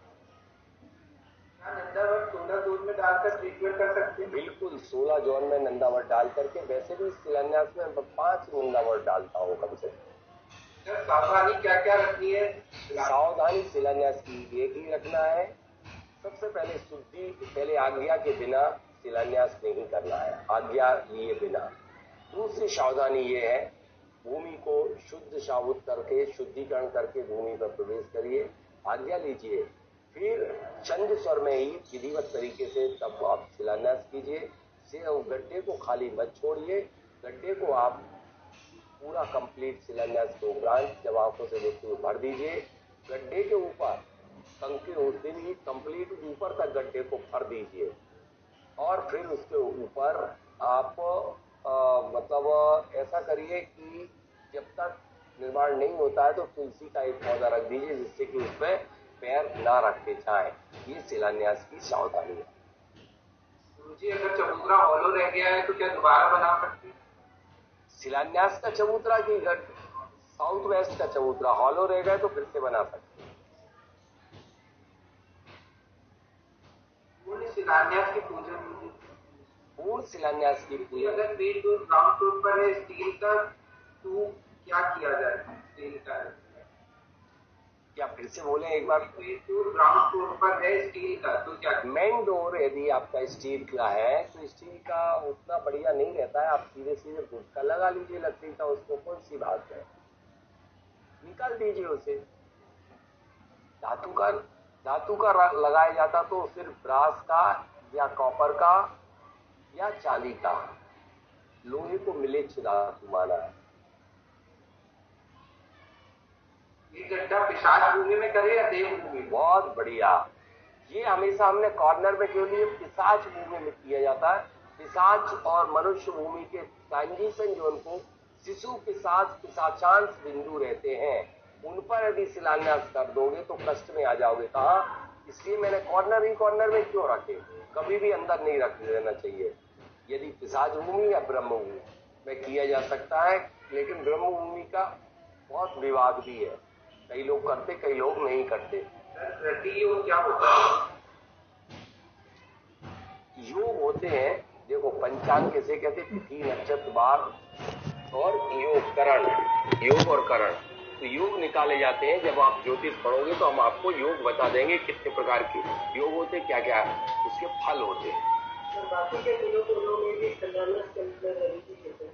नंदावट 16 दूध में डालकर ट्रीटमेंट कर सकते हैं? बिल्कुल, 16 जौन में नंदावट डाल करके, वैसे भी शिलान्यास में 5 नंदावट डालता हूँ कम से कम। सावधानी क्या क्या रखनी है? सावधानी शिलान्यास की एक ही रखना है। सबसे पहले शुद्धि, पहले आज्ञा के बिना शिलान्यास नहीं करना है, आज्ञा लिए बिना। दूसरी सावधानी ये है, भूमि को शुद्ध साबुत करके, शुद्धिकरण करके भूमि पर प्रवेश करिए, आज्ञा लीजिए, फिर चंद स्वर में ही विधिवत तरीके से तब आप शिलान्यास कीजिए। गड्ढे को खाली मत छोड़िए, गड्ढे को आप पूरा कंप्लीट शिलान्यास के उपरांत जब आंखों से देखते हुए भर दीजिए। गड्ढे के ऊपर कंकड़ उस दिन ही कंप्लीट ऊपर तक गड्ढे को भर दीजिए, और फिर उसके ऊपर आप मतलब ऐसा करिए कि जब तक निर्माण नहीं होता है तो तुलसी का एक पौधा रख दीजिए, जिससे कि उस पर पैर ना रखते जाए। ये शिलान्यास की सावधानी है। जी, अगर चबूतरा हॉलो रह गया है तो क्या दोबारा बना सकते हैं? शिलान्यास का चबूतरा की साउथ वेस्ट का चबूतरा हॉलो रह गया तो फिर से बना सकते हैं। पूर्ण शिलान्यास की पूजा, पूर्ण शिलान्यास की पूजा। अगर मेन डोर ग्राउंड फ्लोर पर है स्टील का, तो क्या किया जाए? स्टील का है, क्या फिर से बोले एक बार? मेन डोर ग्राउंड फ्लोर पर है स्टील का, तो क्या? मेन डोर यदि आपका स्टील का है तो स्टील का उतना बढ़िया नहीं रहता है, आप सीधे सीधे वुड का लगा लीजिए, लकड़ी का, उसको कौन सी बात है, निकाल दीजिए उसे। धातु का लगाया जाता तो सिर्फ ब्रास का या कॉपर का या चांदी का, लोहे को मिलेच्छ धातु माना है। ये गड्ढा पिशाच भूमि में करे या देव भूमि? बहुत बढ़िया। ये हमेशा हमने कॉर्नर में क्यों लिए? पिशाच भूमि में किया जाता है। पिशाच और मनुष्य भूमि के ट्रांजिशन जोन को शिशु पिशाच पिशाचांश बिंदु रहते हैं, उन पर यदि शिलान्यास कर दोगे तो कष्ट में आ जाओगे। कहा? इसलिए मैंने कॉर्नर में क्यों रखे, कभी भी अंदर नहीं रख देना चाहिए। यदि पिशाच भूमि या ब्रह्म भूमि में किया जा सकता है, लेकिन ब्रह्म भूमि का बहुत विवाद भी है, कई लोग करते कई लोग नहीं करते। योग क्या होता है? योग होते हैं, देखो पंचांग कैसे कहते, तिथि नक्षत्र वार और योग और करण। तो योग निकाले जाते हैं। जब आप ज्योतिष पढ़ोगे तो हम आपको योग बता देंगे कितने प्रकार के योग होते, क्या क्या उसके फल होते हैं। बाकी के दिनों में भी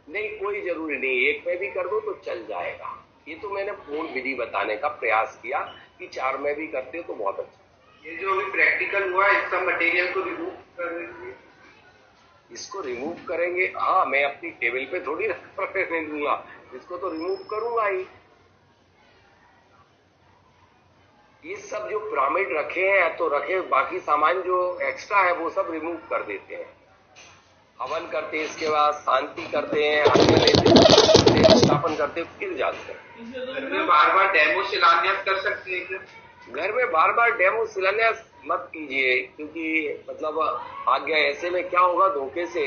नहीं, कोई जरूरी नहीं, एक में भी कर दो तो चल जाएगा। ये तो मैंने पूर्ण विधि बताने का प्रयास किया कि 4 में भी करते हो तो बहुत अच्छा। ये जो अभी प्रैक्टिकल हुआ है, इसका मटेरियल को रिमूव कर देंगे? इसको रिमूव करेंगे? हाँ, मैं अपनी टेबल पे थोड़ी रखने दूंगा, इसको तो रिमूव करूंगा ही। ये सब जो पिरामिड रखे हैं तो रखे, बाकी सामान जो एक्स्ट्रा है वो सब रिमूव कर देते हैं। हवन करते हैं, इसके बाद शांति करते हैं, आज्ञा लेते हैं, स्थापन करते हैं, फिर जाते हैं। घर में बार बार डेमो शिलान्यास कर सकते हैं? घर में बार बार डेमो शिलान्यास मत कीजिए, क्योंकि मतलब आज्ञा ऐसे में क्या होगा धोखे से।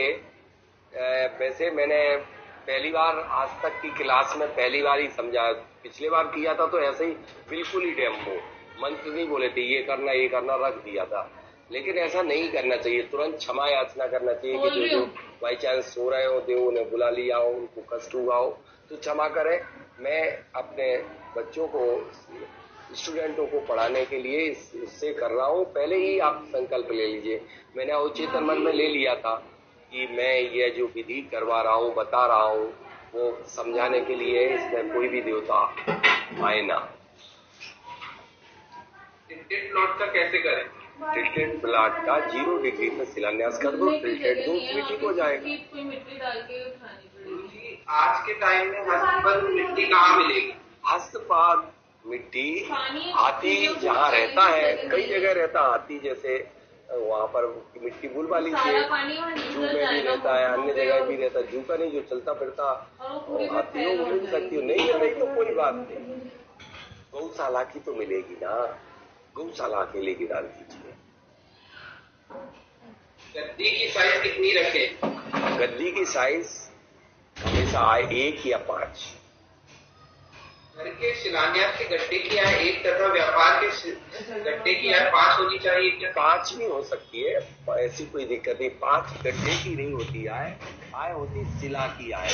वैसे मैंने पहली बार आज तक की क्लास में पहली बार ही समझा, पिछले बार किया था तो ऐसे ही बिल्कुल ही डेमो, मंत्र नहीं बोले थे ये करना रख दिया था। लेकिन ऐसा नहीं करना चाहिए, तुरंत क्षमा याचना करना चाहिए कि जो बाई चांस सो रहे हो, देव ने बुला लिया हो, उनको कष्ट हुआ हो तो क्षमा करें। मैं अपने बच्चों को, स्टूडेंटों को पढ़ाने के लिए इससे कर रहा हूँ। पहले ही आप संकल्प ले लीजिए। मैंने अवचेतन मन में ले लिया था कि मैं ये जो विधि करवा रहा हूँ, बता रहा हूँ, वो समझाने के लिए, इसमें कोई भी देवता आए ना। प्लॉट का कैसे करें? टिल्टेड प्लाट का 0 डिग्री पे शिलान्यास कर दो, टिल्टेड दो मिट्टी हो जाएगा। कोई मिट्टी डाल के उठानी पड़ेगी। आज के टाइम में हस्तपात मिट्टी कहाँ मिलेगी? हस्तपात मिट्टी हाथी जहाँ रहता है, कई जगह रहता है हाथी, जैसे वहाँ पर मिट्टी बुल वाली जू में भी रहता है, अन्य जगह भी रहता है। जू का नहीं, जो चलता फिरता हाथियों को मिल सकती है, नहीं है तो कोई बात नहीं। गौशाला की तो मिलेगी ना, गौशाला अकेले की डाल दीजिए। गद्दी की साइज कितनी रखे? गद्दी की साइज हमेशा आए 1 या 5। घर के शिलान्यास के गड्ढे की आय 1 तथा व्यापार के गड्ढे की आय 5 होनी चाहिए क्या? 5 भी हो सकती है, ऐसी कोई दिक्कत नहीं। 5 गड्ढे की नहीं होती आय होती शिला की आय।